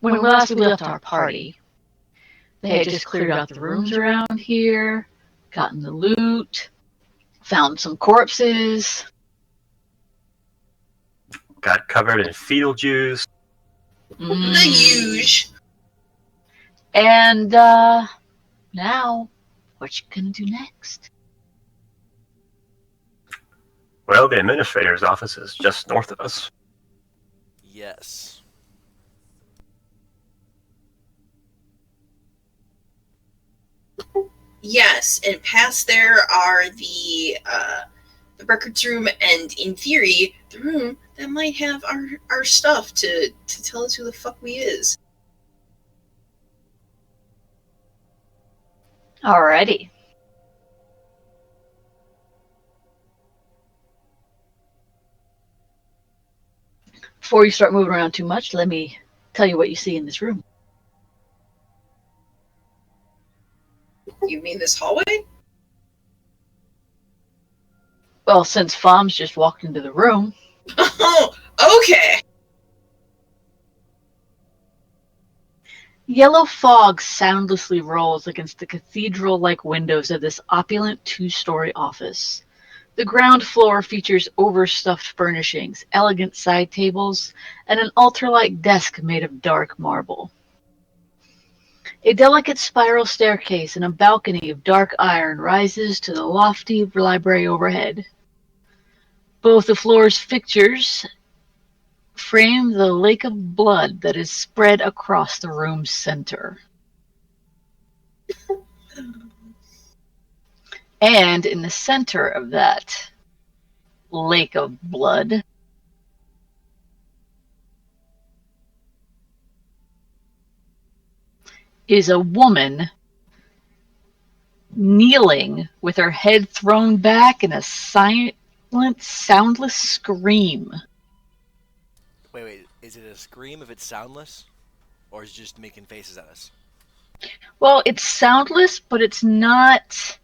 when last we left our party, they had just cleared out the rooms around here, gotten the loot, found some corpses. Got covered in fetal juice. The huge. And now, what you gonna do next? Well, the administrator's office is just north of us. Yes. Yes, and past there are the records room, and in theory, the room that might have our stuff to tell us who the fuck we is. Alrighty. Before you start moving around too much, let me tell you what you see in this room. You mean this hallway? Well, since Fom's just walked into the room. Oh, okay. Yellow fog soundlessly rolls against the cathedral-like windows of this opulent two-story office. The ground floor features overstuffed furnishings, elegant side tables, and an altar-like desk made of dark marble. A delicate spiral staircase and a balcony of dark iron rises to the lofty library overhead. Both the floor's fixtures frame the lake of blood that is spread across the room's center. And in the center of that lake of blood is a woman kneeling with her head thrown back in a silent, soundless scream. Wait. Is it a scream if it's soundless? Or is it just making faces at us? Well, it's soundless, but it's not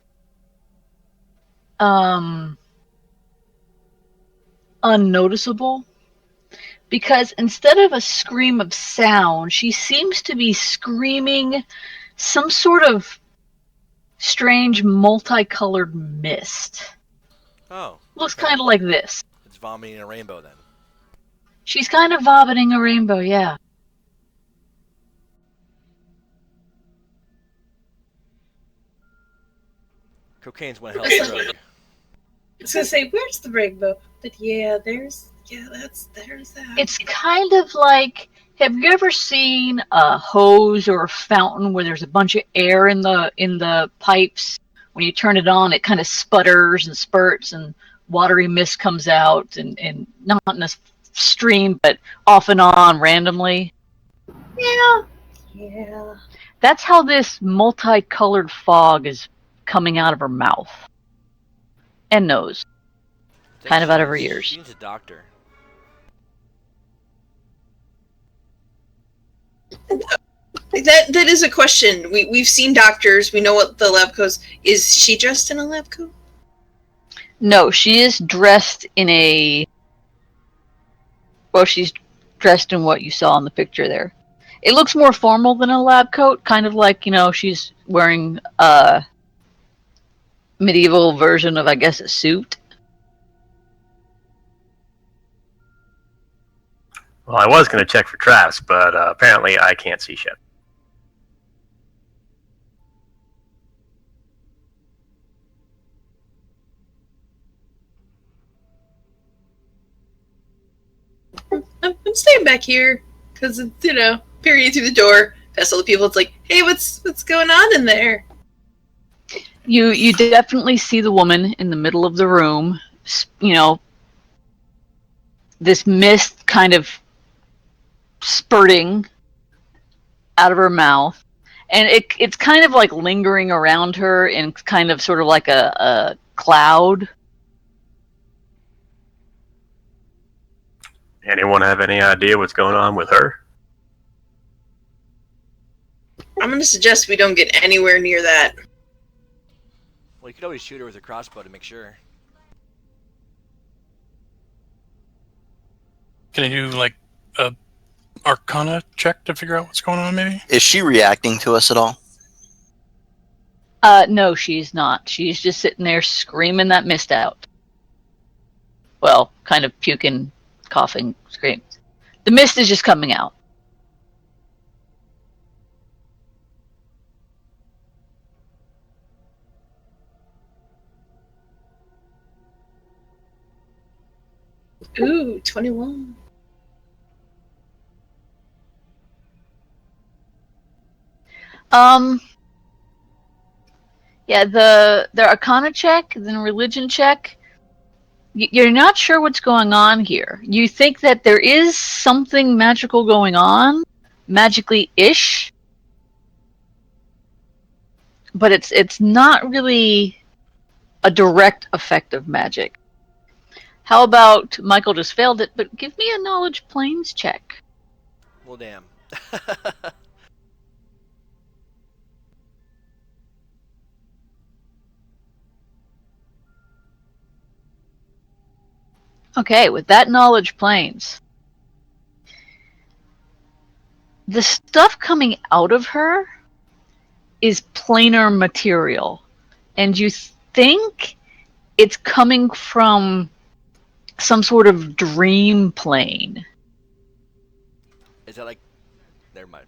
unnoticeable. Because instead of a scream of sound, she seems to be screaming some sort of strange multicolored mist. Oh. Looks kind of like this. It's vomiting a rainbow then. She's kind of vomiting a rainbow, yeah. Cocaine's one hell of a drug. I was gonna say, where's the rainbow? But there's that. It's kind of like, have you ever seen a hose or a fountain where there's a bunch of air in the pipes? When you turn it on, it kind of sputters and spurts and watery mist comes out, and not in a stream, but off and on randomly. Yeah. That's how this multicolored fog is coming out of her mouth and nose, kind of out of her ears. She needs a doctor. That is a question. We've seen doctors. We know what the lab coat is. She dressed in a lab coat? No, she is dressed in a. Well, she's dressed in what you saw in the picture there. It looks more formal than a lab coat, kind of like, she's wearing a medieval version of, I guess, a suit. Well, I was going to check for traps, but apparently I can't see shit. I'm staying back here because it's, period through the door. Past all the people, it's like, hey, what's going on in there? You definitely see the woman in the middle of the room. This mist kind of spurting out of her mouth, and it's kind of like lingering around her in kind of sort of like a cloud. Anyone have any idea what's going on with her? I'm going to suggest we don't get anywhere near that. Well, you could always shoot her with a crossbow to make sure. Can I do like a Arcana check to figure out what's going on, maybe? Is she reacting to us at all? No, she's not. She's just sitting there screaming that mist out. Well, kind of puking, coughing, scream. The mist is just coming out. Ooh, 21. Yeah, the Arcana check, then religion check. You're not sure what's going on here. You think that there is something magical going on, magically-ish, but it's not really a direct effect of magic. How about Michael just failed it, but give me a knowledge planes check. Well, damn. Okay, with that knowledge planes, the stuff coming out of her is planar material, and you think it's coming from some sort of dream plane. Is that like... Never mind.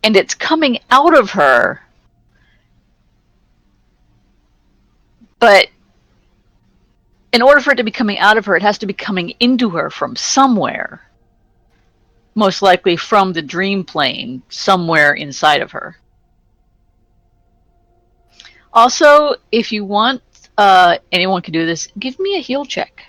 And it's coming out of her, but in order for it to be coming out of her, it has to be coming into her from somewhere. Most likely from the dream plane, somewhere inside of her. Also, if you want, anyone can do this, give me a heal check.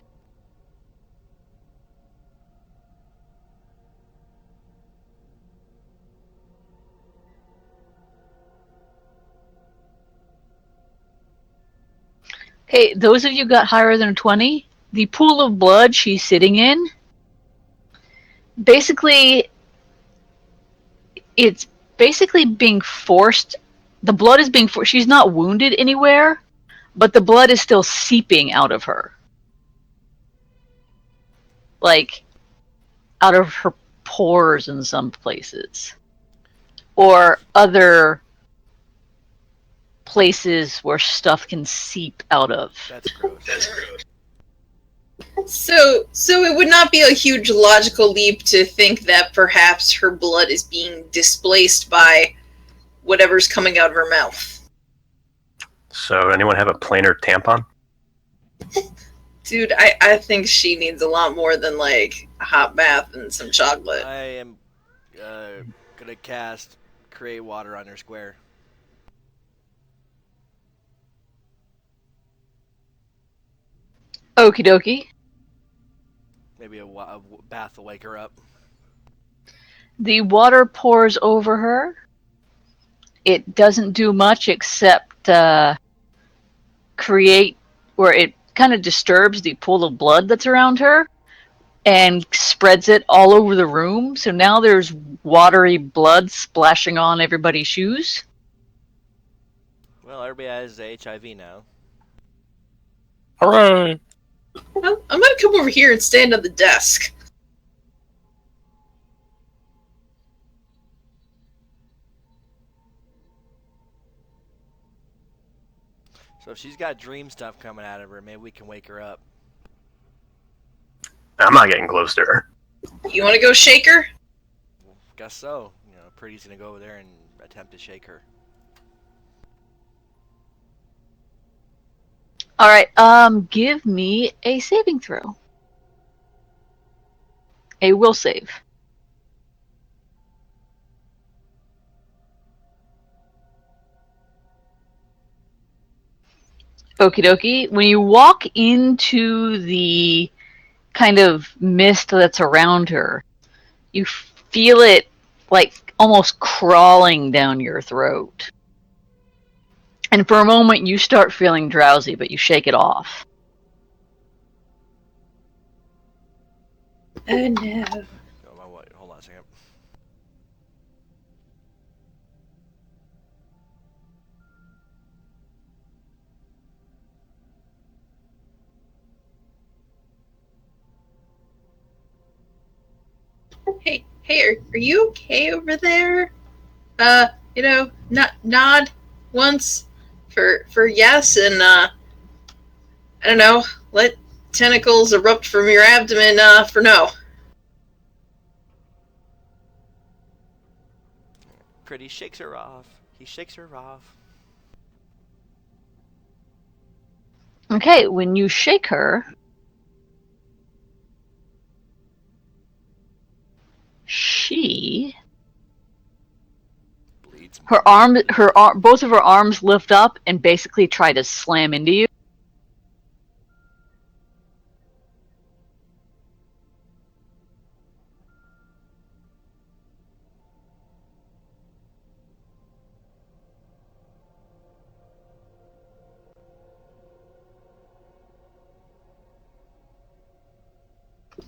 Okay, those of you got higher than 20, the pool of blood she's sitting in, basically, it's basically being forced. The blood is being forced. She's not wounded anywhere, but the blood is still seeping out of her. Like, out of her pores in some places. Or other places where stuff can seep out of. That's gross. So it would not be a huge logical leap to think that perhaps her blood is being displaced by whatever's coming out of her mouth. So, anyone have a planar tampon? Dude, I think she needs a lot more than, like, a hot bath and some chocolate. I am gonna cast Create Water on her square. Okie dokie. Maybe a bath will wake her up. The water pours over her. It doesn't do much except create, where it kind of disturbs the pool of blood that's around her and spreads it all over the room. So now there's watery blood splashing on everybody's shoes. Well, everybody has HIV now. Hooray! I'm gonna come over here and stand on the desk. So if she's got dream stuff coming out of her, maybe we can wake her up. I'm not getting close to her. You wanna go shake her? Well, guess so. You know, Pretty's gonna go over there and attempt to shake her. Alright, give me a saving throw. A will save. Okie dokie. When you walk into the kind of mist that's around her, you feel it like almost crawling down your throat. And for a moment you start feeling drowsy, but you shake it off. Oh no. Oh, hold on a second. Are you okay over there? Nod once for yes, and I don't know, let tentacles erupt from your abdomen for no. Pretty shakes her off. He shakes her off. Okay, when you shake her, she Bleeds. both of her arms lift up and basically try to slam into you.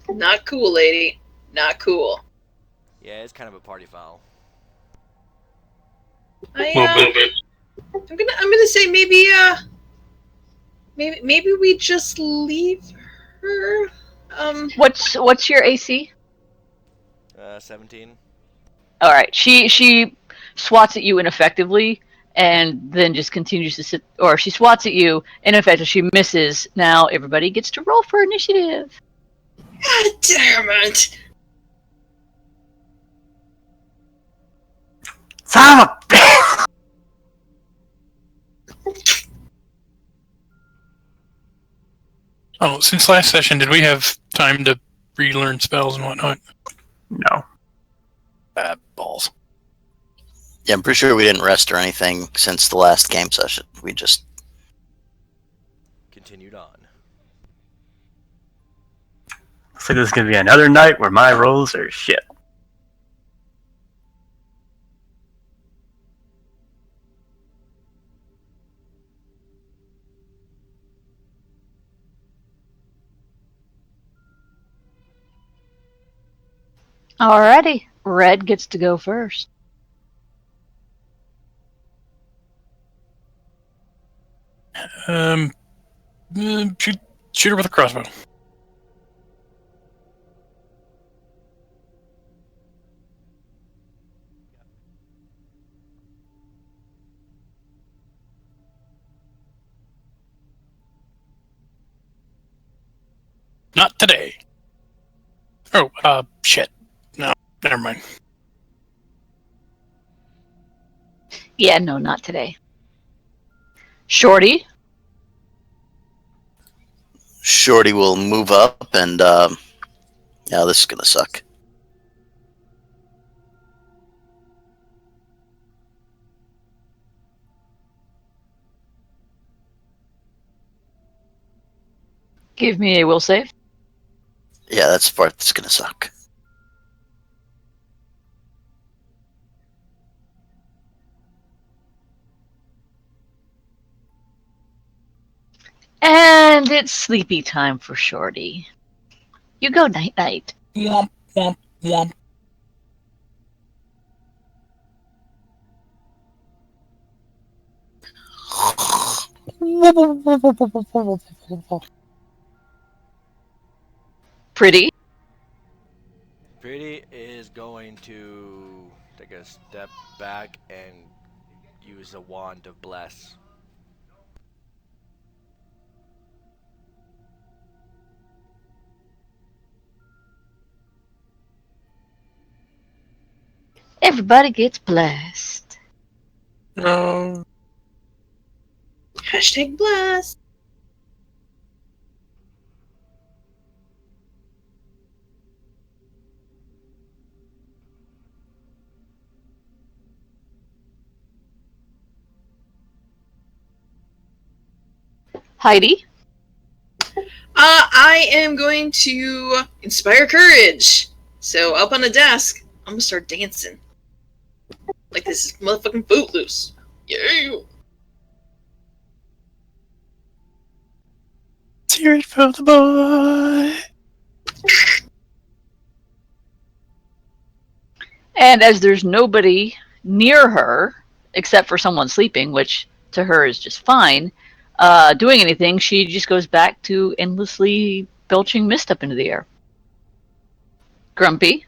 Not cool, lady. Not cool. Yeah, it's kind of a party foul. I'm gonna say maybe we just leave her. What's your AC? 17. All right, she swats at you ineffectively, and then just continues to sit. Or she swats at you ineffectively. She misses. Now everybody gets to roll for initiative. God damn it! Son of a bitch! Oh, since last session, did we have time to relearn spells and whatnot? No. Bad balls. Yeah, I'm pretty sure we didn't rest or anything since the last game session. We just... Continued on. Looks like this is going to be another night where my rolls are shit. Alrighty, Red gets to go first. Shoot her with a crossbow. Not today. Oh, shit. No, never mind. Yeah, no, not today. Shorty. Shorty will move up and, yeah, this is gonna suck. Give me a will save. Yeah, that's the part that's gonna suck. And it's sleepy time for Shorty. You go night-night. Womp, womp, womp. Pretty. Pretty is going to take a step back and use a wand of bless. Everybody gets blessed. No. Hashtag blast. Heidi. I am going to inspire courage. So up on the desk, I'm gonna start dancing. Like this is motherfucking Footloose. Yeah. Tear it for the boy. And as there's nobody near her, except for someone sleeping, which to her is just fine, doing anything, she just goes back to endlessly belching mist up into the air. Grumpy.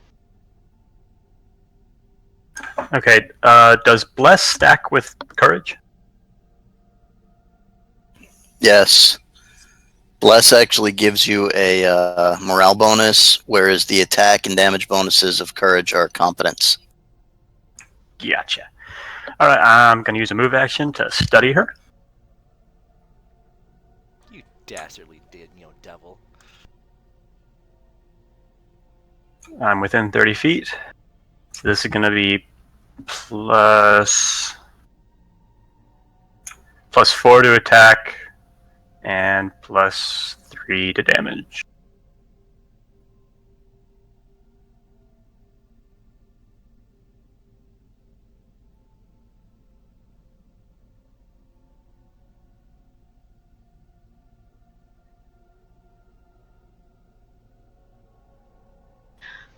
Okay. Does bless stack with courage? Yes. Bless actually gives you a morale bonus, whereas the attack and damage bonuses of courage are competence. Gotcha. All right. I'm going to use a move action to study her. You dastardly devil. I'm within 30 feet. So this is going to be plus 4 to attack and plus 3 to damage.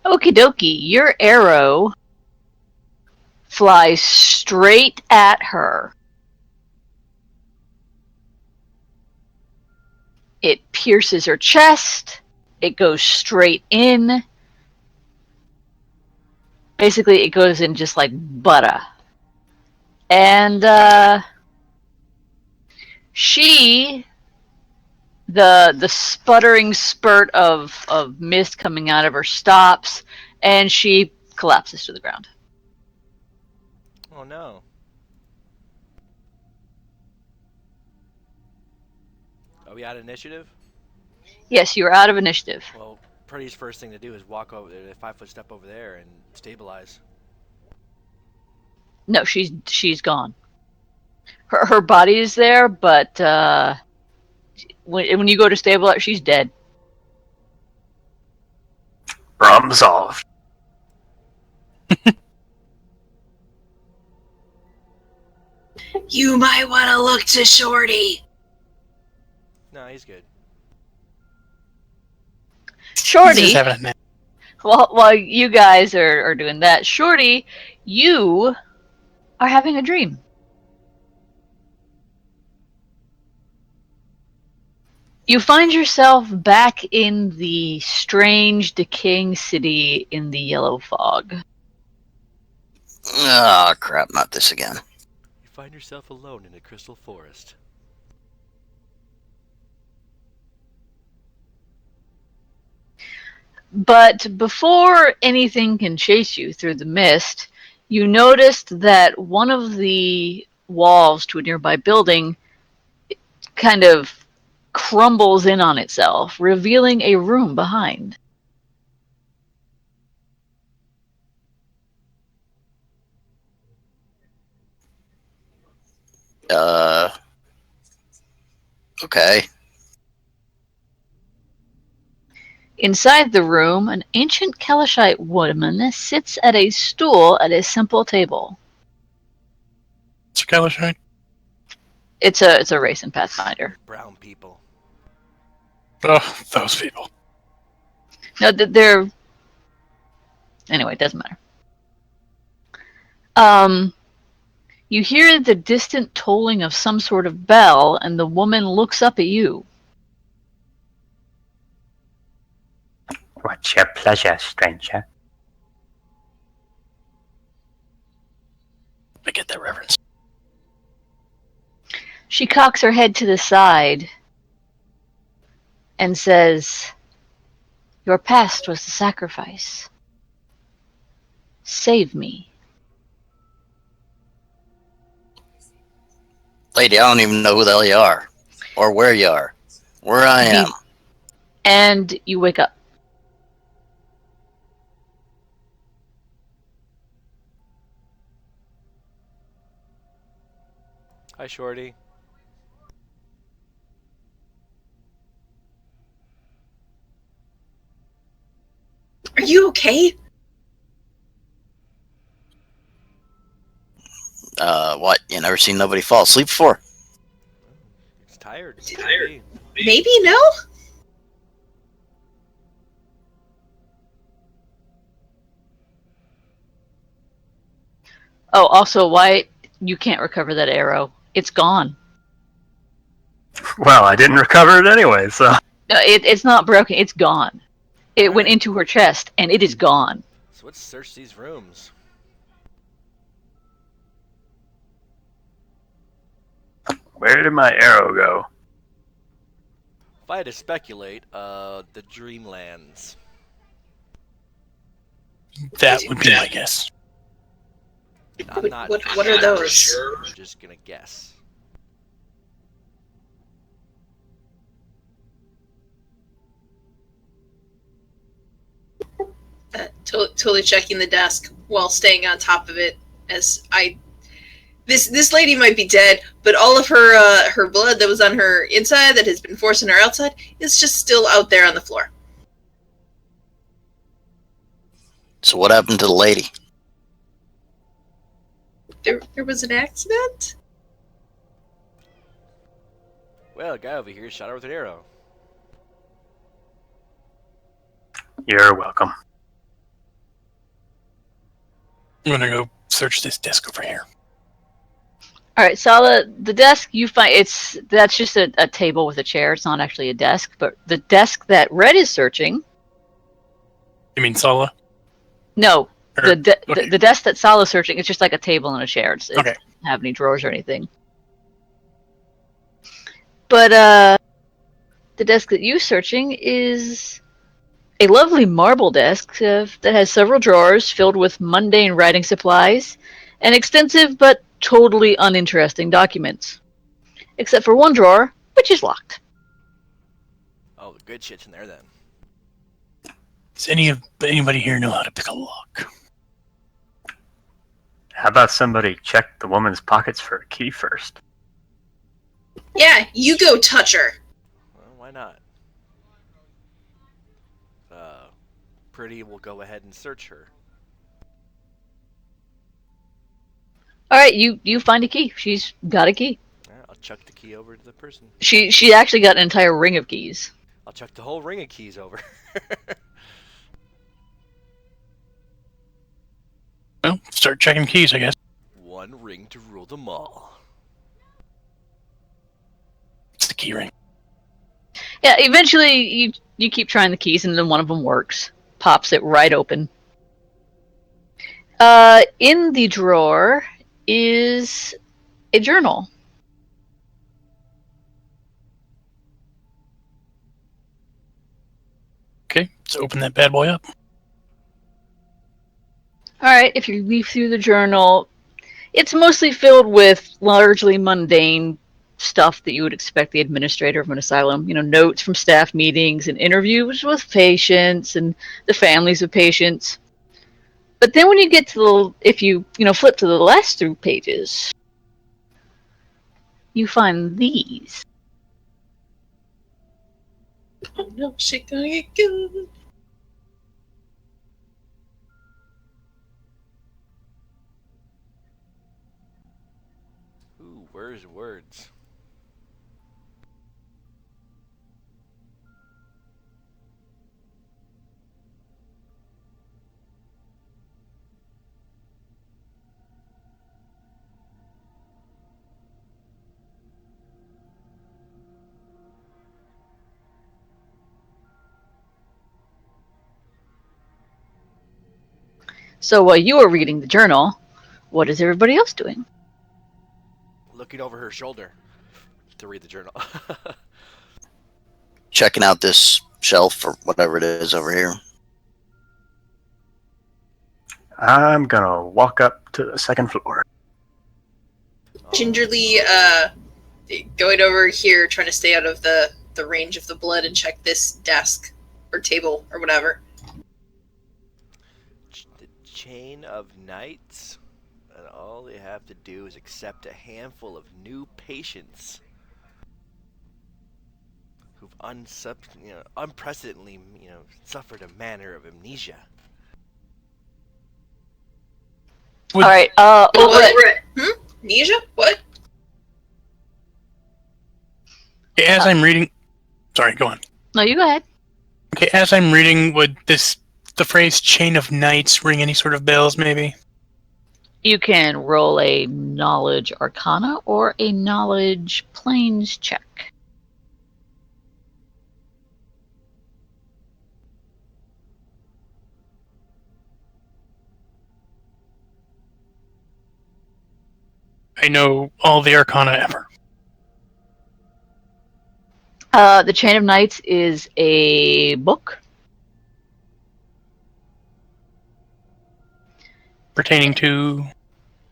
Okie dokie, your arrow flies straight at her. It pierces her chest. It goes straight in. Basically, it goes in just like butter. And the sputtering spurt of mist coming out of her stops, and she collapses to the ground. Oh no. Are we out of initiative? Yes, you are out of initiative. Well, Pretty's first thing to do is walk over there, 5-foot step over there, and stabilize. No, she's gone. Her body is there, but when you go to stabilize, she's dead. Problem solved. You might want to look to Shorty. No, he's good. Shorty, He's having a nap. while you guys are doing that, Shorty, you are having a dream. You find yourself back in the strange, decaying city in the yellow fog. Ah, crap, not this again. You find yourself alone in a crystal forest. But before anything can chase you through the mist, you noticed that one of the walls to a nearby building kind of crumbles in on itself, revealing a room behind. Okay. Inside the room, an ancient Kelishite woman sits at a stool at a simple table. It's a Kalashite. It's a race in Pathfinder. Brown people. Oh, those people. No, they're anyway. It doesn't matter. You hear the distant tolling of some sort of bell, and the woman looks up at you. What's your pleasure, stranger? I get that reference. She cocks her head to the side and says, "Your past was the sacrifice. Save me." Lady, I don't even know who the hell you are. Or where you are. Where I am. And you wake up. Hi, Shorty. Are you okay? What? You never seen nobody fall asleep before? It's tired. It's tired. Maybe no? Oh, also, Wyatt, you can't recover that arrow. It's gone. Well, I didn't recover it anyway, so. No, it's not broken. It's gone. It went Alright. into her chest, and it is gone. So let's search these rooms. Where did my arrow go? If I had to speculate, the Dreamlands. That would be my guess. I'm not. What are those? I'm just gonna guess. Totally checking the desk while staying on top of it. As I, this lady might be dead, but all of her blood that was on her inside that has been forcing her outside is just still out there on the floor. So what happened to the lady? There was an accident. Well, a guy over here shot her with an arrow. You're welcome. I'm gonna go search this desk over here. All right, Sala, the desk you find that's just a table with a chair. It's not actually a desk, but the desk that Red is searching. You mean Sala? No, Or- the desk that Sala's searching. It's just like a table and a chair. It Okay. doesn't have any drawers or anything. But the desk that you're searching is a lovely marble desk that has several drawers filled with mundane writing supplies and extensive but totally uninteresting documents. Except for one drawer, which is locked. Oh, the good shit's in there then. Does anybody here know how to pick a lock? How about somebody check the woman's pockets for a key first? Yeah, you go touch her. Well, why not? Pretty will go ahead and search her. All right, you find a key. She's got a key. Yeah, I'll chuck the key over to the person. She actually got an entire ring of keys. I'll chuck the whole ring of keys over. Well, start checking keys, I guess. One ring to rule them all. It's the key ring. Yeah, eventually you keep trying the keys and then one of them works. Pops it right open. In the drawer is a journal. Okay, let's open that bad boy up. Alright, if you leaf through the journal, it's mostly filled with largely mundane stuff that you would expect the administrator of an asylum. Notes from staff meetings and interviews with patients and the families of patients. But then when you get to if you flip to the last through pages, you find these. Oh no, shit gonna get good. Ooh, where's words? So while you are reading the journal, what is everybody else doing? Looking over her shoulder to read the journal. Checking out this shelf or whatever it is over here. I'm gonna walk up to the second floor. Gingerly, going over here, trying to stay out of the range of the blood and check this desk or table or whatever. The chain of knights, and all they have to do is accept a handful of new patients who've unprecedentedly, suffered a manner of amnesia. Would- All right, over at Amnesia? What? As I'm reading... Sorry, go on. no, you go ahead. Okay, as I'm reading, would the phrase chain of knights ring any sort of bells, maybe? You can roll a knowledge arcana or a knowledge planes check. I know all the arcana ever. The Chain of Knights is a book. Pertaining to.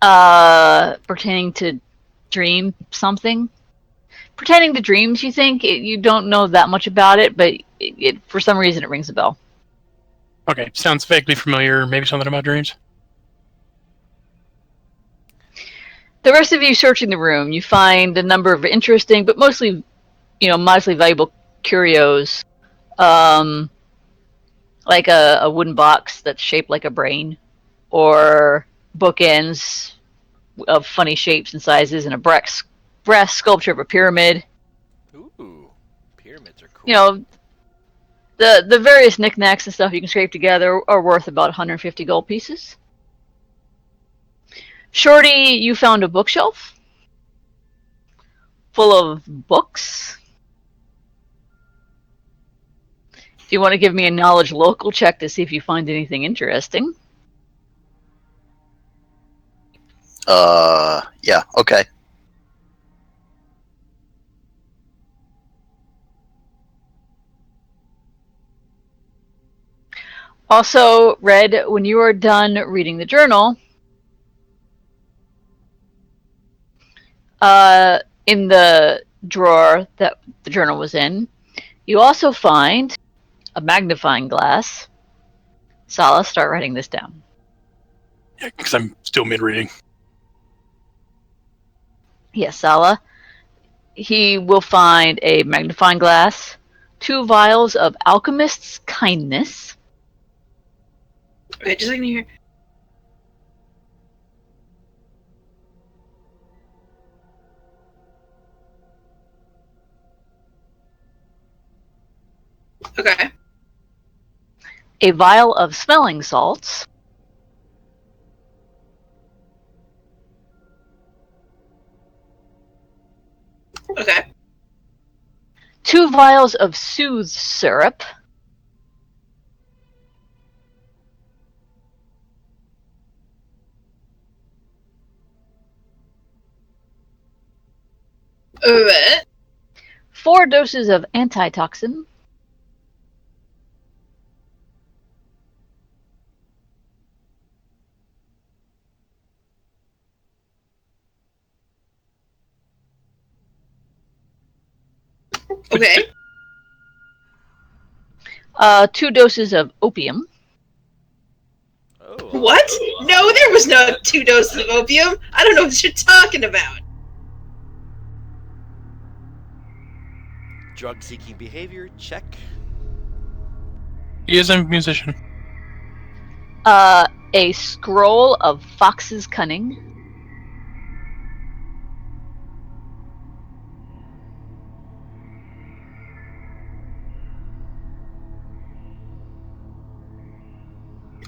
Pertaining to dream something. Pertaining to dreams, you think? You don't know that much about it, but for some reason it rings a bell. Okay, sounds vaguely familiar. Maybe something about dreams. The rest of you searching the room, you find a number of interesting, but mostly, modestly valuable curios. Like a wooden box that's shaped like a brain, or bookends of funny shapes and sizes, and a brass sculpture of a pyramid. Ooh, pyramids are cool. You know, the various knickknacks and stuff you can scrape together are worth about 150 gold pieces. Shorty, you found a bookshelf full of books. If you want to give me a knowledge local check to see if you find anything interesting. Yeah, okay. Also, Red, when you are done reading the journal, in the drawer that the journal was in, you also find a magnifying glass. Sala, start writing this down. Yeah, because I'm still mid-reading. Yes, Sala. He will find a magnifying glass, 2 vials of alchemist's kindness. Wait, just a second here. Okay. A vial of smelling salts. Okay. 2 vials of soothe syrup. Okay. 4 doses of antitoxin. Okay. 2 doses of opium. Oh, What? No, there was no 2 doses of opium. I don't know what you're talking about. drug-seeking behavior, check. He is a musician. A scroll of fox's cunning.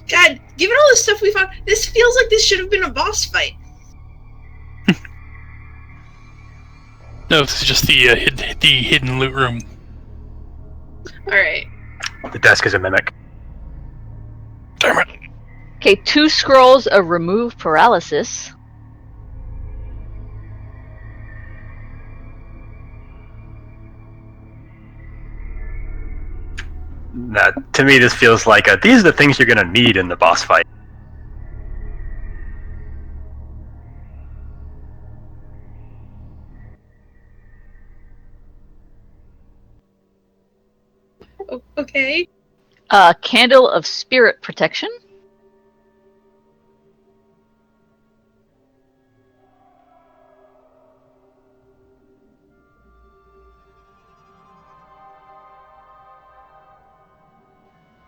God, given all the stuff we found, this feels like this should have been a boss fight. No, this is just the hidden loot room. Alright. The desk is a mimic. Damn it. Okay, 2 scrolls of remove paralysis. To me, this feels like these are the things you're going to need in the boss fight. Okay. Candle of spirit protection.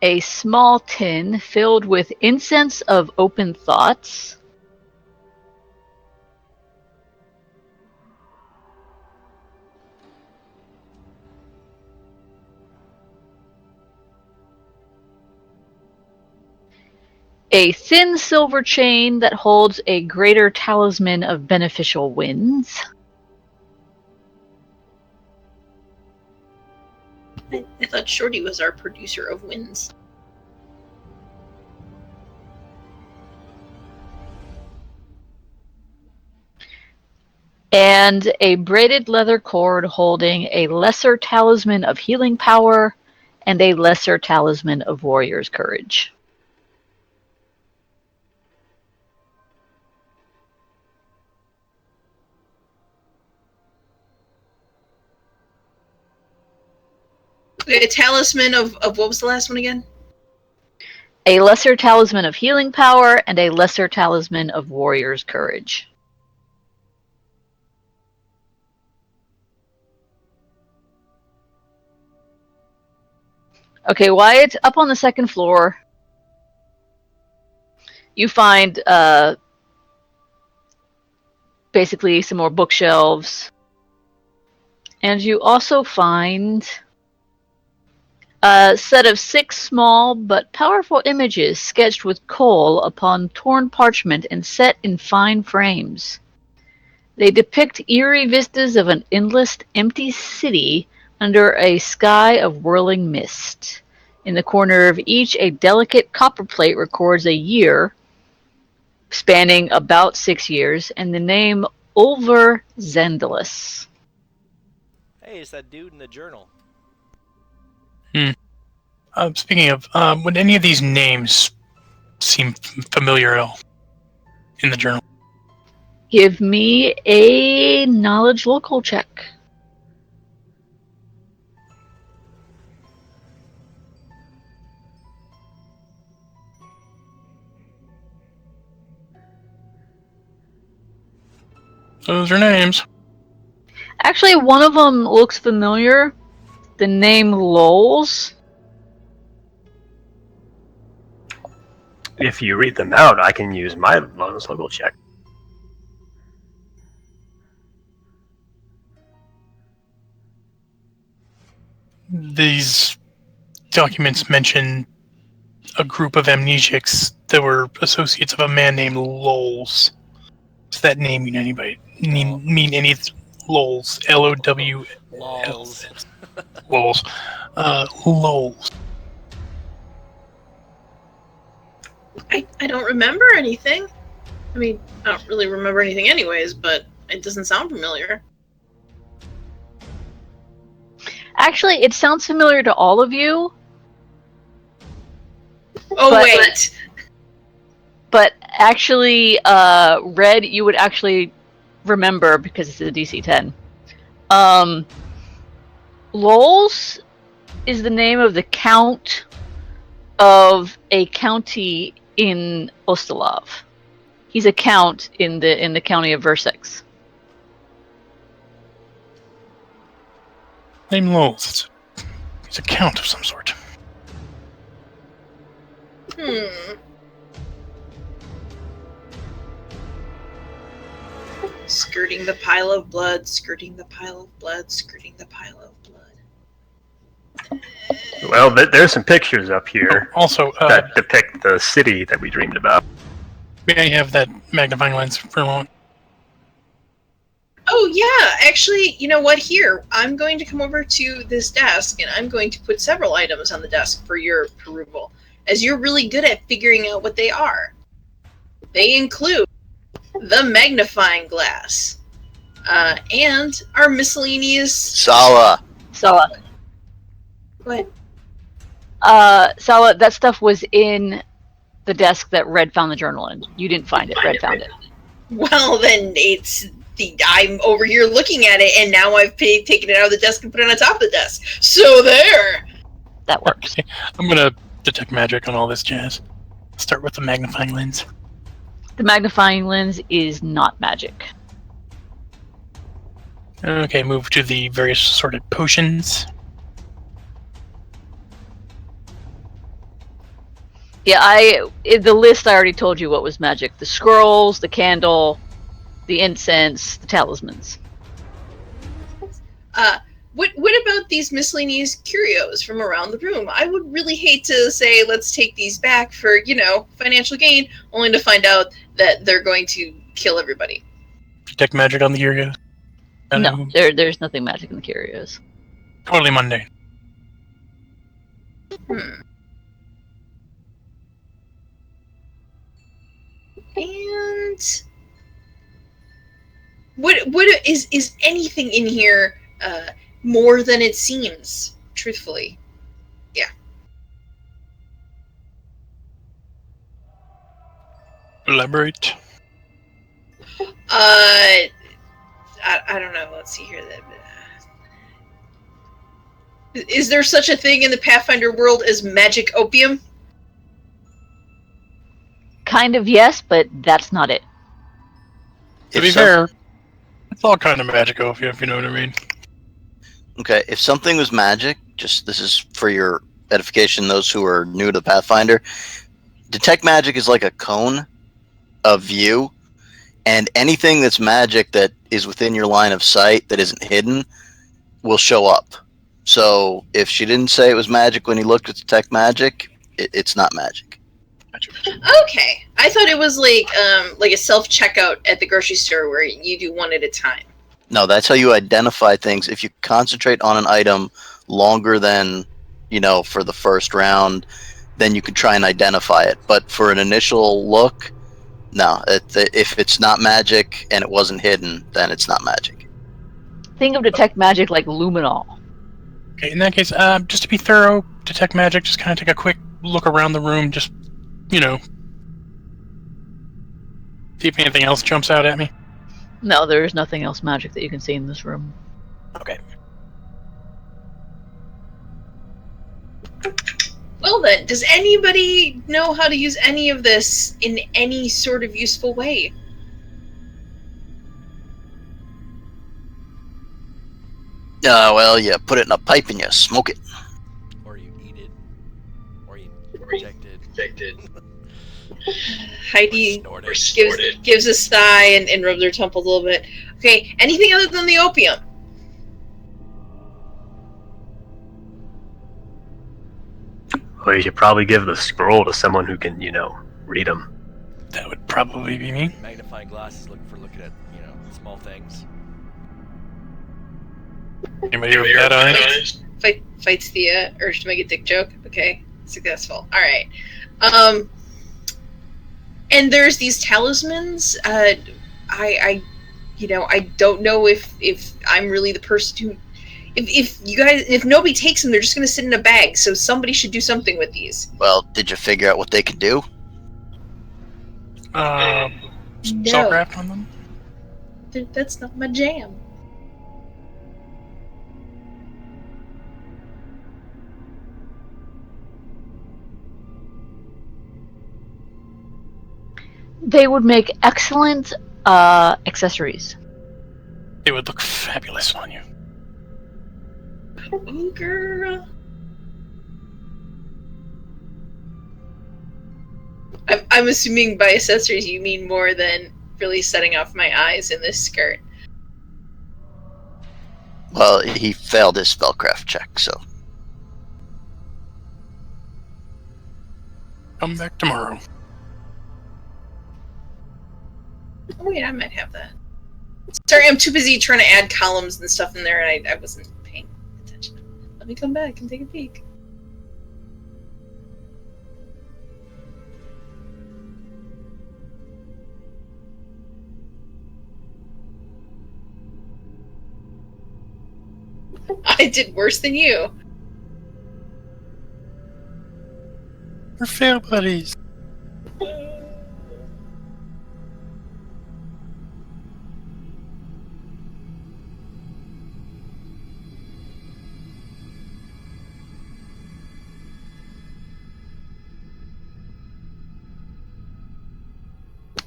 A small tin filled with incense of open thoughts. A thin silver chain that holds a greater talisman of beneficial winds. I thought Shorty was our producer of wins. and a braided leather cord holding a lesser talisman of healing power and a lesser talisman of warrior's courage. A talisman of what was the last one again? A lesser talisman of healing power and a lesser talisman of warrior's courage. Okay, Wyatt, up on the second floor, you find basically some more bookshelves. And you also find a set of 6 small but powerful images sketched with kohl upon torn parchment and set in fine frames. They depict eerie vistas of an endless, empty city under a sky of whirling mist. In the corner of each, a delicate copper plate records a year, spanning about 6 years, and the name Ulver Zendalus. Hey, it's that dude in the journal. Speaking of, would any of these names seem familiar at all in the journal? Give me a knowledge local check. Those are names. Actually, one of them looks familiar. The name Lols. If you read them out, I can use my bonus local check. These documents mention a group of amnesiacs that were associates of a man named Lols. Does that name mean anybody? Mean any Lols? L-O-W. Lols. Lols. Lols. I don't remember anything. I mean, I don't really remember anything anyways, but it doesn't sound familiar. Actually, it sounds familiar to all of you. Oh, But- wait. But actually, Red, you would actually remember because it's a DC 10. Lols is the name of the count of a county in Ostalav. He's a count in the county of Versex. Name Lols. It's a count of some sort. Skirting the pile of blood, skirting the pile of blood, skirting the pile of blood. Well, there's some pictures up here Also, that depict the city that we dreamed about. may I have that magnifying lens for a moment? Oh, yeah, actually, you know what? Here, I'm going to come over to this desk, and I'm going to put several items on the desk for your perusal, as you're really good at figuring out what they are. They include the magnifying glass, and our miscellaneous... Sala. Sala. What? Sala, that stuff was in the desk that Red found the journal in. You didn't find it. Red found it. Well, then I'm over here looking at it, and now I've taken it out of the desk and put it on top of the desk. So there! That works. Okay. I'm gonna detect magic on all this jazz. Start with the magnifying lens. The magnifying lens is not magic. Okay, move to the various assorted potions. Yeah, the list I already told you what was magic. The scrolls, the candle, the incense, the talismans. What about these miscellaneous curios from around the room? I would really hate to say, let's take these back for, financial gain, only to find out that they're going to kill everybody. Detect magic on the curios. No, there's nothing magic in the curios. Totally mundane. And What is anything in here more than it seems? Truthfully, Elaborate. I don't know. Let's see here. Is there such a thing in the Pathfinder world as magic opium? Kind of yes, but that's not it. To be fair, it's all kind of magical, if you know what I mean. Okay, if something was magic, just this is for your edification, those who are new to Pathfinder, detect magic is like a cone of view, and anything that's magic that is within your line of sight that isn't hidden will show up. So if she didn't say it was magic when you looked at detect magic, it's not magic. Okay, I thought it was like a self-checkout at the grocery store where you do one at a time. No, that's how you identify things. If you concentrate on an item longer than, for the first round, then you can try and identify it. But for an initial look, no. If it's not magic and it wasn't hidden, then it's not magic. Think of detect magic like luminol. Okay, in that case, just to be thorough, detect magic, just kind of take a quick look around the room, just, see if anything else jumps out at me. No, there is nothing else magic that you can see in this room. Okay. Well then, does anybody know how to use any of this in any sort of useful way? Well, you put it in a pipe and you smoke it. Or you eat it. Or you inject it. Heidi Or snort it. gives a sigh and rubs her temples a little bit. Okay, anything other than the opium? Well, you should probably give the scroll to someone who can, read them. That would probably be me. Magnifying glasses looking at, small things. Anybody with that eyes? Fights the urge to make a dick joke. Okay, successful. All right. And there's these talismans. I don't know if I'm really the person who. If nobody takes them, they're just going to sit in a bag. So somebody should do something with these. Well, did you figure out what they could do? Spellcraft on them? That's not my jam. They would make excellent accessories. They would look fabulous on you. Oh, girl. I'm assuming by accessories you mean more than really setting off my eyes in this skirt. Well, he failed his spellcraft check, so. Come back tomorrow. Oh yeah, I might have that. Sorry, I'm too busy trying to add columns and stuff in there, and I wasn't paying attention. Let me come back and take a peek. I did worse than you. We're fair buddies.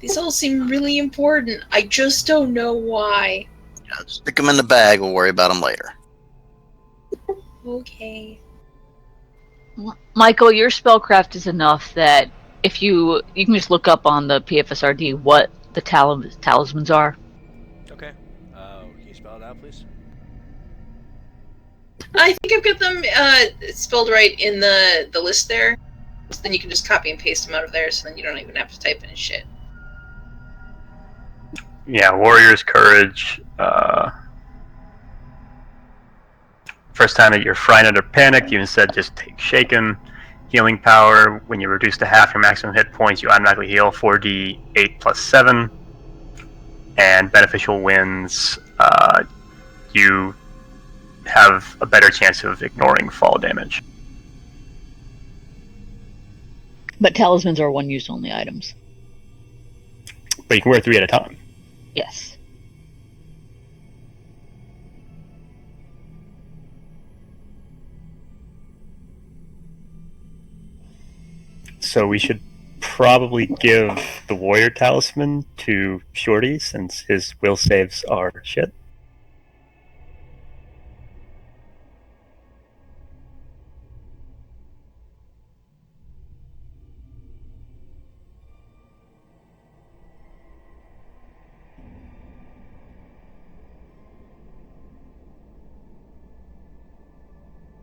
These all seem really important. I just don't know why. Stick them in the bag. We'll worry about them later. Okay. Michael, your spellcraft is enough that if you can just look up on the PFSRD what the talismans are. Okay. Can you spell it out, please? I think I've got them spelled right in the list there. So then you can just copy and paste them out of there, so then you don't even have to type in shit. Yeah, Warrior's Courage. First time that you're frightened or panicked, you instead just take Shaken. Healing Power. When you're reduced to half your maximum hit points, you automatically heal 4d8 plus 7. and beneficial winds, you have a better chance of ignoring fall damage. But talismans are one-use only items. But you can wear 3 at a time. Yes. So we should probably give the warrior talisman to Shorty since his will saves are shit.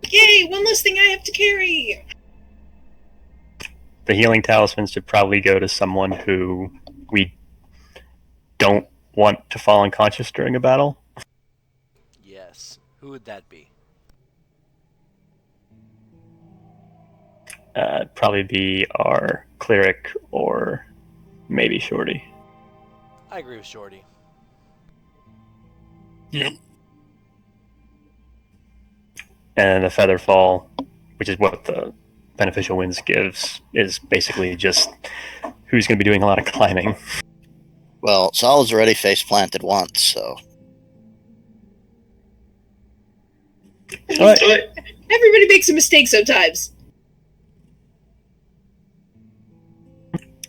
Yay! One less thing I have to carry. The healing talisman should probably go to someone who we don't want to fall unconscious during a battle. Yes. Who would that be? Probably be our cleric or maybe Shorty. I agree with Shorty. Yep. And the feather fall, which is what the beneficial winds gives, is basically just who's going to be doing a lot of climbing. Well, Solid's already face planted once, so. All right. Everybody makes a mistake sometimes.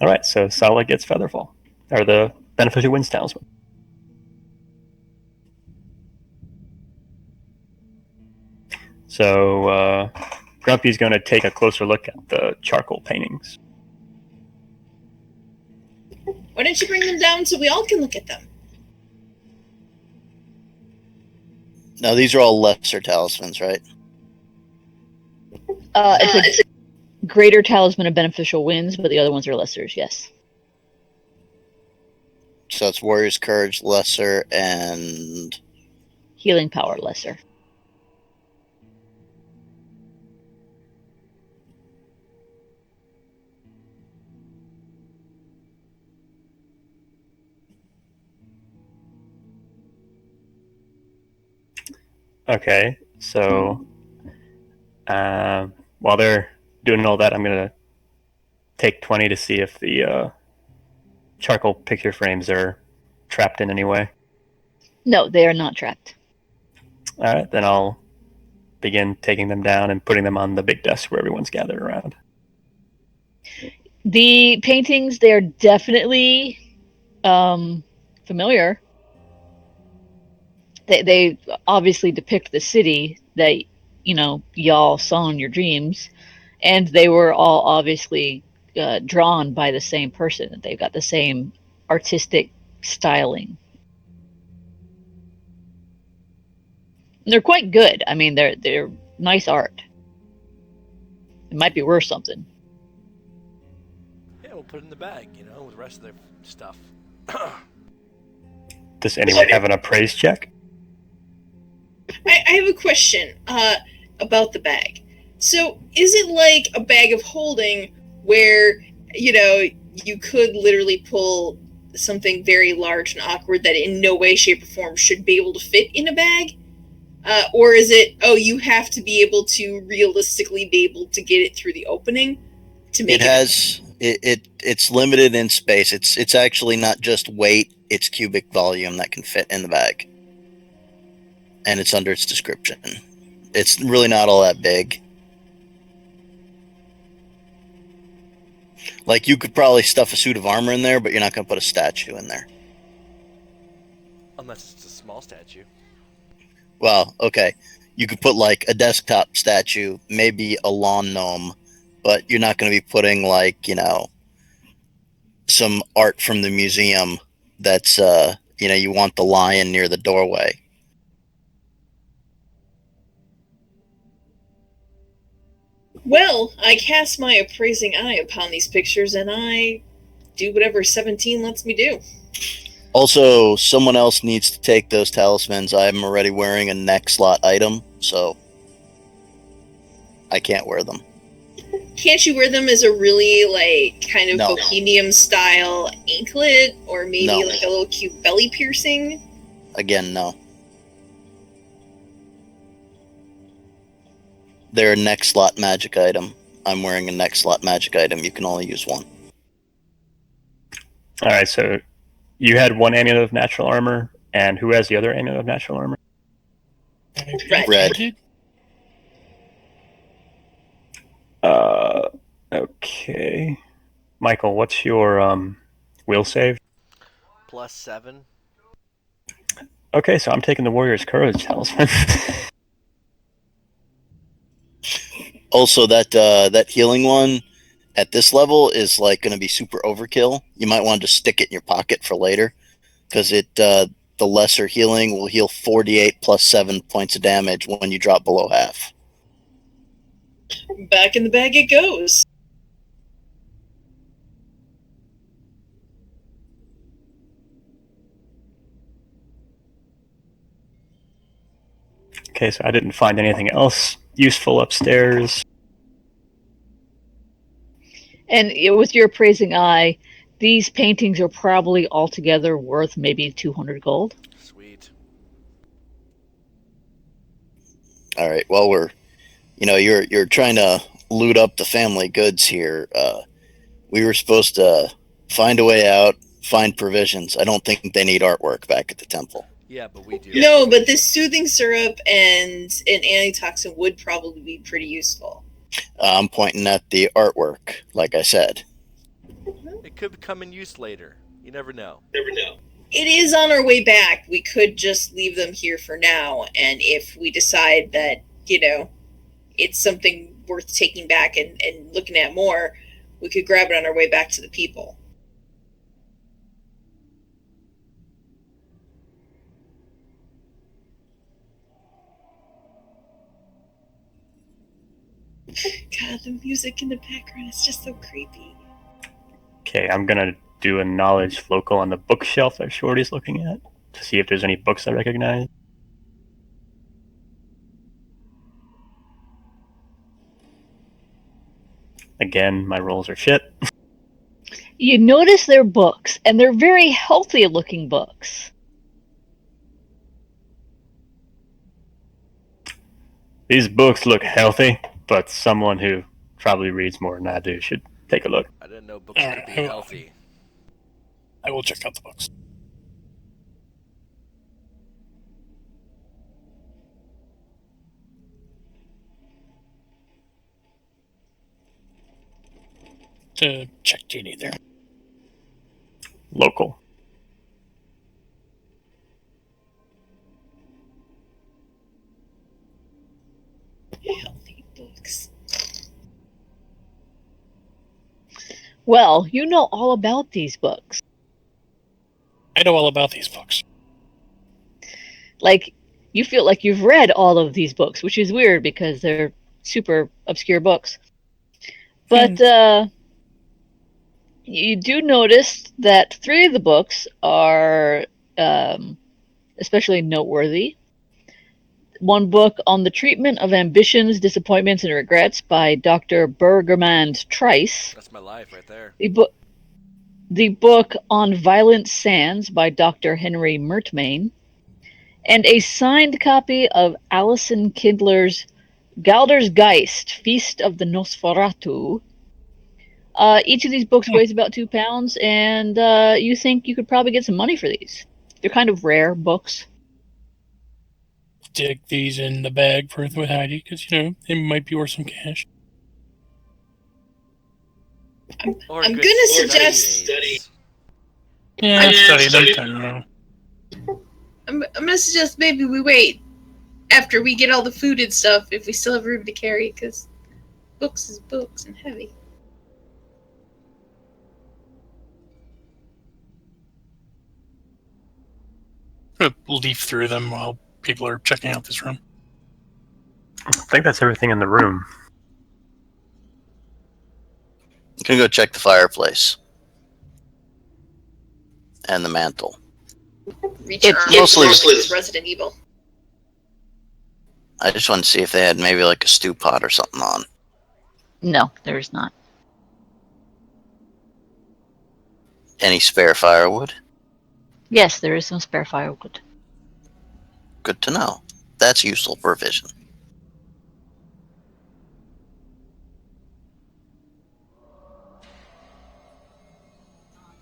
All right, so Solid gets Featherfall, or the beneficial winds talisman. So Grumpy's going to take a closer look at the charcoal paintings. Why don't you bring them down so we all can look at them? Now, these are all lesser talismans, right? It's a greater talisman of beneficial winds, but the other ones are lessers, yes. So it's Warrior's Courage, lesser, and... Healing power, lesser. Okay, so while they're doing all that, I'm going to take 20 to see if the charcoal picture frames are trapped in any way. No, they are not trapped. All right, then I'll begin taking them down and putting them on the big desk where everyone's gathered around. The paintings, they're definitely familiar. They obviously depict the city that, you know, y'all saw in your dreams, and they were all obviously drawn by the same person. They've got the same artistic styling. And they're quite good. I mean, they're nice art. It might be worth something. Yeah, we'll put it in the bag, you know, with the rest of their stuff. Does anyone have an appraise check? I have a question about the bag. So, is it like a bag of holding where, you know, you could literally pull something very large and awkward that in no way, shape, or form should be able to fit in a bag? Or is it, you have to be able to realistically be able to get it through the opening to make it's limited in space. It's actually not just weight, it's cubic volume that can fit in the bag. And it's under its description. It's really not all that big. Like, you could probably stuff a suit of armor in there, but you're not going to put a statue in there. Unless it's a small statue. Well, okay. You could put, like, a desktop statue, maybe a lawn gnome, but you're not going to be putting, like, you know, some art from the museum that's, you know, you want the lion near the doorway. Well, I cast my appraising eye upon these pictures, and I do whatever 17 lets me do. Also, someone else needs to take those talismans. I'm already wearing a neck slot item, so I can't wear them. Can't you wear them as a really, like, kind of No. bohemian-style anklet? Or maybe, No. like, a little cute belly piercing? Again, no. They're a next slot magic item. I'm wearing a next slot magic item. You can only use one. All right, so you had one amulet of natural armor, and who has the other amulet of natural armor? Red. Okay. Michael, what's your will save? +7. Okay, so I'm taking the Warrior's Courage Talisman. Also, that healing one at this level is like going to be super overkill. You might want to just stick it in your pocket for later, because the lesser healing will heal 48 plus 7 points of damage when you drop below half. Back in the bag it goes. Okay, so I didn't find anything else useful upstairs. And with your appraising eye, these paintings are probably altogether worth maybe 200 gold. Sweet. All right. Well, you're trying to loot up the family goods here. We were supposed to find a way out, find provisions. I don't think they need artwork back at the temple. Yeah, but we do. No, but this soothing syrup and an antitoxin would probably be pretty useful. I'm pointing at the artwork, like I said. It could come in use later. You never know. It is on our way back. We could just leave them here for now, and if we decide that, it's something worth taking back and looking at more, we could grab it on our way back to the people. God, the music in the background is just so creepy. Okay, I'm gonna do a knowledge local on the bookshelf that Shorty's looking at to see if there's any books I recognize. Again, my rolls are shit. You notice they're books, and they're very healthy looking books. These books look healthy, but someone who probably reads more than I do should take a look. I didn't know books could be healthy. I will check out the books. To check Genie there. Local. Healthy books. Well, you know all about these books. I know all about these books. Like, you feel like you've read all of these books, which is weird because they're super obscure books. But you do notice that 3 of the books are especially noteworthy. One book on the treatment of ambitions, disappointments, and regrets by Dr. Bergermand Trice. That's my life right there. The book on Violent Sands by Dr. Henry Mertmain. And a signed copy of Alison Kindler's Galder's Geist, Feast of the Nosferatu. Each of these books weighs about 2 pounds, and you think you could probably get some money for these. They're kind of rare books. Stick these in the bag with Heidi, because, they might be worth some cash. I'm going to suggest... Yeah, I'm study them. I don't know. I'm going to suggest maybe we wait after we get all the food and stuff, if we still have room to carry, because books is books and heavy. I'm gonna leaf through them while people are checking out this room. I think that's everything in the room. You can go check the fireplace and the mantle. Mostly Resident Evil. I just wanted to see if they had maybe like a stew pot or something on. No, there is not. Any spare firewood? Yes, there is some spare firewood. Good to know. That's useful provision.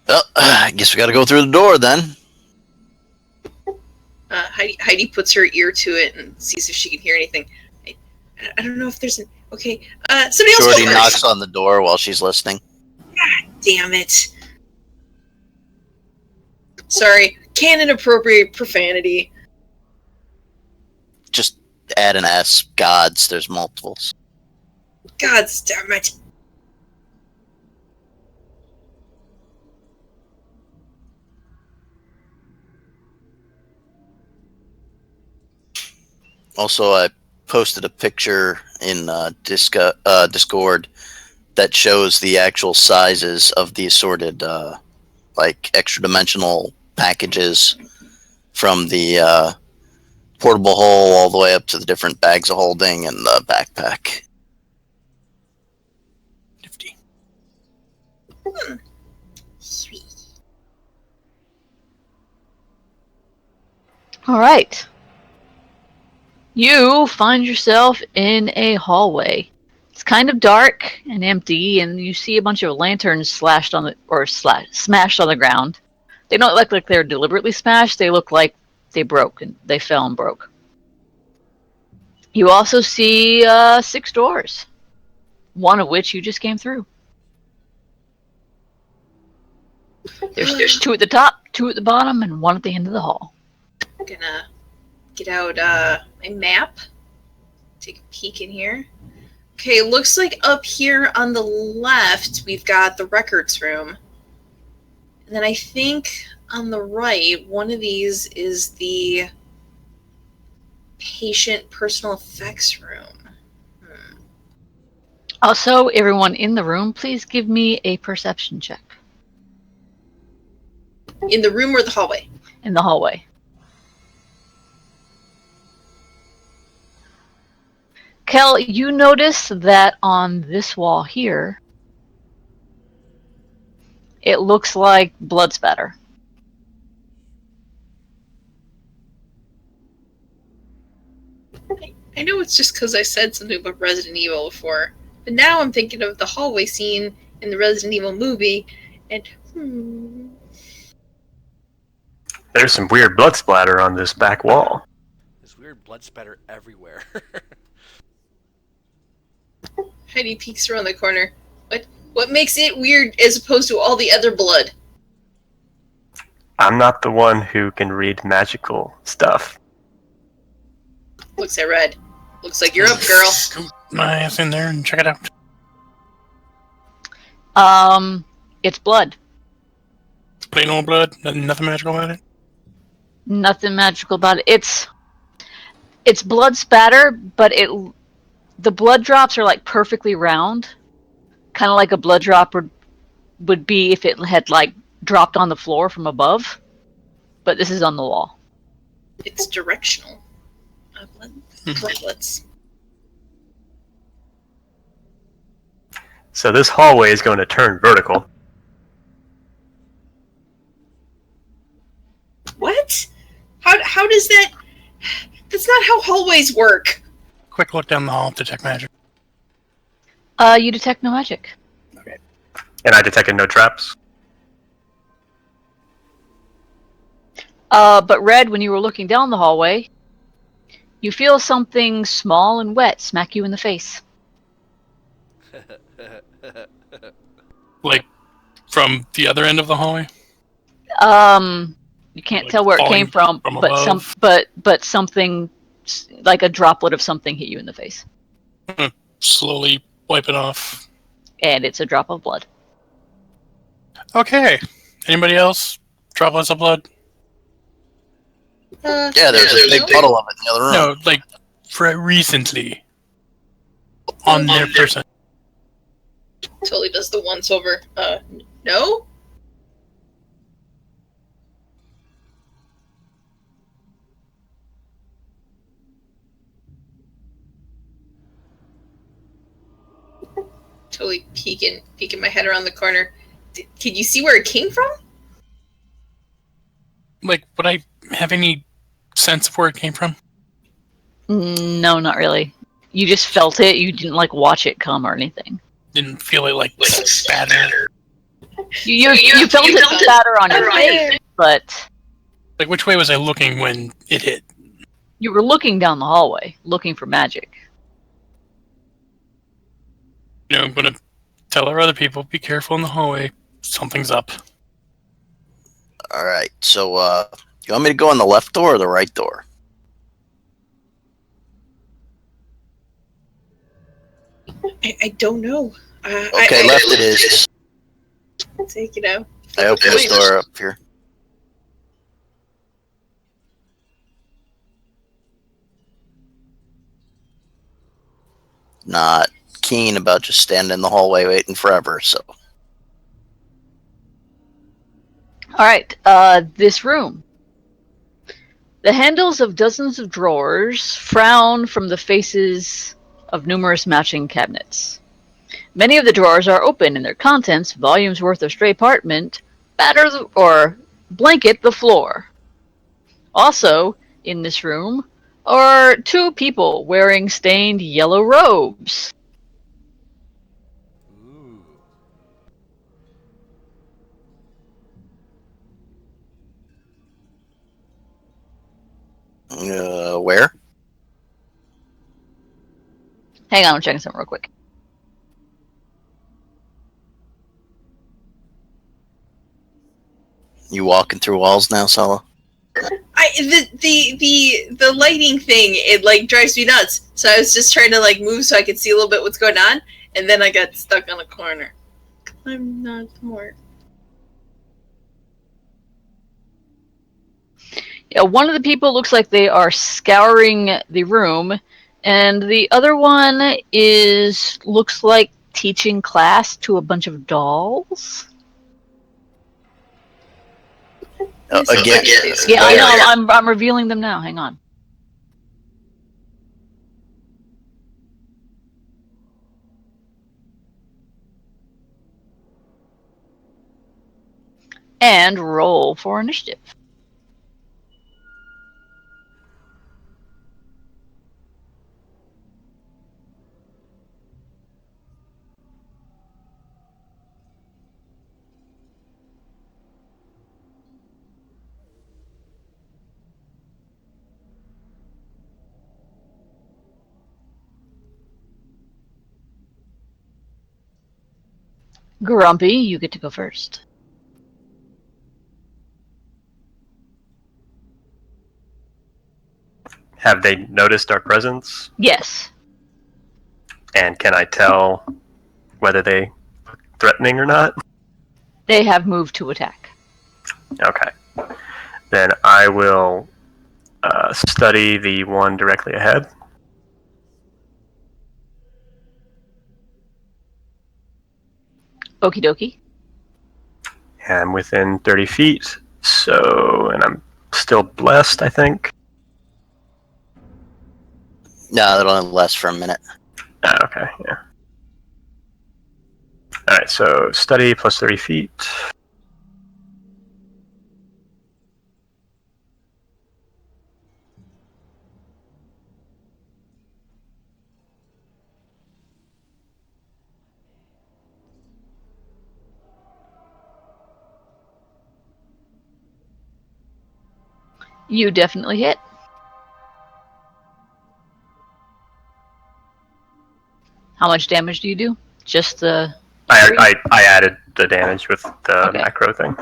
Well, I guess we gotta go through the door then. Heidi puts her ear to it and sees if she can hear anything. I don't know if there's an... Okay, somebody else Shorty go knocks first! on the door while she's listening. Damn it. Sorry, canon appropriate profanity. Just add an S. Gods, there's multiples. God damn it. Also, I posted a picture in Discord that shows the actual sizes of the assorted, extra dimensional packages from the portable hole all the way up to the different bags of holding and the backpack. Nifty. Sweet. All right. You find yourself in a hallway. It's kind of dark and empty, and you see a bunch of lanterns smashed on the ground. They don't look like they're deliberately smashed. They look like they broke and they fell and broke. You also see 6 doors, one of which you just came through. There's 2 at the top, 2 at the bottom, and 1 at the end of the hall. I'm gonna get out my map. Take a peek in here. Okay, looks like up here on the left we've got the records room. And then I think on the right, one of these is the patient personal effects room. Also, everyone in the room, please give me a perception check. In the room or the hallway? In the hallway. Kel, you notice that on this wall here, it looks like blood spatter. I know it's just because I said something about Resident Evil before, but now I'm thinking of the hallway scene in the Resident Evil movie, and There's some weird blood splatter on this back wall. There's weird blood spatter everywhere. Heidi peeks around the corner. What makes it weird as opposed to all the other blood? I'm not the one who can read magical stuff. Looks at Red. Looks like you're up, girl. Scoot my ass in there and check it out. It's blood. Plain old blood. Nothing magical about it. Nothing magical about it. It's blood spatter, but the blood drops are like perfectly round, kind of like a blood drop would be if it had like dropped on the floor from above. But this is on the wall. It's directional. Bloodlets. So this hallway is going to turn vertical. What? How does that... That's not how hallways work. Quick look down the hall. Detect magic. You detect no magic. And I detected no traps. But Red, when you were looking down the hallway, you feel something small and wet smack you in the face. Like from the other end of the hallway. You can't Like tell where it came from, from but above? but something like a droplet of something hit you in the face, Slowly wipe it off. and it's a drop of blood. Okay. Anybody else? Droplets of blood? Yeah, there's a big puddle of it in the other room. No, like for recently on their person. Totally does the once over. No? totally peeking my head around the corner. Can you see where it came from? Like, would I have any sense of where it came from? No, not really. You just felt it. You didn't like watch it come or anything. Didn't feel it like spatter. You felt it spatter on your face, but Like, which way was I looking when it hit? you were looking down the hallway, looking for magic. You know, I'm gonna tell our other people, be careful in the hallway. Something's up. All right. So, you want me to go in the left door or the right door? I don't know. Okay, left it is. Take it out. I open this door up here. Not keen about just standing in the hallway waiting forever, so. Alright, this room. The handles of dozens of drawers frown from the faces of numerous matching cabinets. Many of the drawers are open and their contents, volumes worth of stray parchment, batter or blanket the floor. Also, in this room are two people wearing stained yellow robes. Ooh. Where? Hang on, I'm checking something real quick. You walking through walls now, Sala? The lighting thing, it like drives me nuts. So I was just trying to like move so I could see a little bit what's going on, and then I got stuck on a corner. I'm not smart. Yeah, one of the people looks like they are scouring the room, and the other one looks like teaching class to a bunch of dolls. Again. Yeah, I know. I'm revealing them now. Hang on. And roll for initiative. Grumpy, you get to go first. Have they noticed our presence? Yes. And can I tell whether they look threatening or not? They have moved to attack. Okay. Then I will study the one directly ahead. Okie dokie. I'm within 30 feet, and I'm still blessed, I think. No, that'll only last for a minute. Okay, yeah. Alright, so study plus 30 feet. You definitely hit. How much damage do you do? Just the... I added the damage with the macro thing.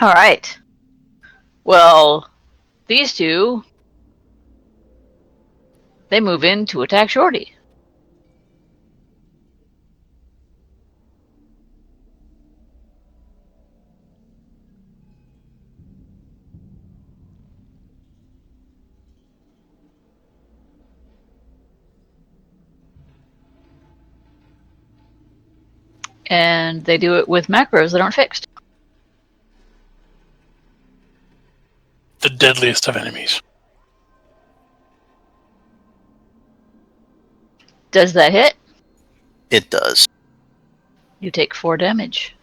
Alright. Well, these two... They move in to attack Shorty. And they do it with macros that aren't fixed. The deadliest of enemies. Does that hit? It does. You take 4 damage.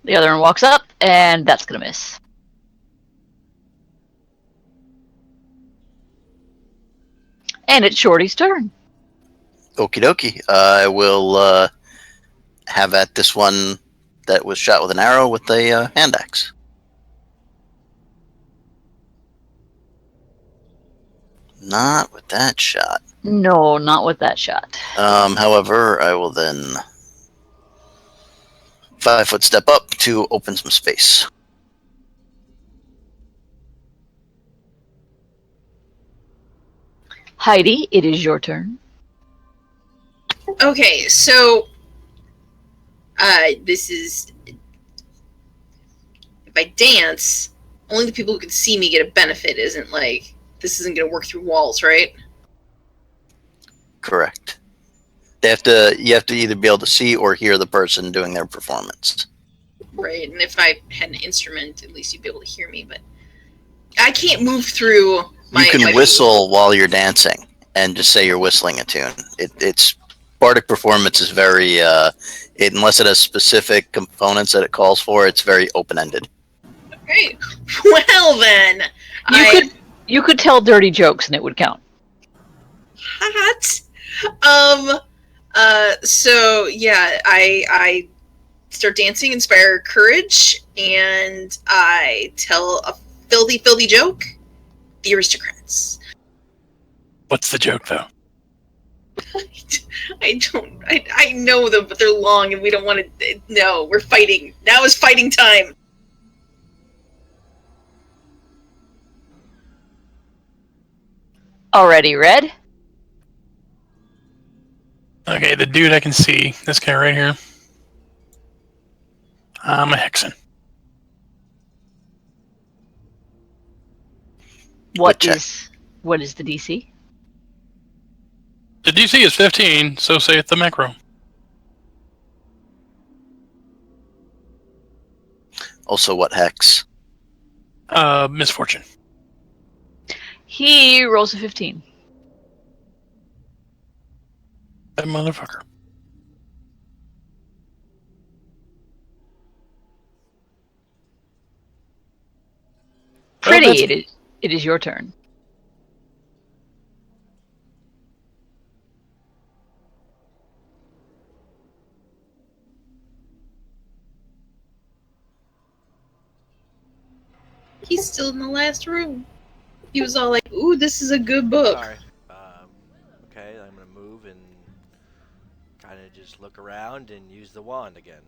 The other one walks up, and that's going to miss. And it's Shorty's turn. Okie dokie. I will have at this one that was shot with an arrow with a hand axe. Not with that shot. No, not with that shot. However, I will then 5-foot step up to open some space. Heidi, it is your turn. Okay, so this is if I dance, only the people who can see me get a benefit. Isn't like this isn't going to work through walls, right? Correct. You have to either be able to see or hear the person doing their performance. Right, and if I had an instrument, at least you'd be able to hear me. But I can't move through. You can whistle while you're dancing and just say you're whistling a tune. It's bardic performance is very unless it has specific components that it calls for, it's very open-ended. Okay, well then, You could tell dirty jokes and it would count. Hot. So yeah, I start dancing, inspire courage, and I tell a filthy joke. The aristocrats. What's the joke, though? I know them, but they're long, and we don't want to. No, we're fighting. Now is fighting time. Already read? Okay, the dude I can see, this guy right here. I'm a Hexen. What is the DC? The DC is 15, so say it's the macro. Also, what hex? Misfortune. He rolls a 15. That motherfucker. Pretty, it is your turn. He's still in the last room. He was all like, "Ooh, this is a good book." Sorry. Okay, I'm gonna move and kind of just look around and use the wand again.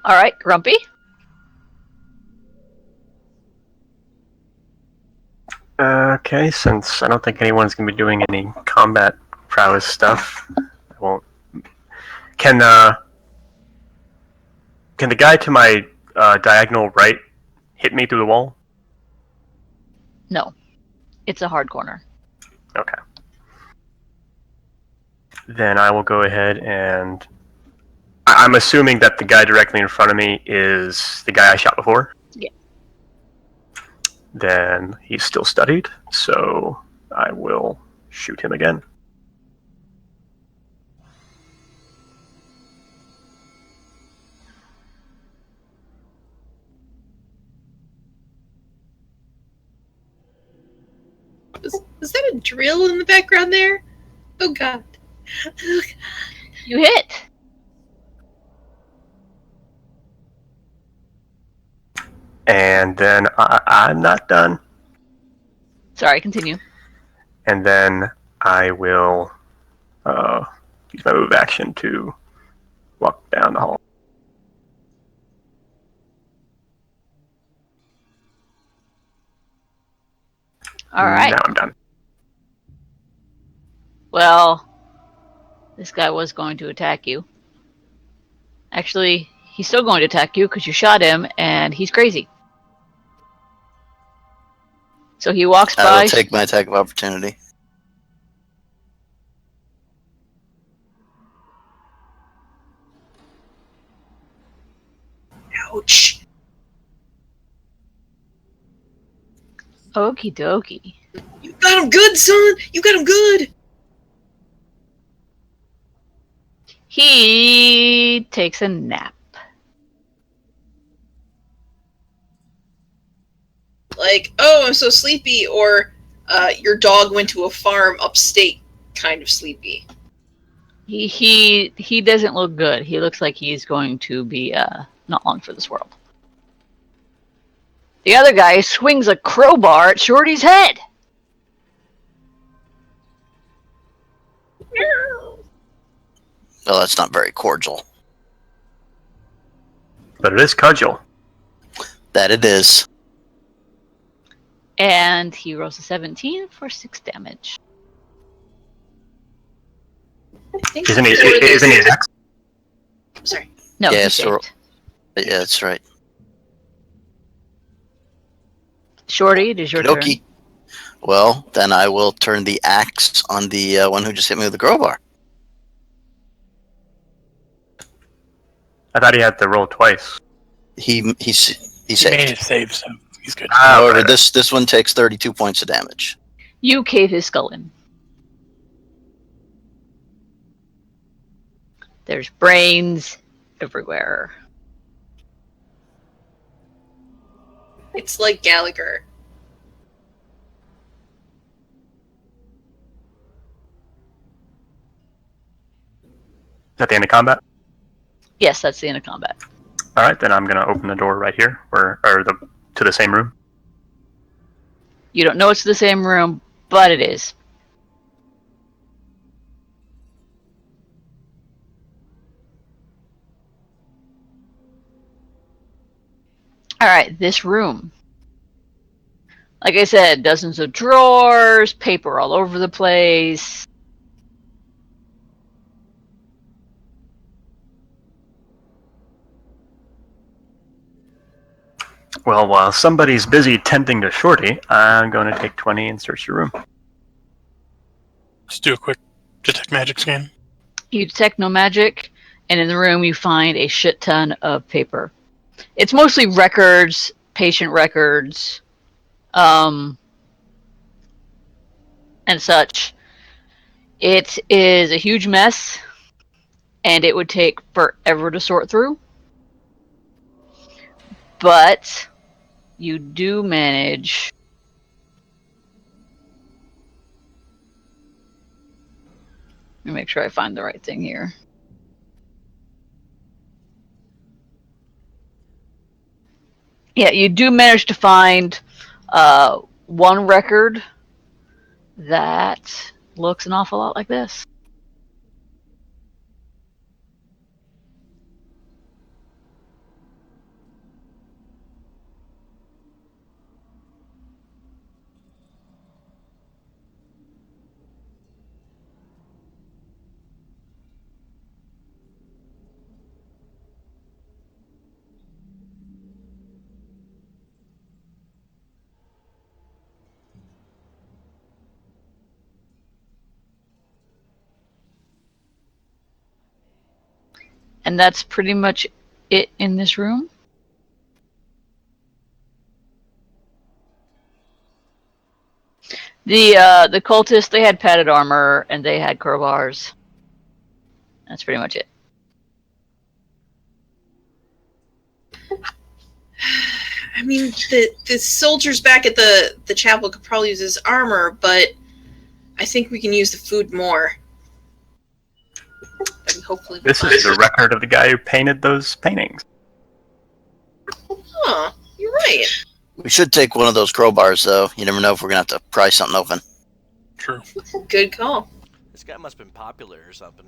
All right, Grumpy. Okay, since I don't think anyone's going to be doing any combat prowess stuff, I won't. Can the guy to my diagonal right hit me through the wall? No, it's a hard corner. Okay. Then I will go ahead and... I'm assuming that the guy directly in front of me is the guy I shot before? Yeah. Then he's still studied, so I will shoot him again. Was that a drill in the background there? Oh god. You hit. And then I'm not done. Sorry, continue. And then I will use my move action to walk down the hall. All right. Now I'm done. Well, this guy was going to attack you. Actually, he's still going to attack you because you shot him, and he's crazy. So he walks I will by. take my attack of opportunity. Ouch. Okie dokie. You got him good, son. You got him good. He takes a nap. Like, oh, I'm so sleepy, or your dog went to a farm upstate, kind of sleepy. He doesn't look good. He looks like he's going to be not long for this world. The other guy swings a crowbar at Shorty's head. Well, that's not very cordial. But it is cudgel. That it is. And he rolls a 17 for 6 damage. I think Isn't he? that's what it is. Isn't he X? Sorry. No, Yeah, he so- saved. Yeah, that's right. Shorty, it is your turn. Okie. Well, then I will turn the axe on the one who just hit me with the crowbar. I thought he had to roll twice. He He made saved. it save, so he's good. However, right. this one takes 32 points of damage. You cave his skull in. There's brains everywhere. It's like Gallagher. Is that the end of combat? Yes, that's the end of combat. All right, then I'm gonna open the door right here, to the same room. You don't know it's the same room, but it is. Alright, this room. Like I said, dozens of drawers, paper all over the place. Well, while somebody's busy tending to Shorty, I'm going to take 20 and search your room. Just do a quick detect magic scan. You detect no magic, and in the room you find a shit ton of paper. It's mostly records, patient records, and such. It is a huge mess, and it would take forever to sort through. But you do manage. Let me make sure I find the right thing here. Yeah, you do manage to find one record that looks an awful lot like this. And that's pretty much it in this room. The cultists, they had padded armor and they had crowbars. That's pretty much it. I mean, the soldiers back at the chapel could probably use his armor, but I think we can use the food more. And hopefully, This is the record of the guy who painted those paintings. Huh? You're right. We should take one of those crowbars, though. You never know if we're gonna have to pry something open. True. Good call. This guy must have been popular or something.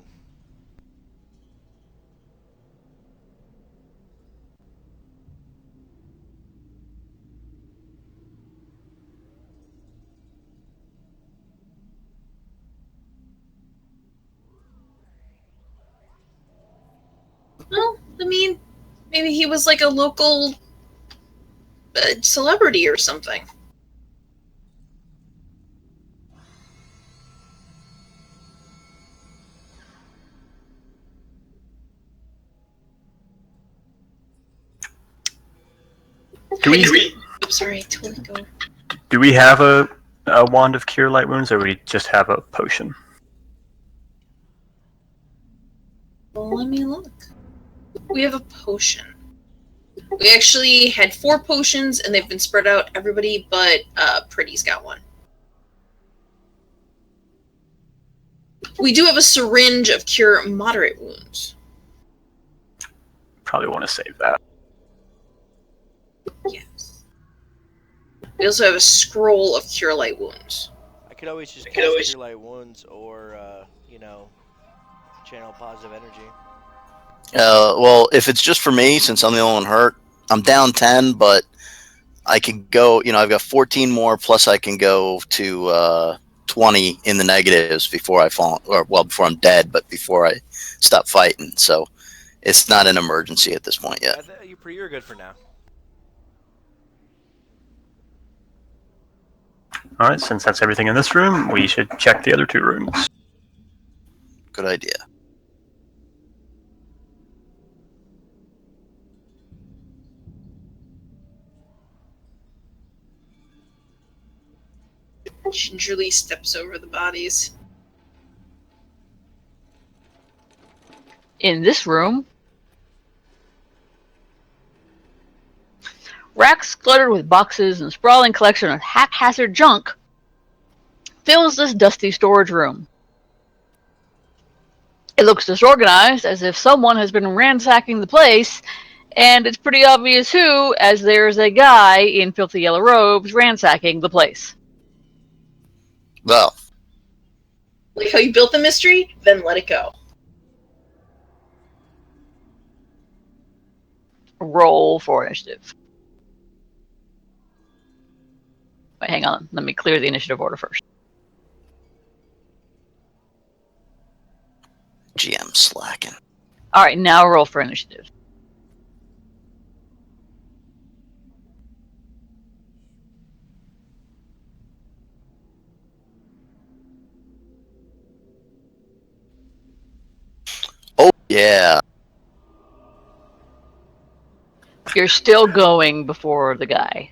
Well, I mean, Maybe he was like a local celebrity or something. Sorry, totally go. Do we have a wand of cure light wounds, or we just have a potion? Well, let me look. We have a potion. We actually had 4 potions, and they've been spread out. Everybody but Pretty's got one. We do have a syringe of cure moderate wounds. Probably want to save that. Yes. We also have a scroll of cure light wounds. I could always just cast Cure Light Wounds or, channel positive energy. Well, if it's just for me, since I'm the only one hurt, I'm down 10, but I can go, I've got 14 more, plus I can go to 20 in the negatives before I fall, before I'm dead, but before I stop fighting. So it's not an emergency at this point yet. You're good for now. Alright, since that's everything in this room, we should check the other 2 rooms. Good idea. Gingerly steps over the bodies. In this room, racks cluttered with boxes and a sprawling collection of haphazard junk fills this dusty storage room. It looks disorganized, as if someone has been ransacking the place, and it's pretty obvious who, as there's a guy in filthy yellow robes ransacking the place. Well, Like how you built the mystery, then let it go. Roll for initiative. Wait, hang on. Let me clear the initiative order first. GM slacking. Alright, now roll for initiative. Oh, yeah. You're still going before the guy.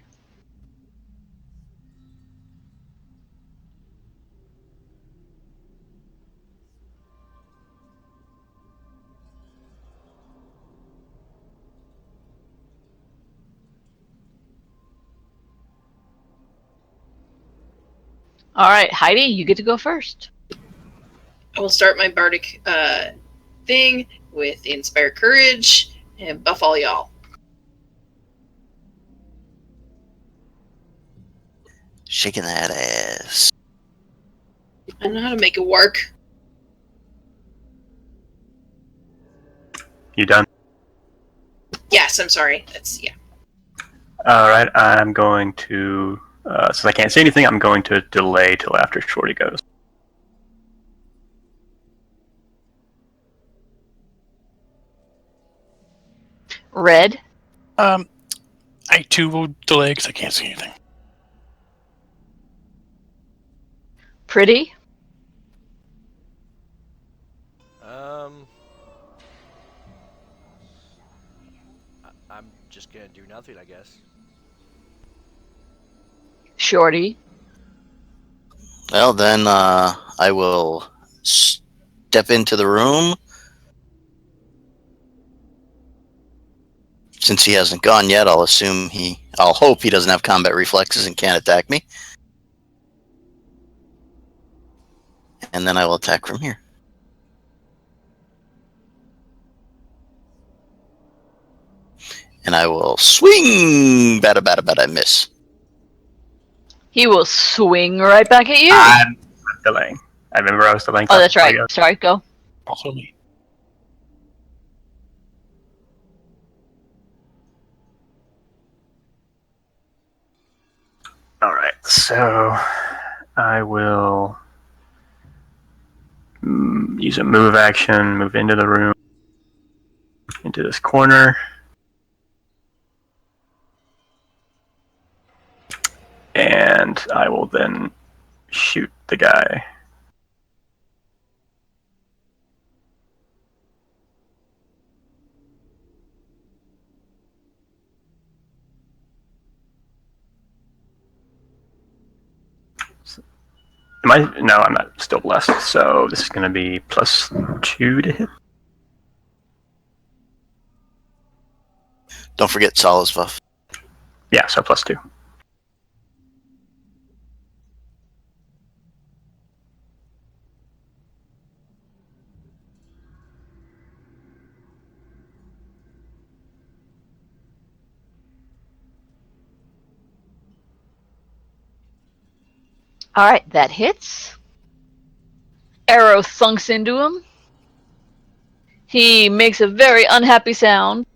Alright, Heidi, you get to go first. I will start my bardic thing with Inspire Courage and buff all y'all. Shaking that ass. I know how to make it work. You done? Yes, I'm sorry. That's, yeah. Alright, I'm going to... since I can't say anything, I'm going to delay till after Shorty goes. Red. I too will delay because I can't see anything. Pretty. I'm just gonna do nothing, I guess. Shorty. Well, then I will step into the room. Since he hasn't gone yet, I'll hope he doesn't have combat reflexes and can't attack me. And then I will attack from here. And I will swing! Bada, miss. He will swing right back at you. I'm delaying. I remember I was delaying. Oh, that's right. Sorry, go. Also me. Alright, so I will use a move action, move into the room, into this corner. and I will then shoot the guy. Am I? No, I'm not still blessed. So this is going to be +2 to hit. Don't forget Sala's buff. Yeah, so +2. All right, that hits. Arrow thunks into him. He makes a very unhappy sound.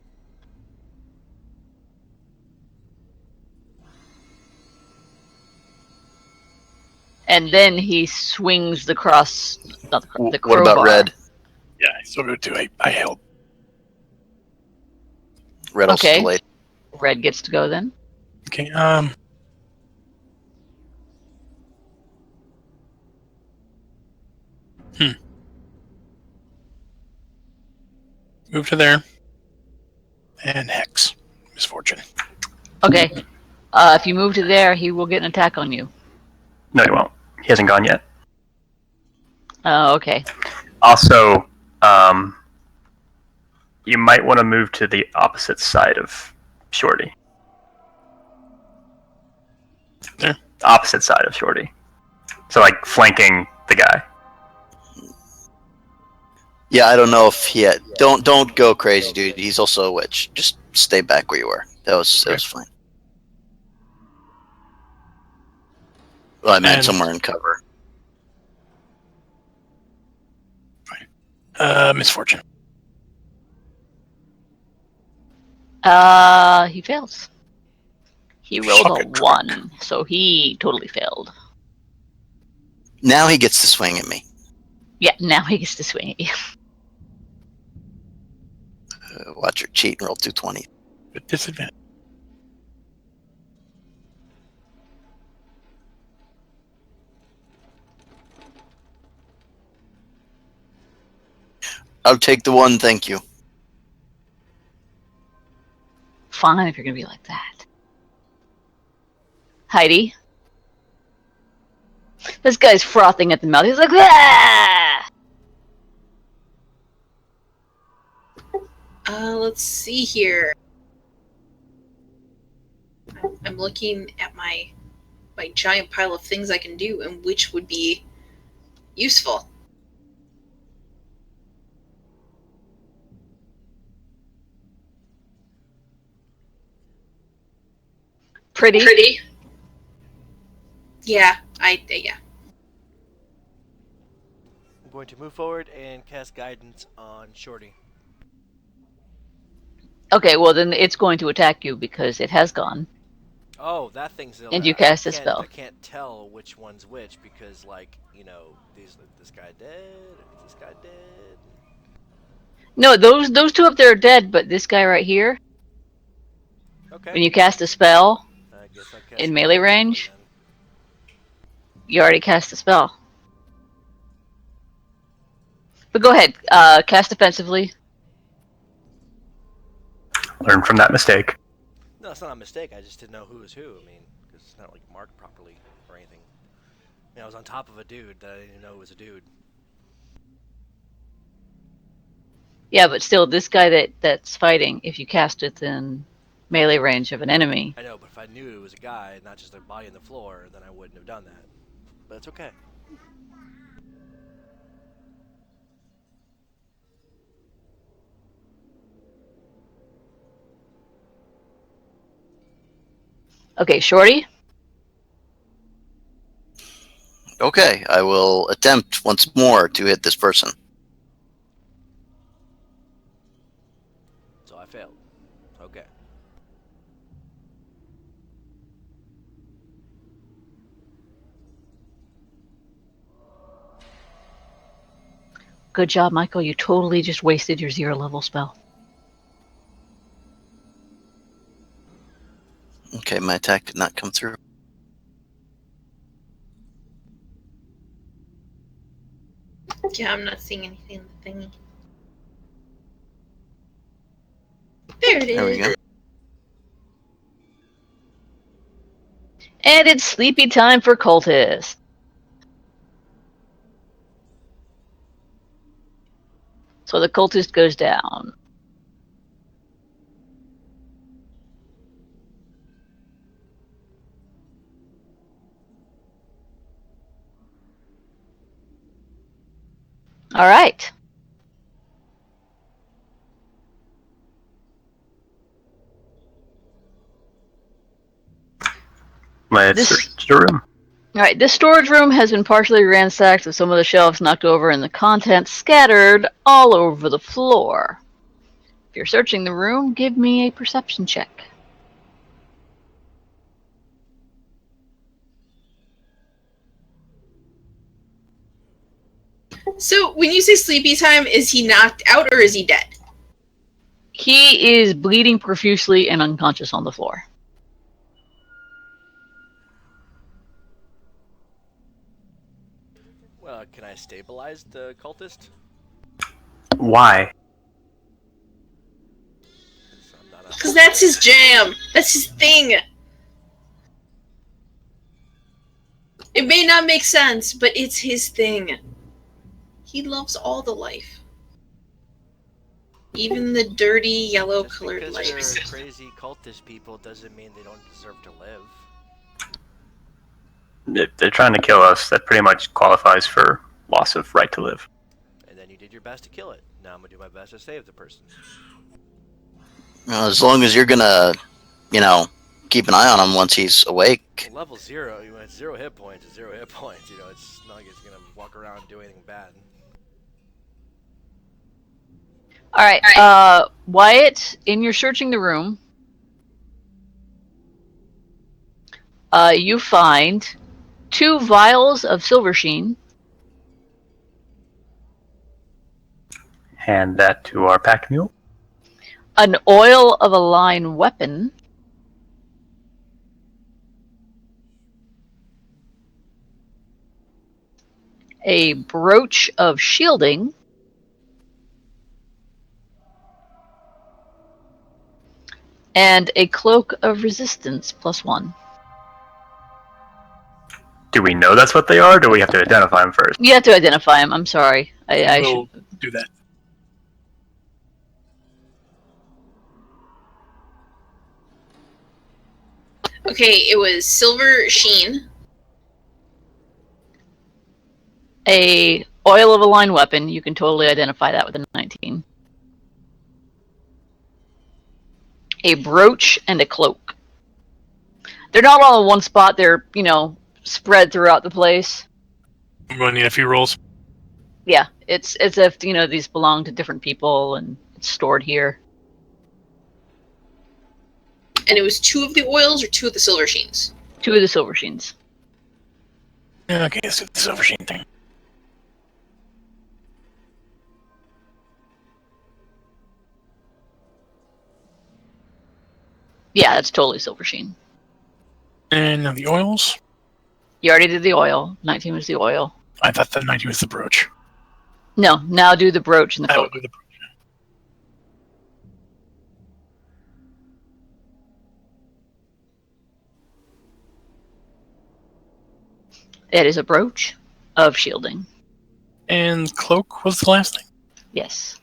And then he swings the cross, not the crowbar. What about red? Yeah, I still go too. I help. Red also Okay. delayed. Red gets to go then. Okay. Move to there. And Hex. Misfortune. Okay. If you move to there, he will get an attack on you. No, he won't. He hasn't gone yet. Oh, okay. Also, you might want to move to the opposite side of Shorty. There? Opposite side of Shorty. So, like, flanking the guy. Yeah, I don't know if he had. Don't go crazy, dude. He's also a witch. Just stay back where you were. That was fine. Well, I meant And- somewhere in cover. Misfortune. He fails. He rolled Suck a it, 1, so he totally failed. Now he gets to swing at me. Yeah, now he gets to swing at you. Watch her cheat and roll 220. With disadvantage. I'll take the 1, thank you. Fine if you're gonna be like that. Heidi. This guy's frothing at the mouth. He's like, ah! Let's see here. I'm looking at my giant pile of things I can do and which would be useful. Pretty. Yeah. I'm going to move forward and cast guidance on Shorty. Okay, well then it's going to attack you because it has gone. Oh, that thing's. And you cast a spell. I can't tell which one's which because, like, you know, this guy dead. Is this guy dead? No, those two up there are dead, but this guy right here, Okay. when you cast a spell, I guess I cast in melee guidance range? on then. you already cast a spell. But go ahead, cast defensively. Learn from that mistake. No, it's not a mistake. I just didn't know who was who. I mean, because it's not like marked properly or anything. I mean, I was on top of a dude that I didn't know was a dude. Yeah, but still, this guy that's fighting, if you cast it in melee range of an enemy, I know, but if I knew it was a guy, not just a body on the floor, then I wouldn't have done that. But it's okay. okay, Shorty. Okay, I will attempt once more to hit this person. So I failed. Okay. Good job, Michael. You totally just wasted your 0 level spell. Okay, my attack did not come through. Yeah, I'm not seeing anything in the thingy. There it is. There we go. And it's sleepy time for cultists. So the cultist goes down. All right. Let's search the room. All right, this storage room has been partially ransacked with some of the shelves knocked over and the contents scattered all over the floor. If you're searching the room, give me a perception check. So, when you say sleepy time, is he knocked out or is he dead? He is bleeding profusely and unconscious on the floor. Well, can I stabilize the cultist? Why? Because that's his jam. That's his thing. It may not make sense, but it's his thing. He loves all the life. Even the dirty, yellow-colored Just life. because they're crazy cultist people doesn't mean they don't deserve to live. If they're trying to kill us, that pretty much qualifies for loss of right to live. And then you did your best to kill it. Now I'm gonna do my best to save the person. Well, as long as you're gonna, keep an eye on him once he's awake. Level 0, you want 0 hit points, it's 0 hit points. You know, it's not like it's gonna walk around and do anything bad. All right, Wyatt, in your searching the room, you find 2 vials of silver sheen. Hand that to our pack mule. An oil of a line weapon. A brooch of shielding. And a cloak of resistance +1. Do we know that's what they are, or do we have to identify them first? You have to identify them. I'm sorry. I We'll should do that. Okay, it was silver sheen. A oil of a line weapon. You can totally identify that with a 19. A brooch and a cloak. They're not all in one spot. They're, spread throughout the place. I'm going to need a few rolls. Yeah, it's as if, these belong to different people and it's stored here. And it was 2 of the oils or 2 of the silver sheens? 2 of the silver sheens. Okay, let's do the silver sheen thing. Yeah, that's totally silver sheen. And now the oils. You already did the oil. 19 was the oil. I thought the 90 was the brooch. No, now do the brooch and the I will cloak. do the brooch. It is a brooch of shielding. And cloak was the last thing. Yes.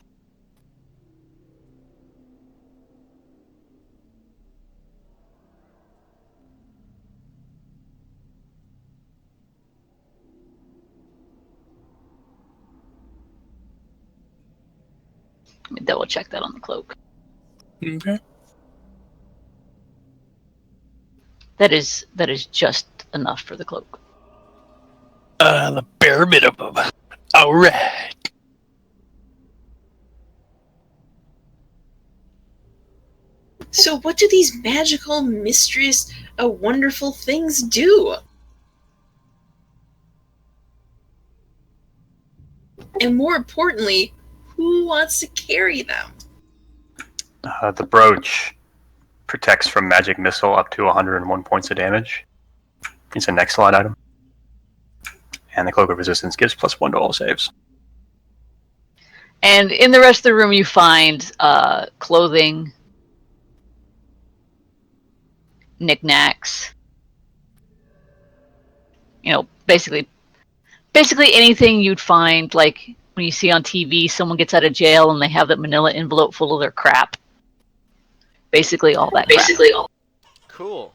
Let me double check that on the cloak. Okay. That is just enough for the cloak. The bare minimum. Alright. So what do these magical, mysterious, wonderful things do? And more importantly, who wants to carry them? The brooch protects from magic missile up to 101 points of damage. It's a next slot item. And the cloak of resistance gives +1 to all saves. And in the rest of the room, you find clothing, knickknacks. You know, basically anything you'd find like when you see on TV someone gets out of jail and they have that manila envelope full of their crap. Basically all that crap. Cool.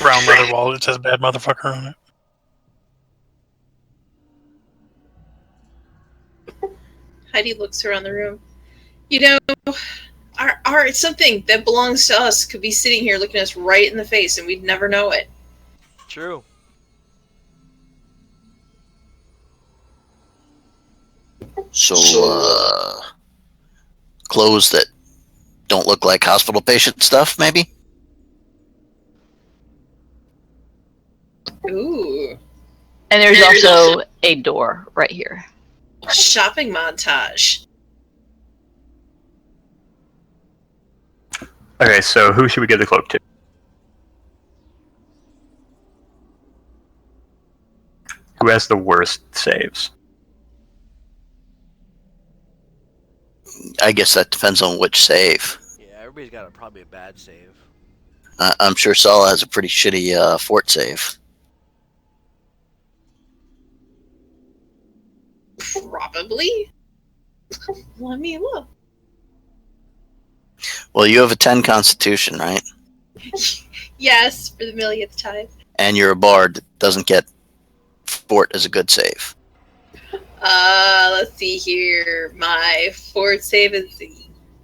Brown leather wallet that says "bad motherfucker" on it. Heidi looks around the room. You know, our something that belongs to us could be sitting here looking us right in the face and we'd never know it. True. So, clothes that don't look like hospital patient stuff, maybe? Ooh. And there's also a door right here. Shopping montage. Okay, so who should we give the cloak to? Who has the worst saves? I guess that depends on which save. Yeah, everybody's got probably a bad save. I'm sure Sala has a pretty shitty fort save. Probably. Let me look. Well, you have a 10 constitution, right? Yes, for the millionth time. And you're a bard that doesn't get fort as a good save. Let's see here. My fort save is...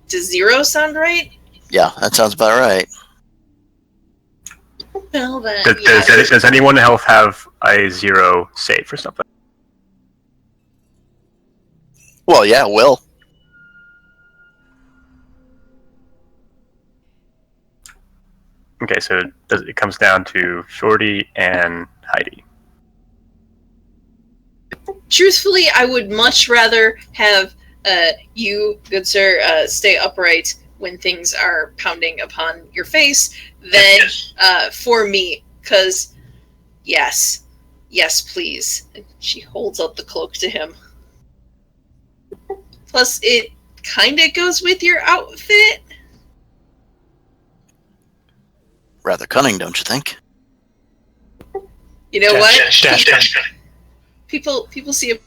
Does 0 sound right? Yeah, that sounds about right. Well then, Does anyone else have a 0 save for something? Well, yeah, Will. Okay, so it comes down to Shorty and Heidi. Truthfully, I would much rather have you, good sir, stay upright when things are pounding upon your face than for me. Because, yes, please. And she holds up the cloak to him. Plus, it kind of goes with your outfit. Rather cunning, don't you think? You know what? Dash. People see a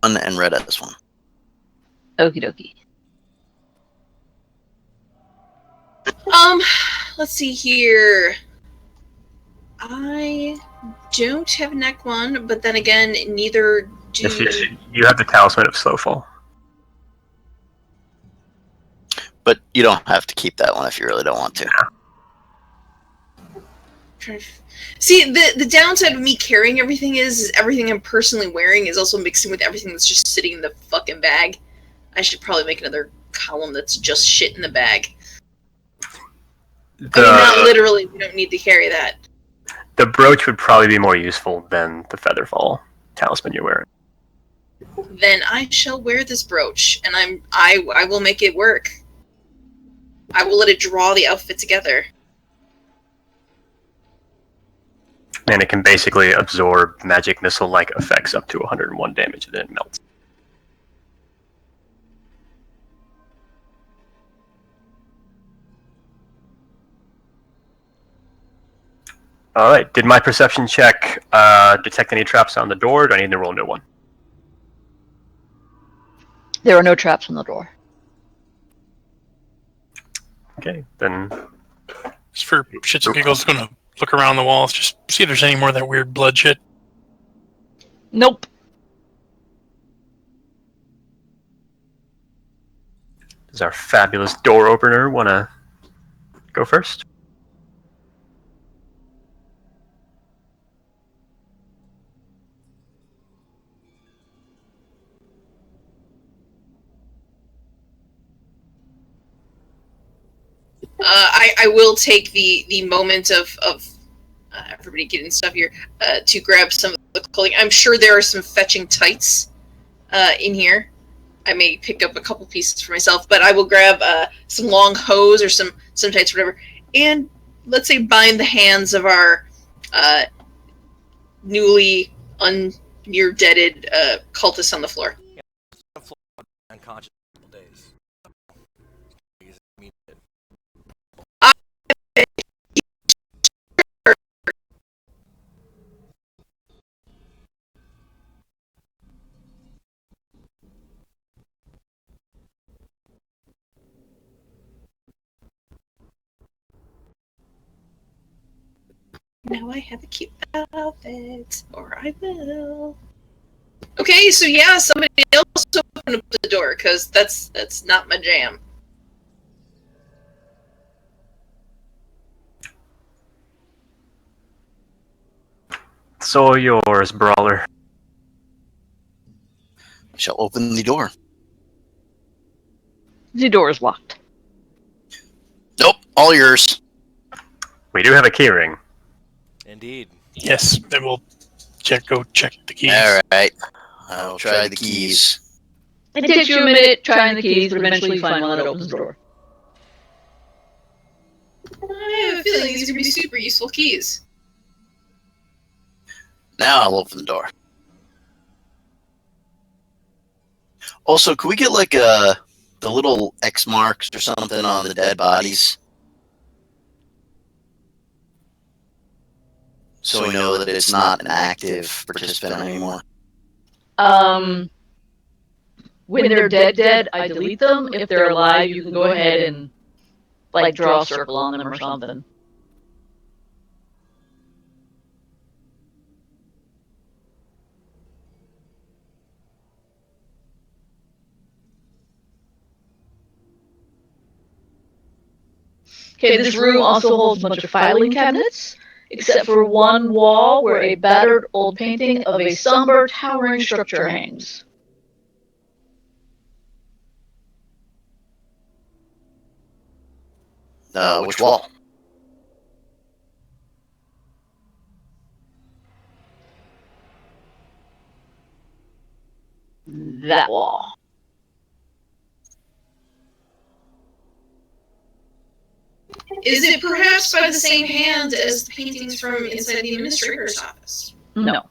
And red as one. Okie dokie. let's see here. I don't have neck one, but then again, neither do... You have the Talisman of Slowfall. But you don't have to keep that one if you really don't want to. See, the downside of me carrying everything is everything I'm personally wearing is also mixing with everything that's just sitting in the fucking bag. I should probably make another column that's just shit in the bag. I mean, not literally, we don't need to carry that. The brooch would probably be more useful than the Featherfall talisman you're wearing. Then I shall wear this brooch, and I will make it work. I will let it draw the outfit together. And it can basically absorb magic missile-like effects up to 101 damage, and then it melts. Alright, did my perception check detect any traps on the door? Do I need to roll a new one? There are no traps on the door. Okay, then... Just for shits and giggles, gonna look around the walls, just see if there's any more of that weird blood shit. Nope. Does our fabulous door opener want to go first? I will take the moment of everybody getting stuff here to grab some of the clothing. I'm sure there are some fetching tights in here. I may pick up a couple pieces for myself, but I will grab some long hose or some tights, whatever, and let's say bind the hands of our newly near-deaded cultists on the floor. Unconscious for a couple days. Now I have a cute outfit, or I will. Okay, so yeah, somebody else open up the door, because that's not my jam. It's all yours, brawler. Shall open the door. The door is locked. Nope, all yours. We do have a keyring. Indeed. Yes, then we'll go check the keys. Alright. I'll try the keys. It takes you a minute trying the keys, but eventually you find one that opens the door. I have a feeling these are going to be super useful keys. Now I'll open the door. Also, could we get like the little X marks or something on the dead bodies? So we know that it's not an active participant anymore. When they're dead, I delete them. If they're alive, you can go ahead and like draw a circle on them or something. Okay, this room also holds a bunch of filing cabinets, except for one wall where a battered old painting of a somber, towering structure hangs. Which wall? That wall. Is it perhaps by the same hand as the paintings from inside the administrator's office? No.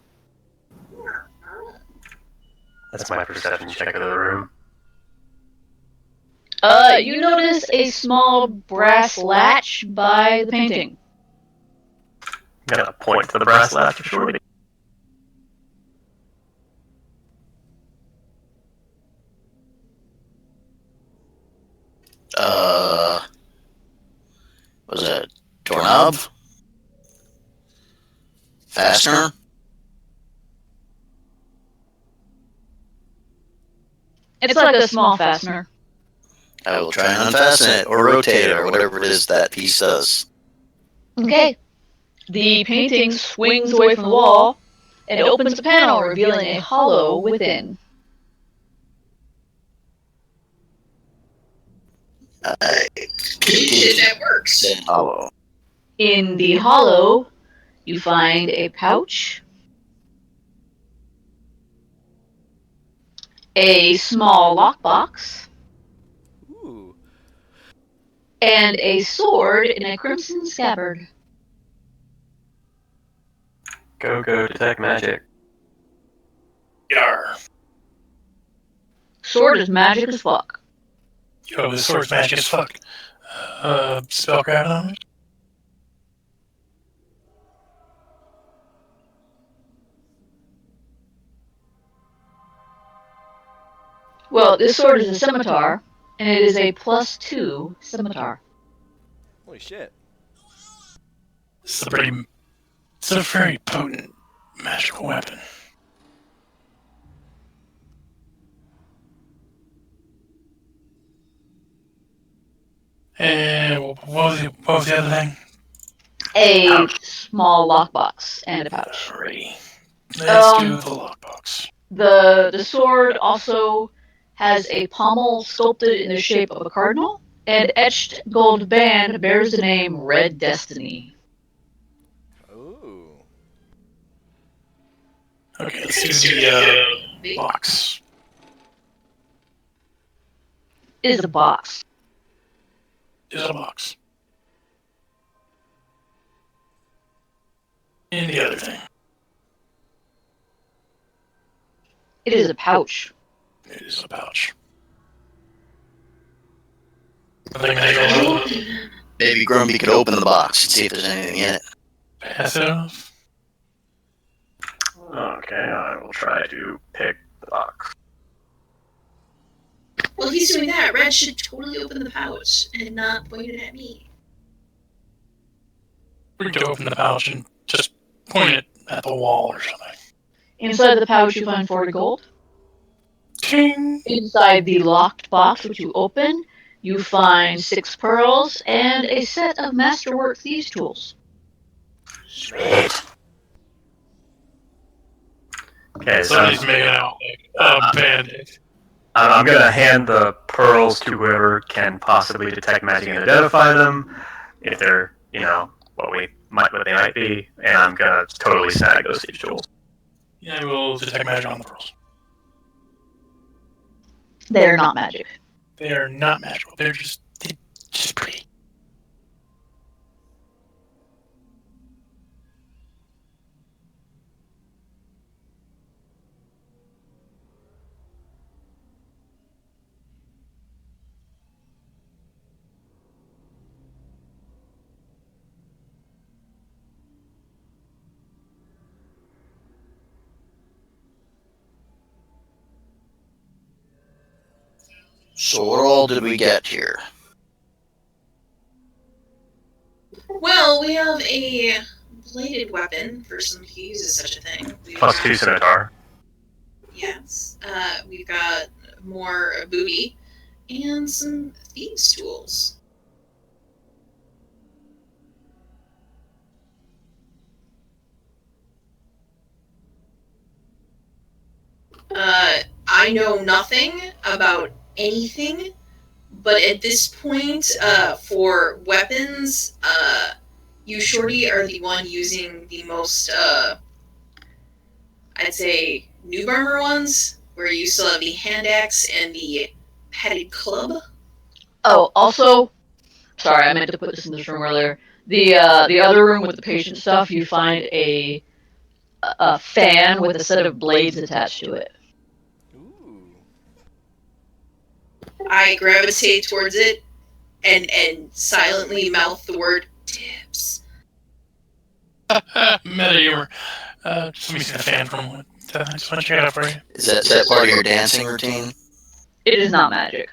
That's my perception check of the room. You notice a small brass latch by the painting. I'm gonna point to the brass latch shortly. Was it doorknob? Fastener? It's like a small fastener. I will try and unfasten it, or rotate it, or whatever it is that piece does. Okay. The painting swings away from the wall, and it opens a panel, revealing a hollow within. That works. Hollow. In the hollow, you find a pouch, a small lockbox, Ooh. and a sword in a crimson scabbard. Go, detect magic. Yar. Sword is magic as fuck. Yo, this sword's magic as fuck. Spellcraft on me? Well, this sword is a scimitar, and it is a +2 scimitar. Holy shit. It's a very potent magical weapon. And what was the other thing? A small lockbox and a pouch. Alrighty. Let's do the lockbox. The sword also has a pommel sculpted in the shape of a cardinal, An etched gold band bears the name Red Destiny. Ooh. Okay, let's do the box. It is a box. Is a box. And the other thing. It is a pouch. It is a pouch. Nothing magical. Maybe Grumpy could open the box and see if there's anything in it. Pass it off. Okay, I will try to pick the box. Well, if he's doing that, Red should totally open the pouch and not point it at me. We could open the pouch and just point it at the wall or something. Inside the pouch, you find 40 gold. Ting! Inside the locked box, which you open, you find 6 pearls and a set of masterwork thieves' tools. Sweet. Okay, so Somebody's making out like a bandit. I'm gonna hand the pearls to whoever can possibly detect magic and identify them, if they're, what they might be, and I'm gonna totally snag those thieves' tools. Yeah, I will detect magic on the pearls. They are not magic. They are not magical. They're just pretty. So what all did we get here? Well, we have a bladed weapon for someone who uses such a thing. We've Plus got- 2 scimitar. Yes. We've got more booty and some thieves' tools. I know nothing about anything, but at this point, for weapons, you Shorty are the one using the most, I'd say, new armor ones, where you still have the hand axe and the padded club. Oh, also, sorry, I meant to put this in this room earlier. The other room with the patient stuff, you find a fan with a set of blades attached to it. Ooh. I gravitate towards it and silently mouth the word tips. Meta humor. Just let me see the fan for a moment. I just want to check it out for you. Is that part of your dancing routine? It is not magic.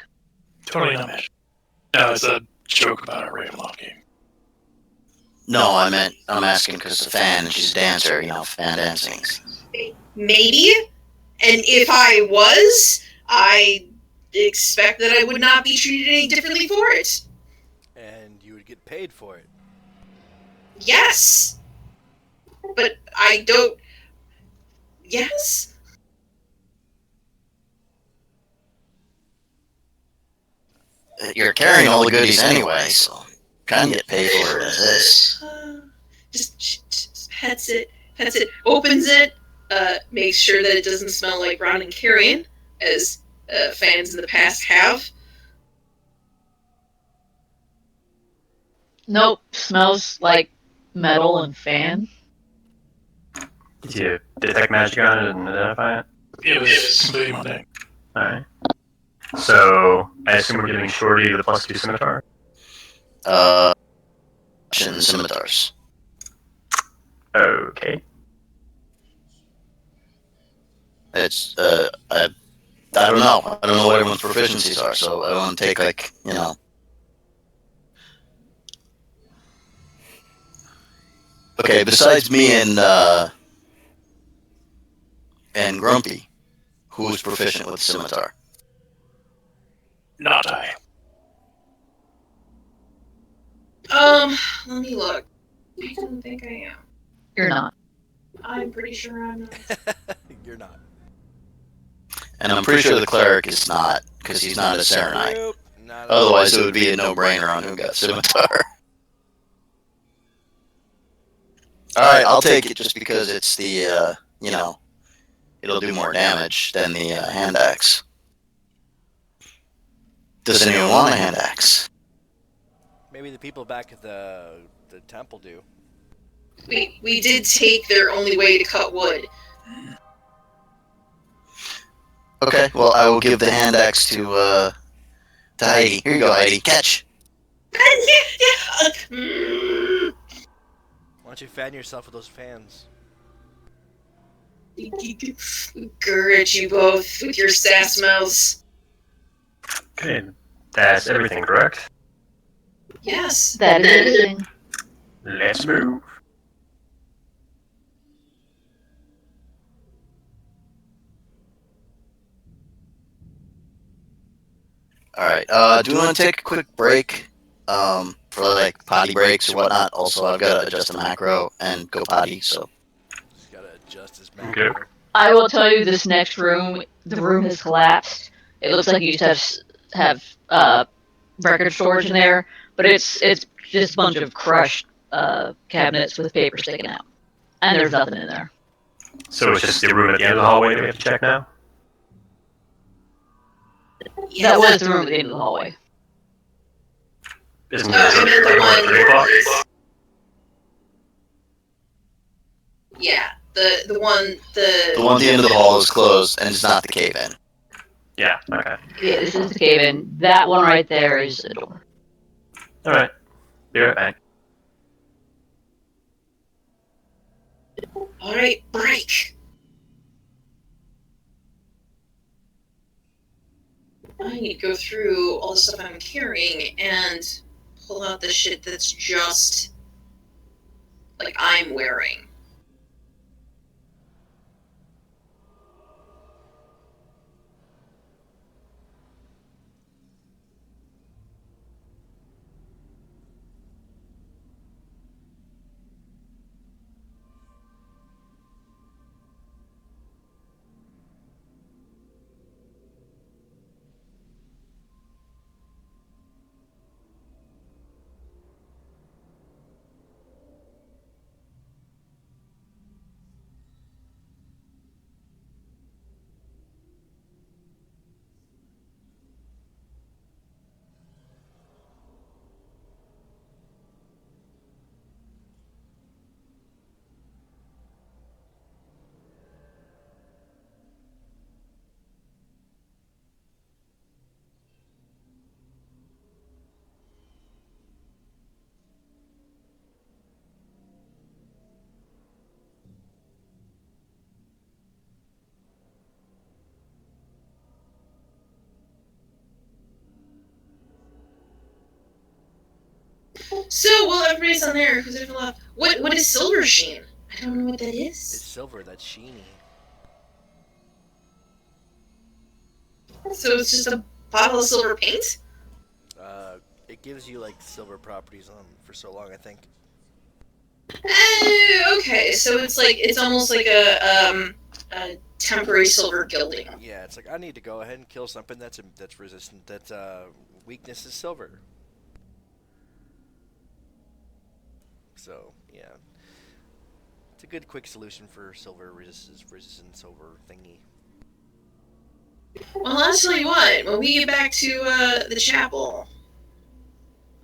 Totally not magic. No, it's a joke about a Ravenloft game. No, I'm asking because the fan, and she's a dancer, fan dancing. Maybe. And if I was, I expect that I would not be treated any differently for it. And you would get paid for it. Yes. But I don't. Yes? You're carrying all the goodies anyway, so kind of get paid for it as is. Just pets it, opens it, makes sure that it doesn't smell like rotten and carrion, as fans in the past have. Nope, smells like metal and fan. Did you detect magic on it and identify it? It was completely mundane. Alright. So, I assume we're giving Shorty the plus 2 scimitar? And scimitars. Okay. It's, I don't know. I don't know what everyone's proficiencies are, so I want to take, Okay, besides me and Grumpy, who's proficient with scimitar? Not I. Let me look. I don't think I am. You're not. I'm pretty sure I'm not. You're not. And I'm pretty sure the cleric is not, because he's not a Serenite. Nope. Not Otherwise, it would be a no-brainer on who got scimitar. Alright, I'll take it just because it's the, it'll do more damage than the hand axe. Does anyone want a hand axe? Maybe the people back at the temple do. We did take their only way to cut wood. Okay, well, I will give the hand axe to Heidi. Here you go, Heidi. Catch! Mm. Why don't you fan yourself with those fans? Grr at you both with your sass mouths. Okay, that's everything, correct? Yes. That is everything. Let's move. Alright, do we want to take a quick break? For like potty breaks or whatnot. Also, I've got to adjust the macro and go potty, so. Just gotta adjust his Okay. macro. I will tell you, this next room, the room has collapsed. It looks like you just have record storage in there, but it's just a bunch of crushed cabinets with paper sticking out, and there's nothing in there. So it's just the room at the end of the hallway that we have to check now? That was the room at the end of the hallway. Isn't Oh, I meant the room at 3 o'clock? one. Yeah, the one The one at the end of the hall is closed, and it's not the cave-in. Yeah, okay. Yeah, this is the cave-in. That one right there is the door. Alright. Be right back. All right, break. I need to go through all the stuff I'm carrying and pull out the shit that's just like I'm wearing. So, well, everybody's on there. Who's ever left? What is silver sheen? I don't know what that It's is. silver, that's sheeny. So it's just a bottle of silver paint? It gives you like silver properties on for so long, I think. Okay, so it's almost like a temporary silver gilding. Yeah, it's like I need to go ahead and kill something that's resistant. That weakness is silver. So yeah, it's a good quick solution for silver resistant silver thingy. Well, I'll tell you what. When we get back to the chapel,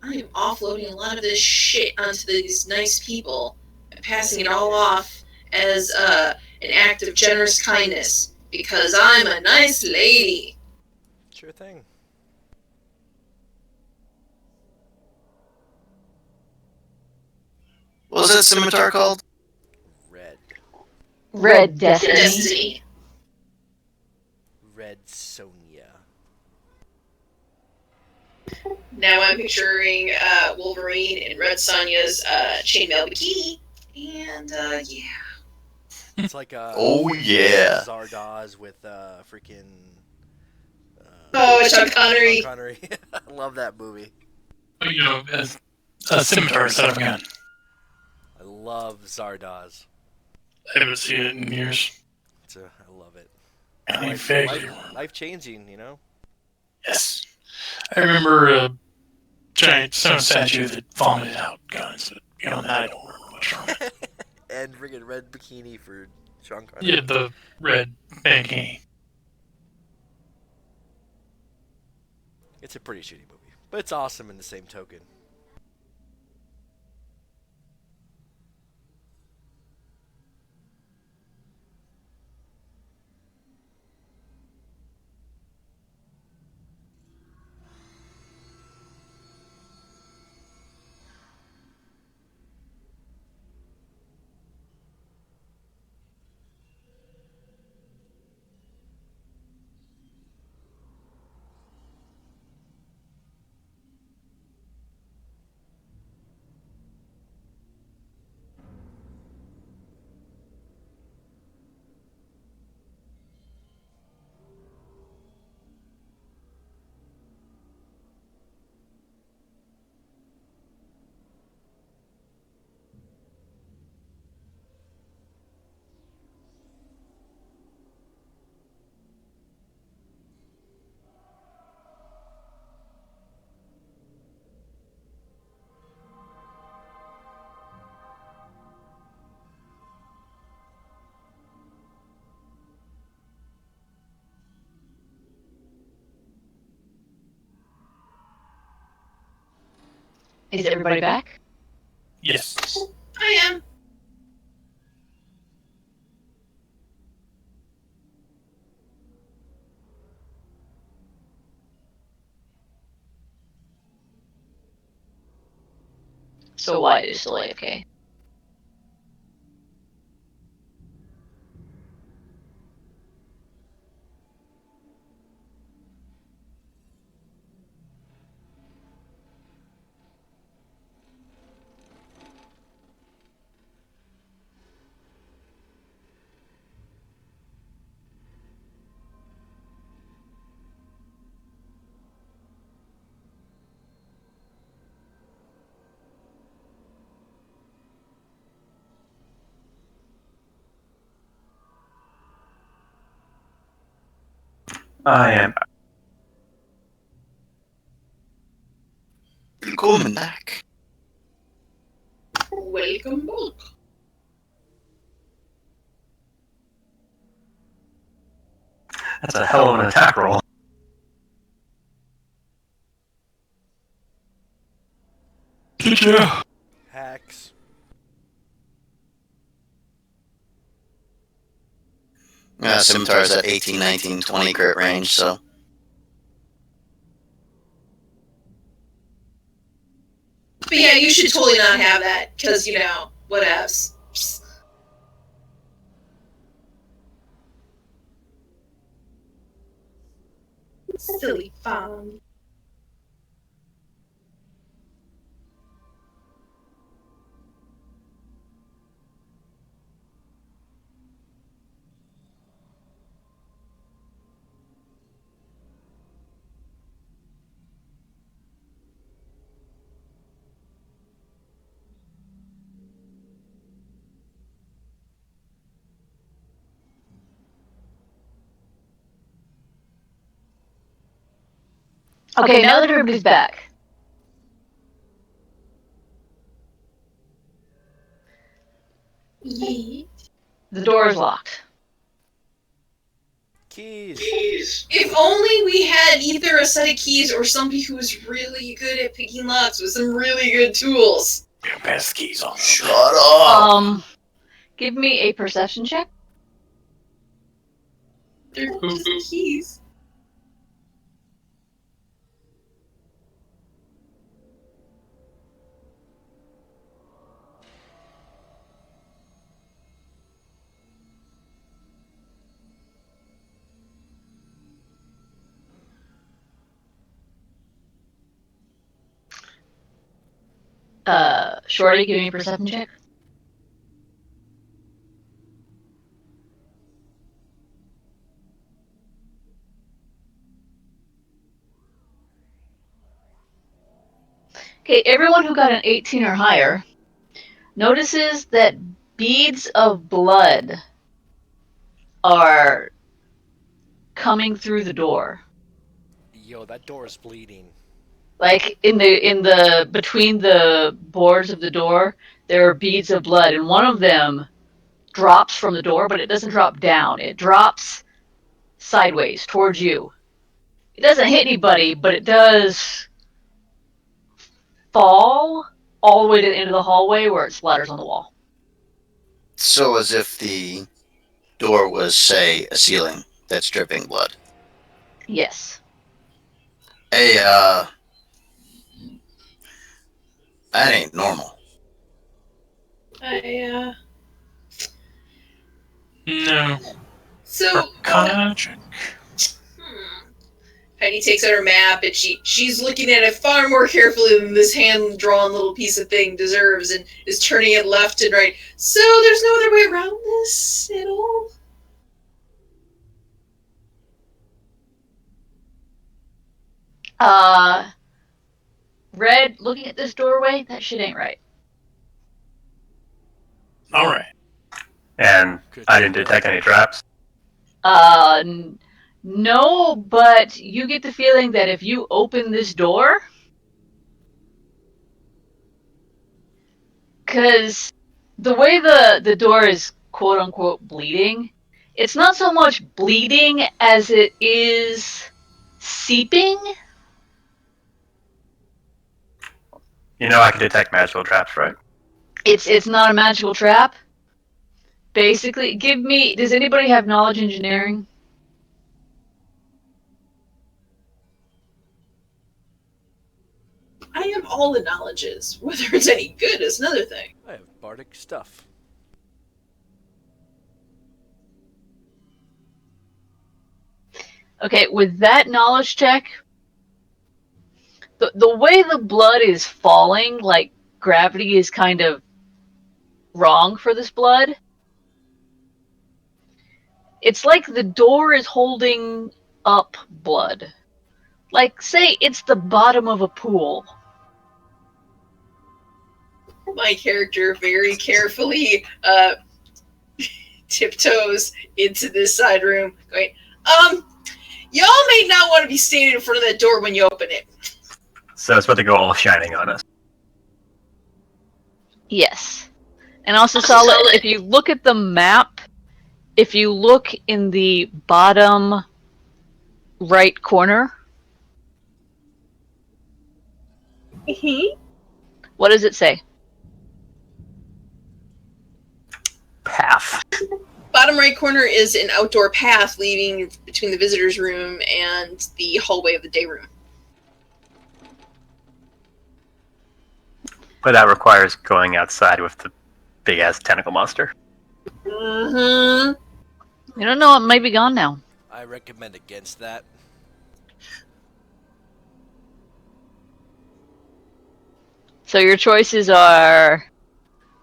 I am offloading a lot of this shit onto these nice people and passing it all off as an act of generous kindness because I'm a nice lady. Sure thing. What was that scimitar called? Red. Red Destiny. Destiny. Red Sonia. Now I'm picturing Wolverine in Red Sonja's chainmail bikini, and yeah. It's like Oh, yeah. Zardoz with freaking. Oh, Sean Connery. Sean Connery. I love that movie. You know, as a scimitar instead of a gun. I love Zardoz. I haven't seen it in years. I love it. Any favorite? Life changing, you know. Yes. I remember a giant stone statue that vomited out guns, but beyond that, I don't remember much from it. And friggin' red bikini for Sean Connery. Yeah, the red bikini. It's a pretty shitty movie, but it's awesome in the same token. Is everybody back? Yes. I am. So why is still AFK? I am. Willkommen back. Welcome back. That's a hell of an attack roll. Did you? Hacks. Scimitar's at 18, 19, 20 crit range, so. But yeah, you should totally not have that, because, you know, whatevs. Silly fun. Okay, now that everybody's back. Yeah. The door is locked. Keys. If only we had either a set of keys or somebody who was really good at picking locks with some really good tools. Yeah, pass the keys on. Shut up! Give me a perception check. They're just keys. Shorty, give me a perception check. Okay, everyone who got an 18 or higher notices that beads of blood are coming through the door. Yo, that door is bleeding. Like in the between the boards of the door, there are beads of blood, and one of them drops from the door, but it doesn't drop down. It drops sideways towards you. It doesn't hit anybody, but it does fall all the way to the end of the hallway where it splatters on the wall. So as if the door was, say, a ceiling that's dripping blood. Yes. Hey, that ain't normal. No. So Arcana check. Heidi takes out her map and she's looking at it far more carefully than this hand-drawn little piece of thing deserves, and is turning it left and right. So there's no other way around this at all? Red, looking at this doorway, that shit ain't right. All right. And I didn't detect any traps. No, but you get the feeling that if you open this door, because the way the door is quote unquote bleeding, it's not so much bleeding as it is seeping. You know I can detect magical traps, right? It's not a magical trap. Basically, does anybody have knowledge engineering? I have all the knowledges. Whether it's any good is another thing. I have bardic stuff. Okay, with that knowledge check, the way the blood is falling, like gravity is kind of wrong for this blood. It's like the door is holding up blood. Like, say it's the bottom of a pool. My character very carefully tiptoes into this side room, going, y'all may not want to be standing in front of that door when you open it. So it's about to go all shining on us. Yes. And also, Solid, if you look at the map, if you look in the bottom right corner, what does it say? Path. Bottom right corner is an outdoor path leading between the visitor's room and the hallway of the day room. But that requires going outside with the big ass tentacle monster. Mm-hmm. You don't know, it might be gone now. I recommend against that. So your choices are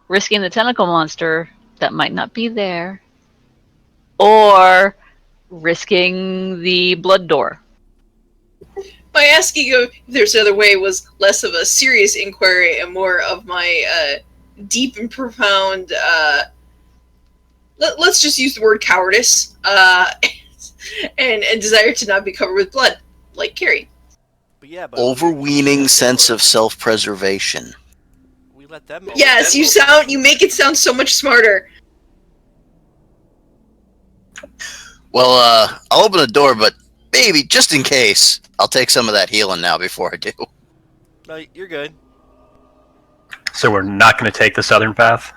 risking the tentacle monster that might not be there, or risking the blood door. My asking if there's another way was less of a serious inquiry and more of my deep and profound, let's just use the word cowardice, and desire to not be covered with blood, like Carrie. But yeah, but Overweening sense of self-preservation. we let them. Yes, you make it sound so much smarter. Well, I'll open the door, but maybe, just in case, I'll take some of that healing now before I do. No, you're good. So we're not going to take the southern path?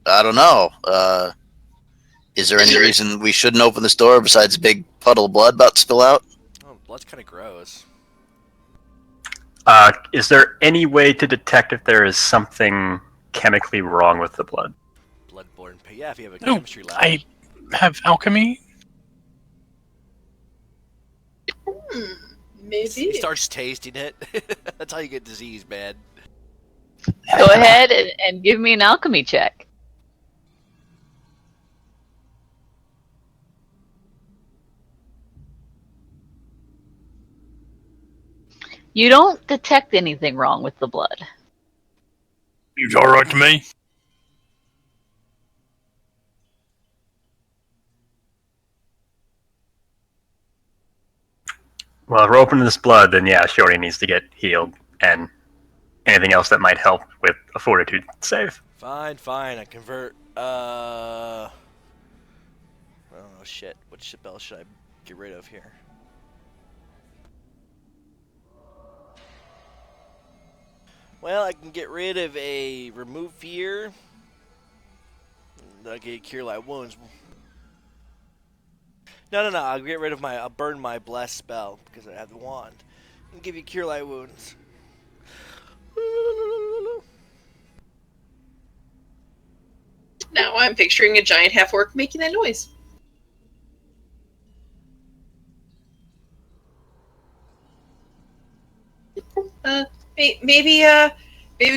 I don't know. Is there any reason we shouldn't open this door besides a big puddle of blood about to spill out? Oh, blood's kind of gross. Is there any way to detect if there is something chemically wrong with the blood? Bloodborne. Yeah, if you have a No, chemistry lab. I have alchemy. Maybe. He starts tasting it. That's how you get disease, man. Go ahead and give me an alchemy check. You don't detect anything wrong with the blood. Seems all right to me. Well, if we're opening this blood, then yeah, Shorty needs to get healed, and anything else that might help with a fortitude save. Fine. I convert. Oh shit. What spell should I get rid of here? Well, I can get rid of a remove fear. I get cure light wounds. No. I'll get rid of I'll burn my bless spell because I have the wand, and give you cure light wounds. Now I'm picturing a giant half-orc making that noise. Maybe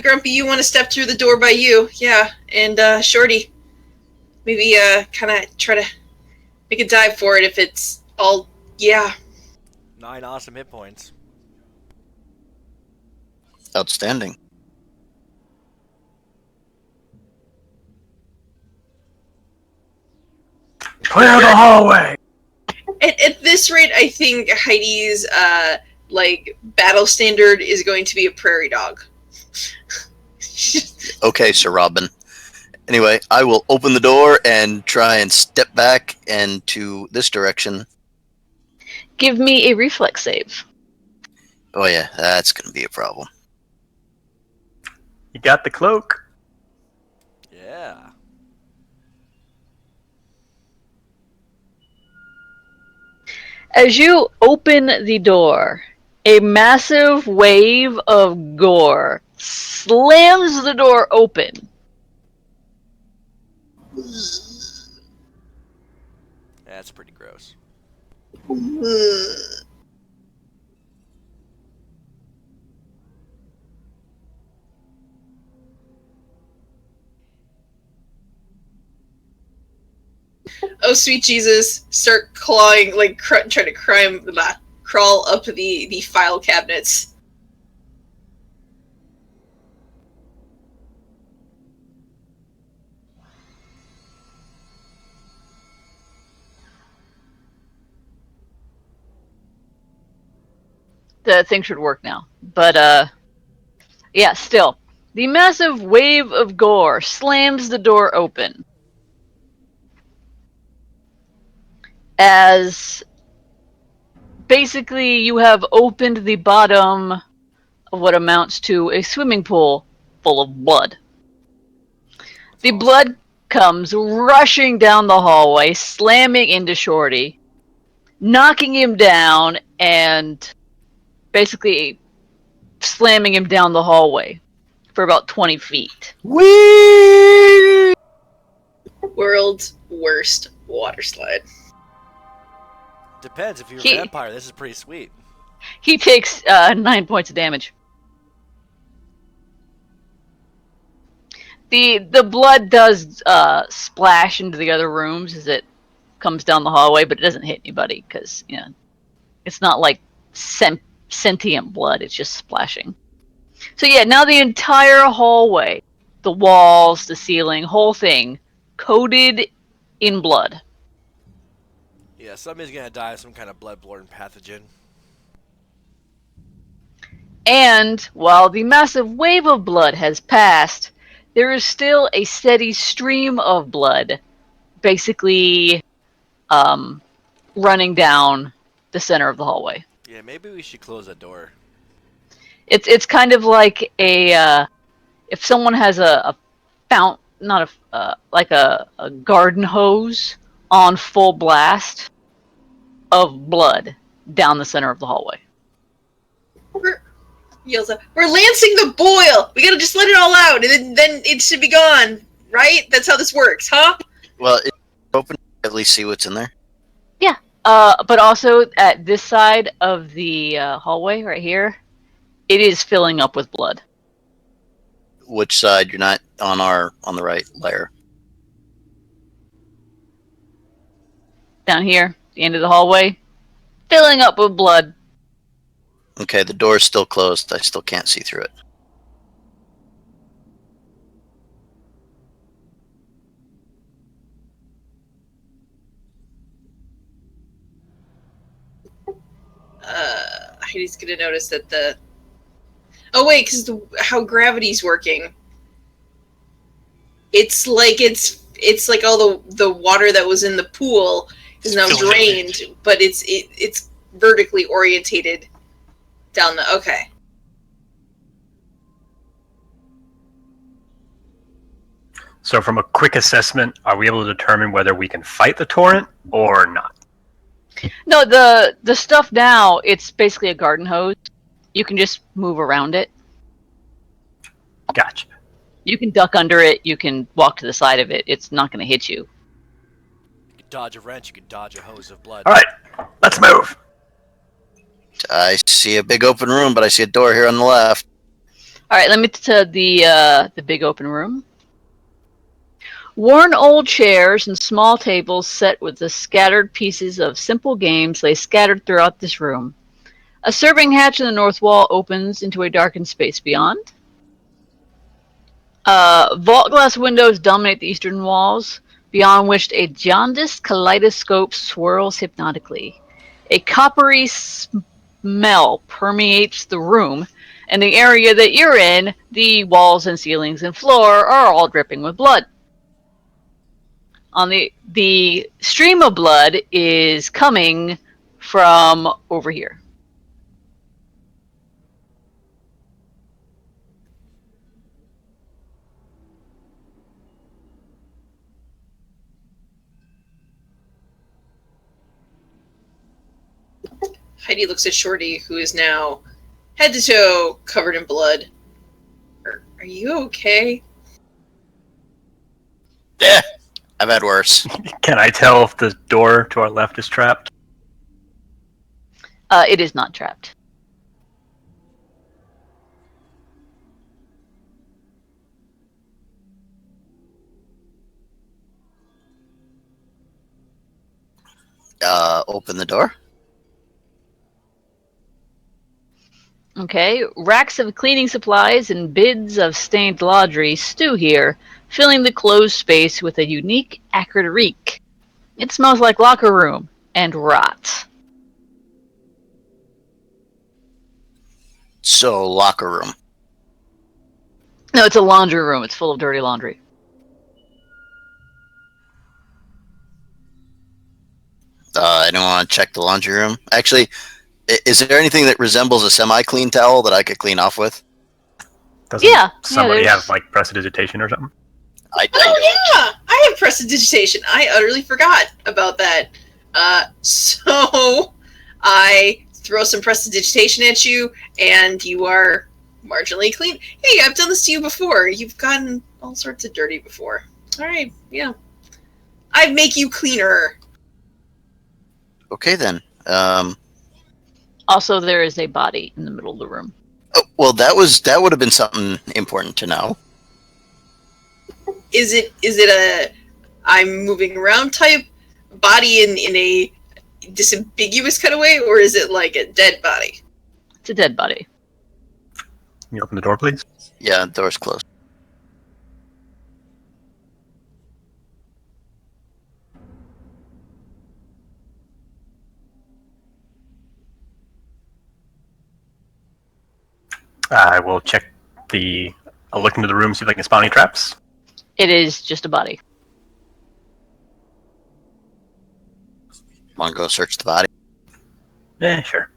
Grumpy, you want to step through the door by you, yeah, and Shorty, maybe kind of try to make a dive for it if it's all, yeah. 9 awesome hit points. Outstanding. Clear the hallway! At this rate, I think Heidi's battle standard is going to be a prairie dog. Okay, Sir Robin. Anyway, I will open the door and try and step back into this direction. Give me a reflex save. Oh yeah, that's going to be a problem. You got the cloak. Yeah. As you open the door, a massive wave of gore slams the door open. That's pretty gross. Oh, sweet Jesus! Start clawing, trying to crawl up the file cabinets. The thing should work now. But, yeah, still. The massive wave of gore slams the door open. As basically you have opened the bottom of what amounts to a swimming pool full of blood. The awesome. blood comes rushing down the hallway, slamming into Shorty, knocking him down, and basically slamming him down the hallway for about 20 feet. Whee! World's worst water slide. Depends. If you're a vampire, this is pretty sweet. He takes 9 points of damage. The blood does splash into the other rooms as it comes down the hallway, but it doesn't hit anybody because it's not like sentient blood. It's just splashing. So yeah, now the entire hallway, the walls, the ceiling, whole thing, coated in blood. Yeah, somebody's gonna die of some kind of bloodborne pathogen. And while the massive wave of blood has passed, there is still a steady stream of blood, basically running down the center of the hallway. Yeah, maybe we should close that door. It's kind of like a if someone has a fount, not a garden hose on full blast of blood down the center of the hallway. Yells out, "We're lancing the boil! We gotta just let it all out, and then it should be gone, right? That's how this works, huh?" Well, it's open. At least see what's in there. Yeah. But also at this side of the hallway right here, it is filling up with blood. Which side? You're not on the right layer. Down here, the end of the hallway, filling up with blood. Okay, the door's still closed. I still can't see through it. Heidi's gonna notice that the... Oh wait, because how gravity's working. It's like all the water that was in the pool is now drained, but it's vertically orientated down the... Okay. So from a quick assessment, are we able to determine whether we can fight the torrent or not? No, the stuff now, it's basically a garden hose. You can just move around it. Gotcha. You can duck under it. You can walk to the side of it. It's not going to hit you. You can dodge a wrench. You can dodge a hose of blood. All right, let's move. I see a big open room, but I see a door here on the left. All right, let me to the big open room. Worn old chairs and small tables set with the scattered pieces of simple games lay scattered throughout this room. A serving hatch in the north wall opens into a darkened space beyond. Vault glass windows dominate the eastern walls, beyond which a jaundiced kaleidoscope swirls hypnotically. A coppery smell permeates the room, and the area that you're in, the walls and ceilings and floor are all dripping with blood. On the stream of blood is coming from over here. Heidi looks at Shorty, who is now head to toe covered in blood. Are you okay? Yeah, I've had worse. Can I tell if the door to our left is trapped? It is not trapped. Open the door. Okay, racks of cleaning supplies and bids of stained laundry stew here, filling the closed space with a unique, acrid reek. It smells like locker room and rot. So, locker room. No, it's a laundry room. It's full of dirty laundry. Anyone want to check the laundry room? Actually, is there anything that resembles a semi-clean towel that I could clean off with? Doesn't somebody there's- have like prestidigitation or something? I Oh yeah, I have prestidigitation. I utterly forgot about that. So I throw some prestidigitation at you, and you are marginally clean. Hey, I've done this to you before. You've gotten all sorts of dirty before. All right, yeah. I make you cleaner. Okay then. Also, there is a body in the middle of the room. Oh, well, that would have been something important to know. Is it a I'm moving around type body in a disambiguous kind of way, or is it like a dead body? It's a dead body. Can you open the door, please? Yeah, the door's closed. I will check I'll look into the room, see if I can spot any traps. It is just a body. Want to go search the body? Yeah, sure.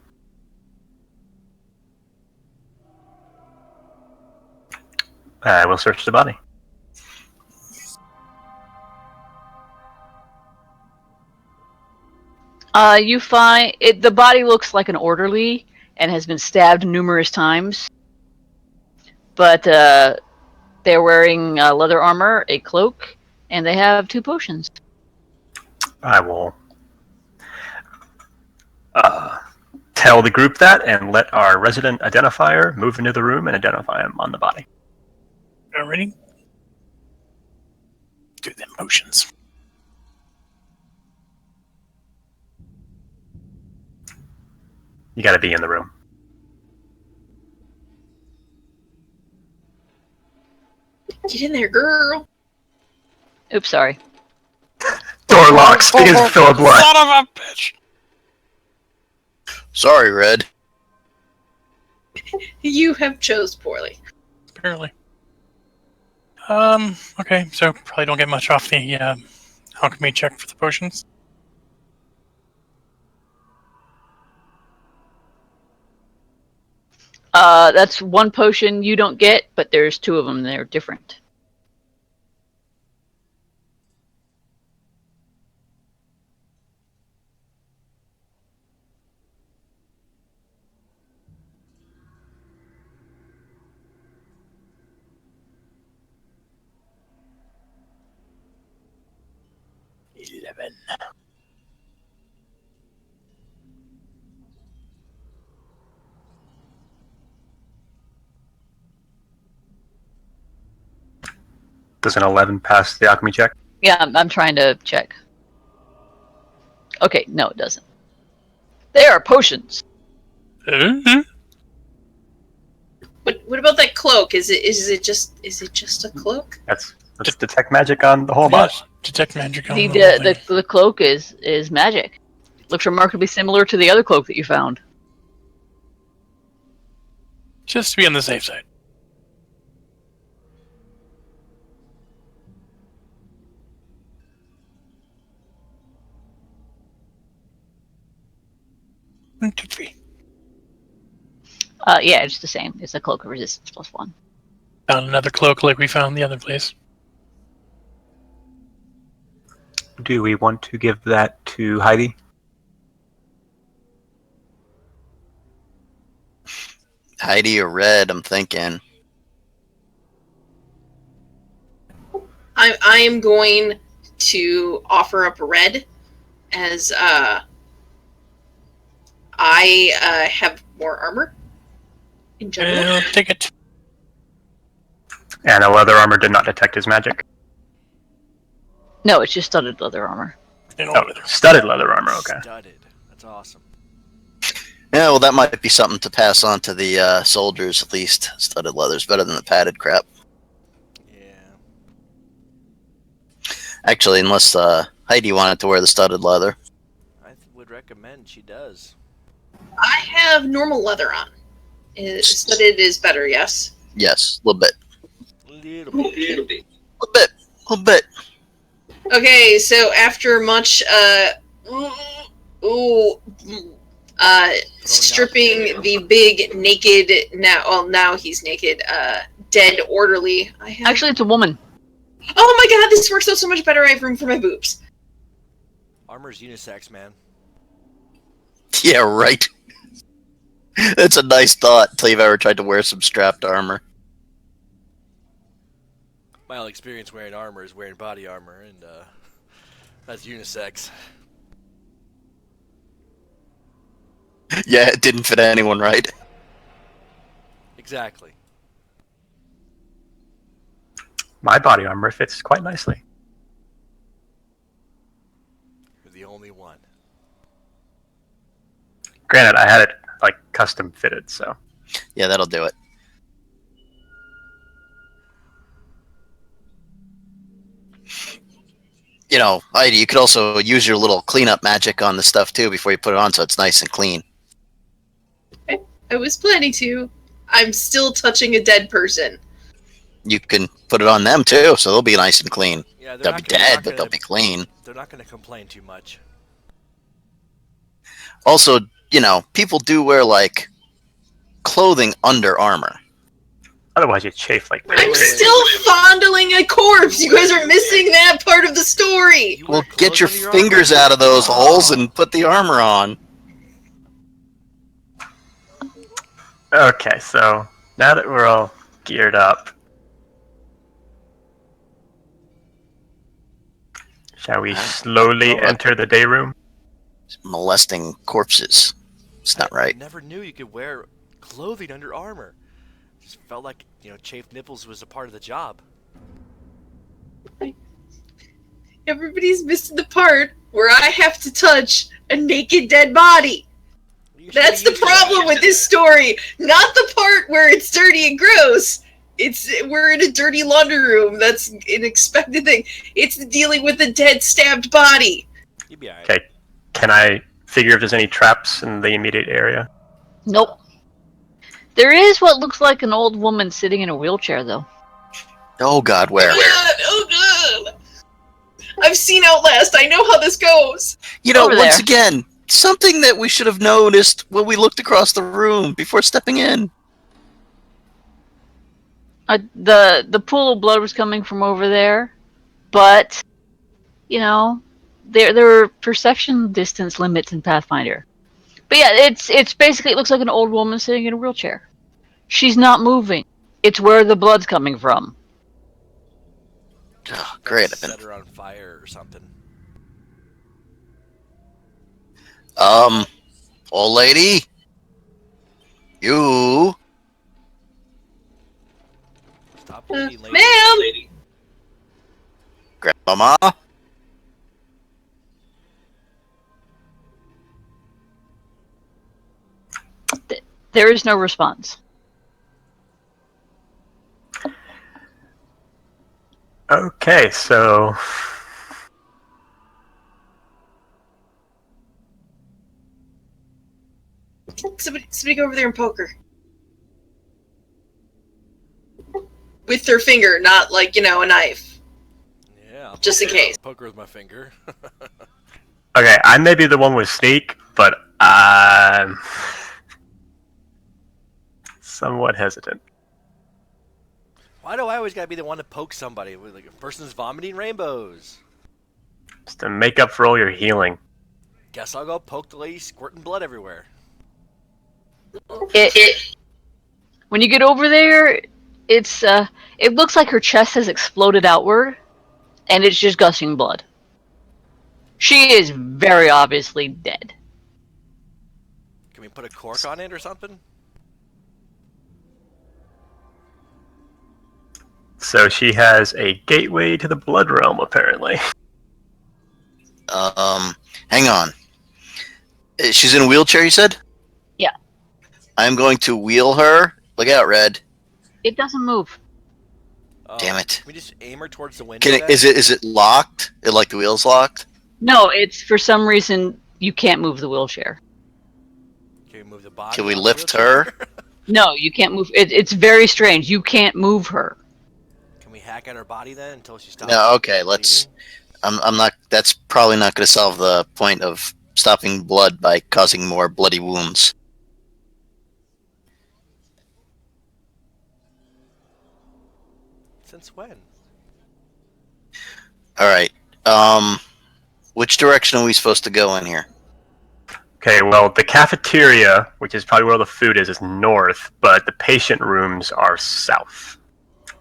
I will search the body. You find the body looks like an orderly and has been stabbed numerous times. But they're wearing leather armor, a cloak, and they have 2 potions. I will tell the group that and let our resident identifier move into the room and identify him on the body. Ready? Do them motions. You gotta be in the room. Get in there, girl. Oops, sorry. Door locks because full of blood. Son of a bitch! Sorry, Red. You have chose poorly. Apparently. Okay, so probably don't get much off the alchemy check for the potions. That's one potion you don't get, but there's two of them. They're different. Does an 11 pass the alchemy check? Yeah, I'm trying to check. Okay, no, it doesn't. They are potions. What about that cloak? Is it just a cloak? That's detect magic on the whole bot. Yes, detect magic on The, the whole thing. the cloak is magic. Looks remarkably similar to the other cloak that you found. Just to be on the safe side. One, two, three. Yeah, it's the same. It's a cloak of resistance +1. Found another cloak like we found the other place. Do we want to give that to Heidi? Heidi or Red, I'm thinking. I am going to offer up Red as I have more armor in general. I'll take it. And the leather armor did not detect his magic. No, it's just studded leather armor. Oh, studded leather armor, okay. Studded. That's awesome. Yeah, well, that might be something to pass on to the soldiers, at least. Studded leather's better than the padded crap. Yeah. Actually, unless Heidi wanted to wear the studded leather. I would recommend she does. I have normal leather on. Studded is better, yes. Yes, a little bit. Little bit. A little bit. Okay, so after much stripping the big naked now he's naked dead orderly. I have... Actually, it's a woman. Oh my god, this works out so much better. I have room for my boobs. Armor's unisex, man. Yeah, right. That's a nice thought until you've ever tried to wear some strapped armor. My only experience wearing armor is wearing body armor, and that's unisex. Yeah, it didn't fit anyone right. Exactly. My body armor fits quite nicely. You're the only one. Granted, I had it like custom fitted, so. Yeah, that'll do it. You know, Heidi, you could also use your little cleanup magic on the stuff too before you put it on, so it's nice and clean. I was planning to. I'm still touching a dead person. You can put it on them too, so they'll be nice and clean. Yeah, They'll be dead, but they'll be clean. They're not going to complain too much. Also, you know, people do wear like clothing under armor. Otherwise, you chafe like I'm still fondling a corpse. You guys are missing that part of the story. You Well, wear get your clothes under fingers armor? out of those holes and put the armor on. Okay, so now that we're all geared up, shall we slowly enter the day room? Molesting corpses. It's not I right. never knew you could wear clothing under armor. Just felt like, chafed nipples was a part of the job. Everybody's missing the part where I have to touch a naked dead body. That's the problem with this story. Not the part where it's dirty and gross. We're in a dirty laundry room. That's an expected thing. It's dealing with a dead, stabbed body. You'd be alright. Okay, can I figure if there's any traps in the immediate area? Nope. There is what looks like an old woman sitting in a wheelchair, though. Oh God, where? Oh God! I've seen Outlast. I know how this goes. You know, Over once there. again, something that we should have noticed when we looked across the room before stepping in. The pool of blood was coming from over there, but you know, there are perception distance limits in Pathfinder. But yeah, it's basically it looks like an old woman sitting in a wheelchair. She's not moving. It's where the blood's coming from. Oh, great. Set her on fire or something. Old lady, you. Stop bleeding, lady. Ma'am! Grandmama. There is no response. Okay, so Somebody go over there and poke her. With their finger, not like, a knife. Yeah, I'll Just in case. poke her with my finger. okay, I may be the one with sneak, but I'm somewhat hesitant. Why do I always gotta be the one to poke somebody? Like a person's vomiting rainbows. Just to make up for all your healing. Guess I'll go poke the lady squirting blood everywhere. When you get over there, it looks like her chest has exploded outward, and it's just gushing blood. She is very obviously dead. Can we put a cork on it or something? So she has a gateway to the blood realm, apparently. Hang on. She's in a wheelchair, you said? Yeah. I'm going to wheel her. Look out, Red. It doesn't move. Damn it. Can we just aim her towards the window? Then? Is it locked? Like the wheel's locked? No, it's for some reason you can't move the wheelchair. Can we move the body? Can we off the lift wheelchair? her? No, you can't move. It's very strange. You can't move her. Can we hack at her body then until she stops? No, okay, let's... I'm not... That's probably not going to solve the point of stopping blood by causing more bloody wounds. Since when? Alright, which direction are we supposed to go in here? Okay, well, the cafeteria, which is probably where all the food is north, but the patient rooms are south.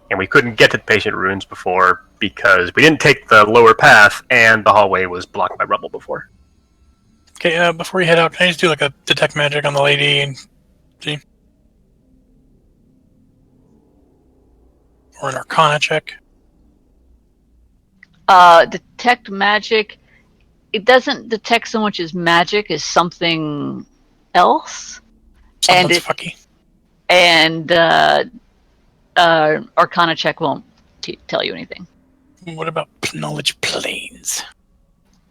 And we couldn't get to the patient rooms before because we didn't take the lower path, and the hallway was blocked by rubble before. Okay, before you head out, can I just do like a detect magic on the lady and see? Or an arcana check? Detect magic. It doesn't detect so much as magic as something else. Something's fucky. And Arcana check won't tell you anything. What about knowledge planes?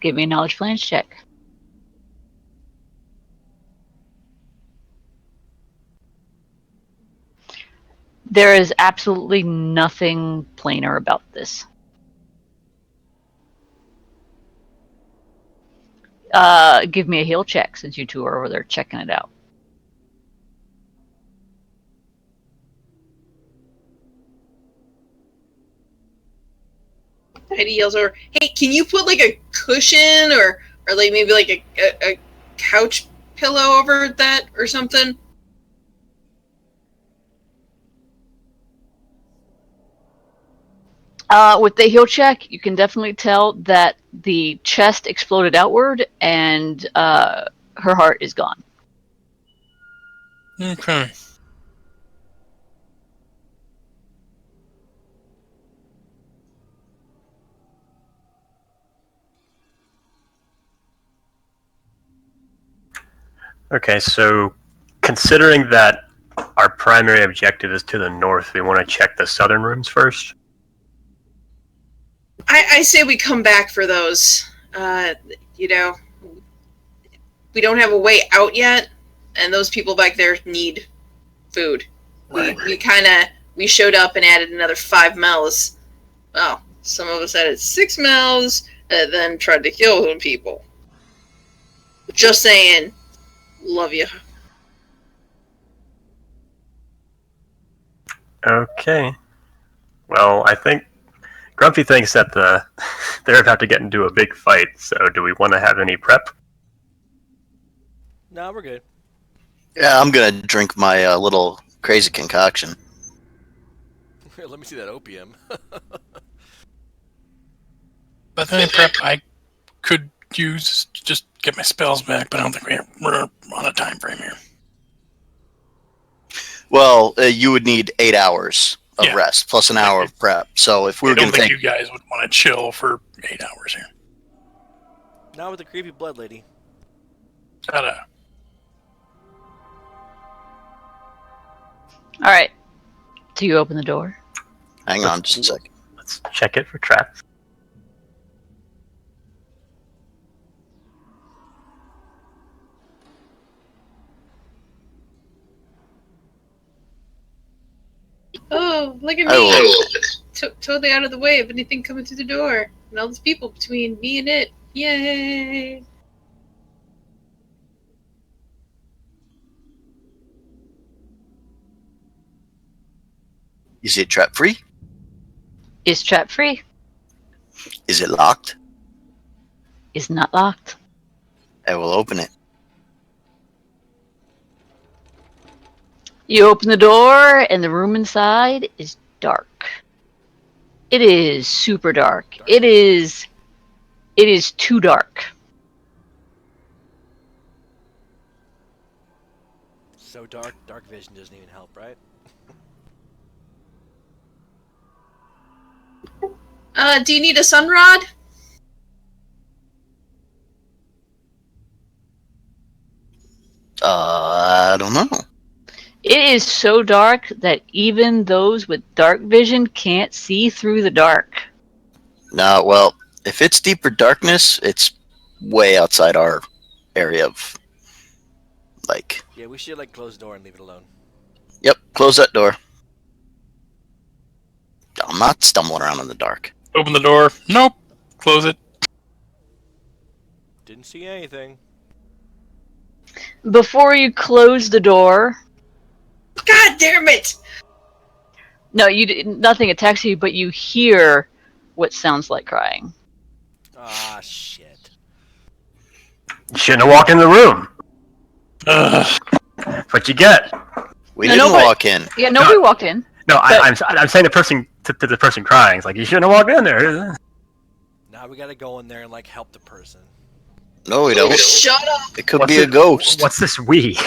Give me a knowledge planes check. There is absolutely nothing planar about this. Give me a heal check since you two are over there checking it out. Heidi yells over, "Hey, can you put like a cushion or like maybe like a couch pillow over that or something?" With the heal check, you can definitely tell that the chest exploded outward and her heart is gone. Okay. Okay, so considering that our primary objective is to the north, we want to check the southern rooms first. I say we come back for those. We don't have a way out yet, and those people back there need food. Right. We showed up and added another 5 mouths. Well, some of us added 6 mouths and then tried to kill some people. Just saying, love you. Okay. Well, I think Grumpy thinks that they're about to get into a big fight. So, do we want to have any prep? No, we're good. Yeah, I'm gonna drink my little crazy concoction. Let me see that opium. But the only prep I could use to just get my spells back, but I don't think we're on a time frame here. Well, you would need 8 hours of Yeah. rest plus an hour of prep. So if we I were don't gonna think take, you guys would want to chill for 8 hours here. Not with the creepy blood lady. Gotta. All right. Do you open the door? hang on just a second. Let's check it for traps. Oh, look at I will me. open it. Totally out of the way of anything coming through the door. And all these people between me and it. Yay! Is it trap free? Is trap free? Is it locked? Is not locked. I will open it. You open the door, and the room inside is dark. It is super dark. It is too dark. So dark vision doesn't even help, right? Do you need a sun rod? I don't know. It is so dark that even those with dark vision can't see through the dark. No, well, if it's deeper darkness, it's way outside our area of, like... Yeah, we should close the door and leave it alone. Yep, close that door. I'm not stumbling around in the dark. Open the door. Nope. Close it. Didn't see anything. Before you close the door, God damn it! no, nothing attacks you, but you hear what sounds like crying. Ah, shit. You shouldn't have walked in the room. Ugh. That's what you get. We No, didn't nobody- walk in. Yeah, nobody walked in. No, But- I'm saying the person to the person crying. It's like, you shouldn't have walked in there. Now we gotta go in there and help the person. No, we don't. Shut up! It could What's be a it- ghost. What's this we?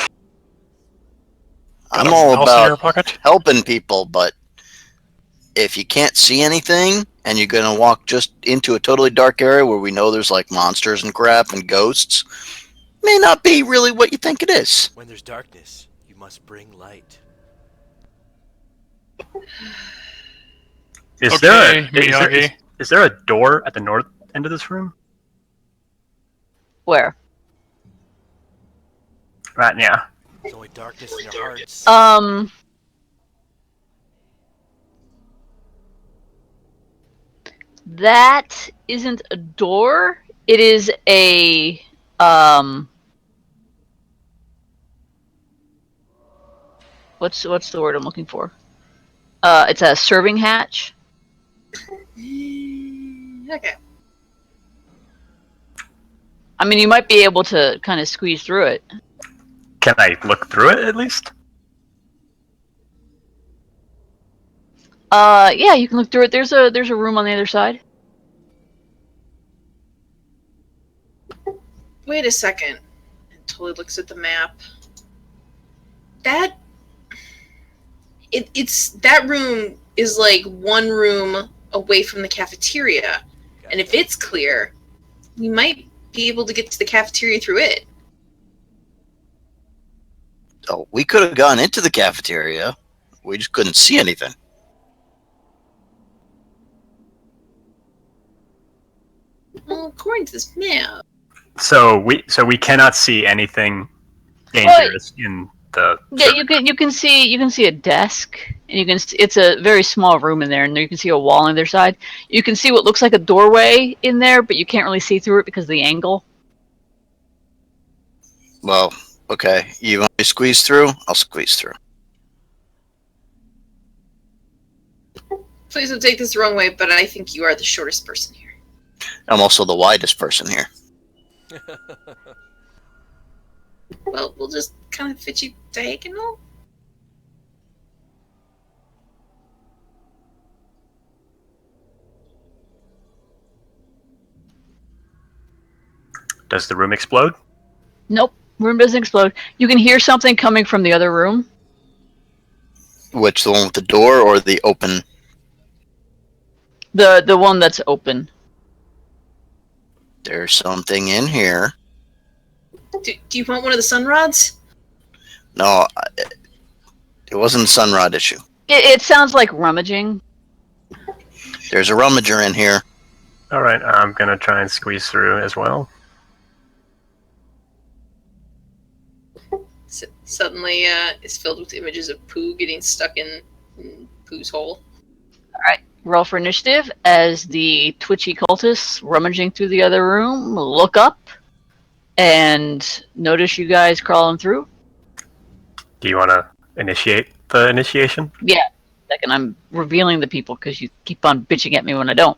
I'm Got a all mouse in your about pocket? helping people, but if you can't see anything and you're gonna walk just into a totally dark area where we know there's monsters and crap and ghosts, may not be really what you think it is. When there's darkness, you must bring light. Is Okay, Miyagi. is there a door at the north end of this room? Where? Right now. There's only darkness in your hearts. That isn't a door. It is a what's the word I'm looking for? It's a serving hatch. Okay. I mean, you might be able to kind of squeeze through it. Can I look through it at least? Yeah, you can look through it. There's a room on the other side. Wait a second. And totally looks at the map. That room is one room away from the cafeteria. And if it's clear, we might be able to get to the cafeteria through it. Oh, we could have gone into the cafeteria. We just couldn't see anything. Well, according to this map. So we cannot see anything dangerous in Yeah, you can see a desk, and it's a very small room in there, and you can see a wall on the other side. You can see what looks like a doorway in there, but you can't really see through it because of the angle. Well, okay. You want me to squeeze through? I'll squeeze through. Please don't take this the wrong way, but I think you are the shortest person here. I'm also the widest person here. Well, we'll just kind of fit you diagonal. Does the room explode? Nope, room doesn't explode. You can hear something coming from the other room. Which, the one with the door or the open? The one that's open. There's something in here. Do you want one of the sun rods? No, it wasn't a sunrod issue. It sounds like rummaging. There's a rummager in here. All right, I'm gonna try and squeeze through as well. Suddenly is filled with images of Pooh getting stuck in Pooh's hole. Alright, roll for initiative as the twitchy cultists rummaging through the other room look up and notice you guys crawling through. Do you want to initiate the initiation? Yeah, second, I'm revealing the people because you keep on bitching at me when I don't.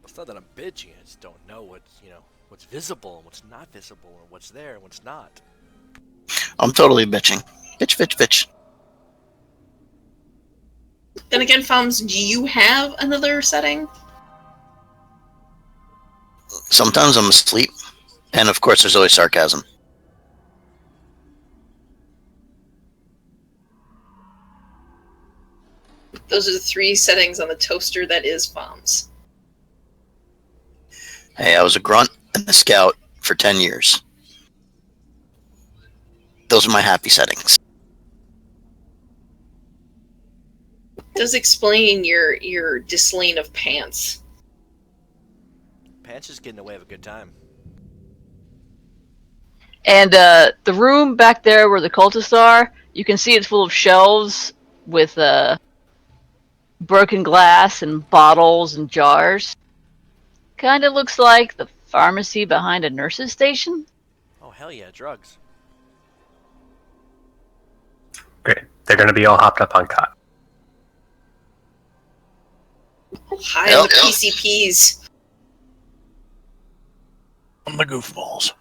It's not that I'm bitching. I just don't know what's visible and what's not visible, and what's there and what's not. I'm totally bitching. Bitch, bitch, bitch. Then again, Foms, do you have another setting? Sometimes I'm asleep. And of course, there's always sarcasm. Those are the 3 settings on the toaster that is Foms. Hey, I was a grunt and a scout for 10 years. Those are my happy settings. Does explain your disdain of pants. Pants just get in the way of a good time. And the room back there where the cultists are, you can see it's full of shelves with broken glass and bottles and jars. Kind of looks like the pharmacy behind a nurse's station. Oh, hell yeah, drugs. Great. They're gonna be all hopped up on cot. High on the PCPs. On the goofballs.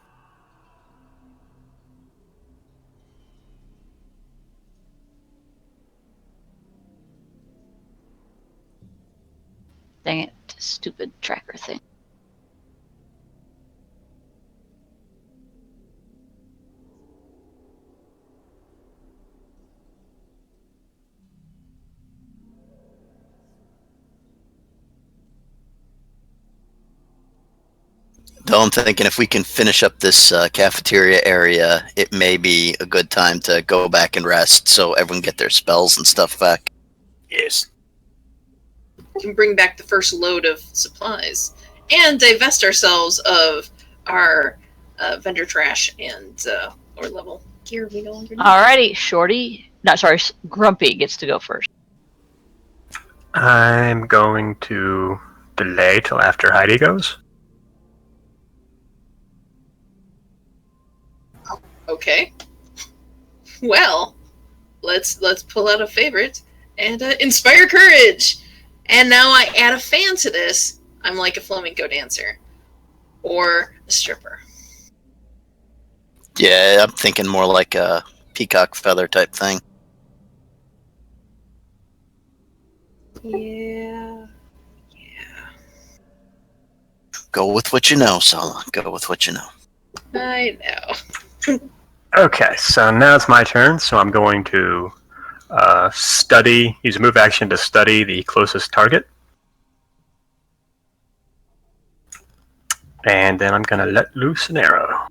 Dang it, stupid tracker thing. Though I'm thinking if we can finish up this cafeteria area, it may be a good time to go back and rest so everyone get their spells and stuff back. Yes. We can bring back the first load of supplies and divest ourselves of our vendor trash and lower level gear we no longer need. Alrighty, Shorty. No, sorry, Grumpy gets to go first. I'm going to delay till after Heidi goes. Okay. Well, let's pull out a favorite and inspire courage. And now I add a fan to this. I'm like a flamenco dancer or a stripper. Yeah, I'm thinking more like a peacock feather type thing. Yeah. Go with what you know, Sala. Go with what you know. I know. Okay, so now it's my turn. So I'm going to use a move action to study the closest target. And then I'm going to let loose an arrow.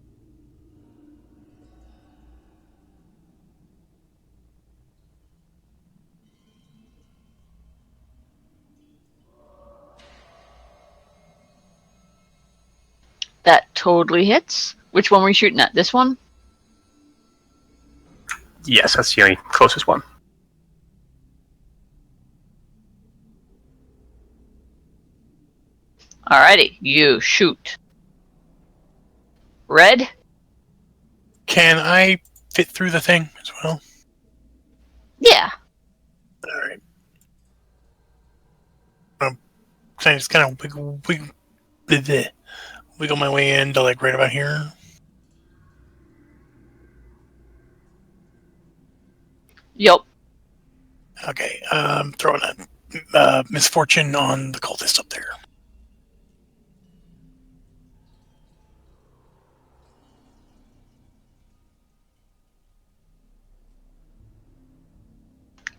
That totally hits. Which one were you shooting at? This one? Yes, that's the only closest one. Alrighty, you shoot. Red? Can I fit through the thing as well? Yeah. Alright. So I just kind of wiggle my way into like right about here. Yup. Okay, throwing a misfortune on the cultist up there.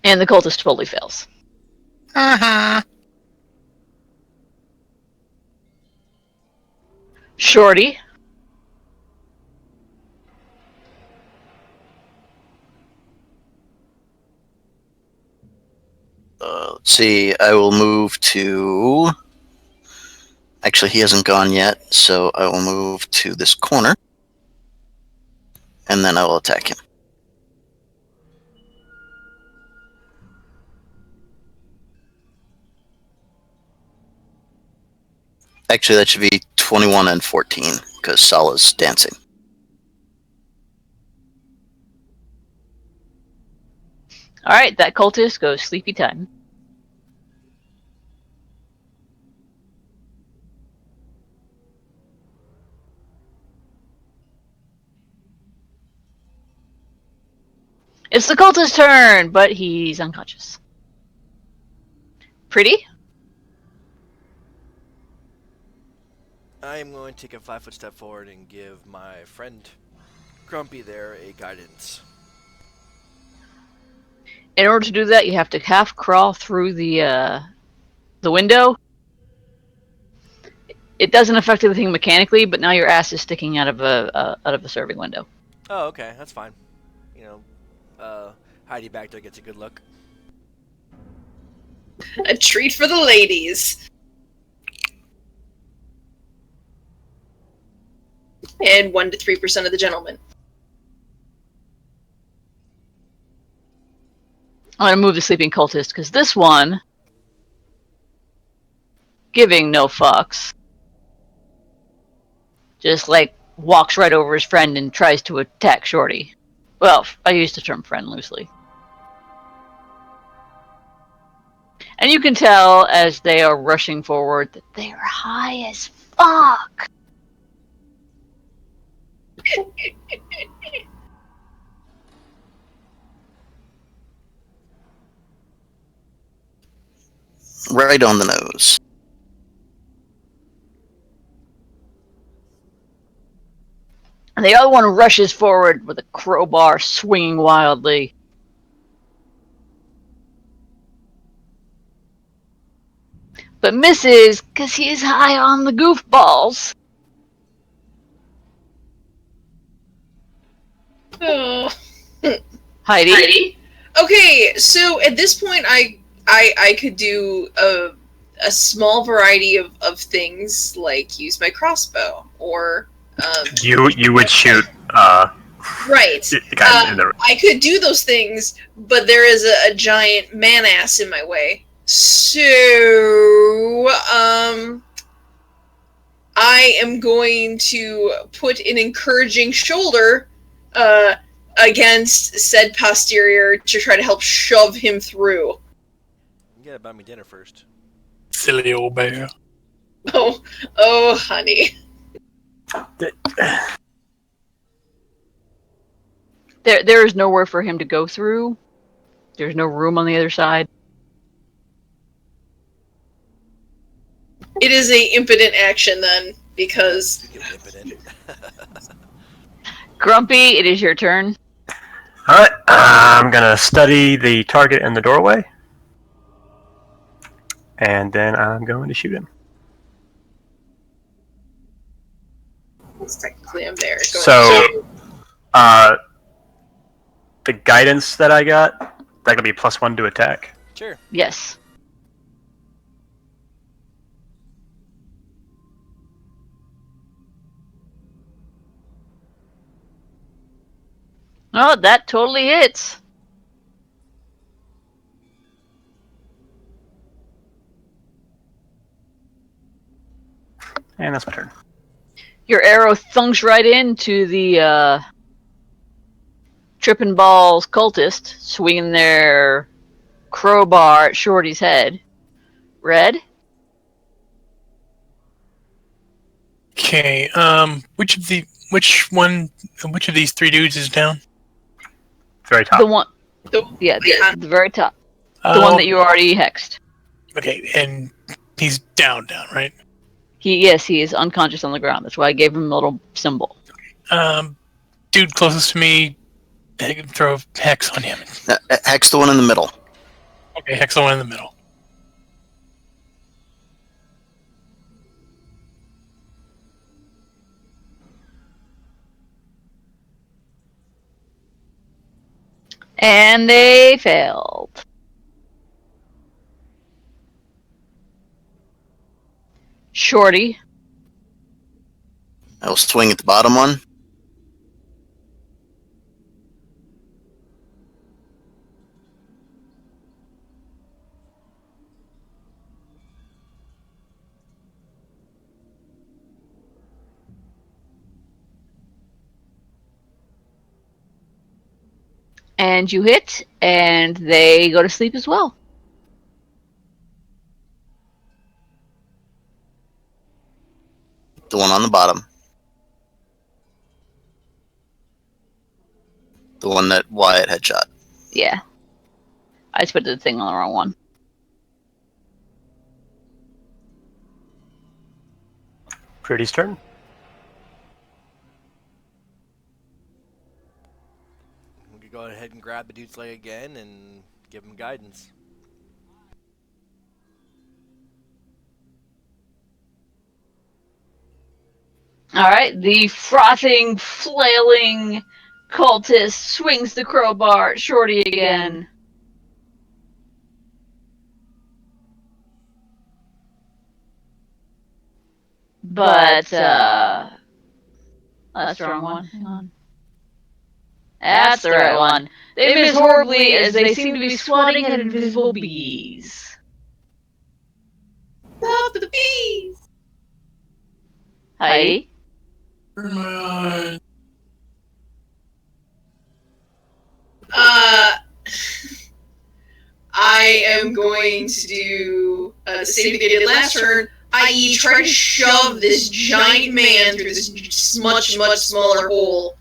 And the cultist totally fails. Uh-huh. Shorty? Let's see. I will move to. Actually, he hasn't gone yet, so I will move to this corner, and then I will attack him. Actually, that should be 21 and 14, because Sala's dancing. Alright, that cultist goes sleepy time. It's the cultist's turn, but he's unconscious. Pretty? I am going to take a 5-foot step forward and give my friend Grumpy there a guidance. In order to do that, you have to half crawl through the window. It doesn't affect anything mechanically, but now your ass is sticking out of a serving window. Oh, okay, that's fine. Heidi back there gets a good look. A treat for the ladies. And 1 to 3% of the gentlemen. I'm gonna move the sleeping cultist because this one, giving no fucks, just like walks right over his friend and tries to attack Shorty. Well, I use the term friend loosely. And you can tell as they are rushing forward that they are high as fuck. Right on the nose. And the other one rushes forward with a crowbar swinging wildly. But misses because he is high on the goofballs. Oh. Heidi? Okay, so at this point, I could do a small variety of things, like use my crossbow, or You would shoot right. the guy in the. I could do those things, but there is a giant man ass in my way. So I am going to put an encouraging shoulder against said posterior to try to help shove him through. You gotta buy me dinner first. Silly old bear. Oh, honey. There is nowhere for him to go through. There's no room on the other side. It is a impotent action then, because Impotent. Grumpy, it is your turn. Alright, I'm gonna study the target in the doorway. And then I'm going to shoot him. technically I'm there. So, the guidance that I got, that could be +1 to attack. Sure. Yes. Oh, that totally hits. And that's my turn. Your arrow thunks right into the tripping balls cultist, swinging their crowbar at Shorty's head. Red? Okay. Which of these three dudes is down? Very top. The one, The, yeah, the- the very top. The one that you already hexed. Okay, and he's down, right? He is unconscious on the ground. That's why I gave him a little symbol. Dude closest to me, throw hex on him. Hex the one in the middle. Okay, hex the one in the middle. And they failed. Shorty. I will swing at the bottom one. And you hit, and they go to sleep as well. The one on the bottom. The one that Wyatt had shot. Yeah. I just put the thing on the wrong one. Pretty's turn. We could go ahead and grab the dude's leg again and give him guidance. Alright, the frothing, flailing cultist swings the crowbar at Shorty again. But, that's the wrong one. Hang on. That's the right one. They miss horribly as they seem to be swatting at invisible bees. Love the bees. Hi. I am going to do the same thing I did last turn, i.e., try to shove this giant man through this much smaller hole.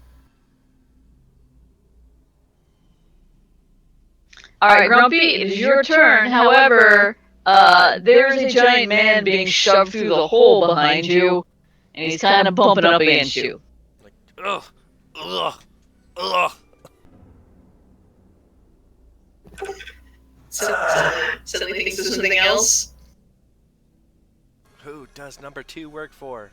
Alright, Grumpy, it is your turn. However, there is a giant man being shoved through the hole behind you, and he's kind of bumping up against you. Like, ugh, ugh, ugh. Suddenly thinks of something else. Who does number 2 work for?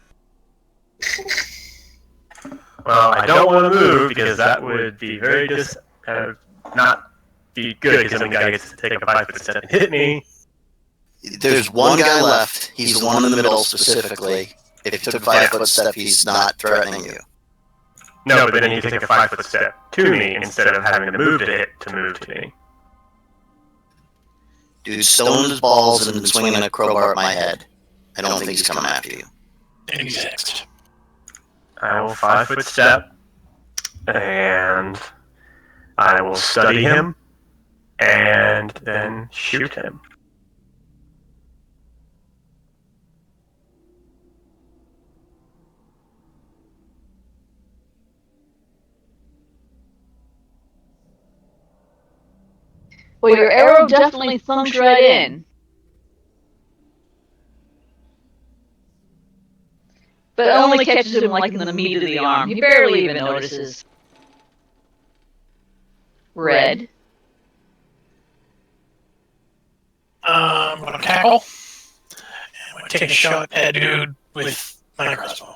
Well, I don't want to move because that would be very not be good because some guy gets to take a 5-foot step and hit me. There's one guy left. He's the one in the middle specifically. If he took a 5-foot step, he's not threatening you. No, but then you take a 5-foot step to me instead of having to move to me. Dude stoned his balls and been swinging a crowbar at my head. I don't think he's coming after you. And he's hexed. I will 5-foot step, and I will study him, and then shoot him. Well, your arrow definitely thunks right in. But it only catches him like in the meat of the arm. He barely even notices. Red. I'm gonna tackle. I'm gonna take a shot at dude with my crossbow.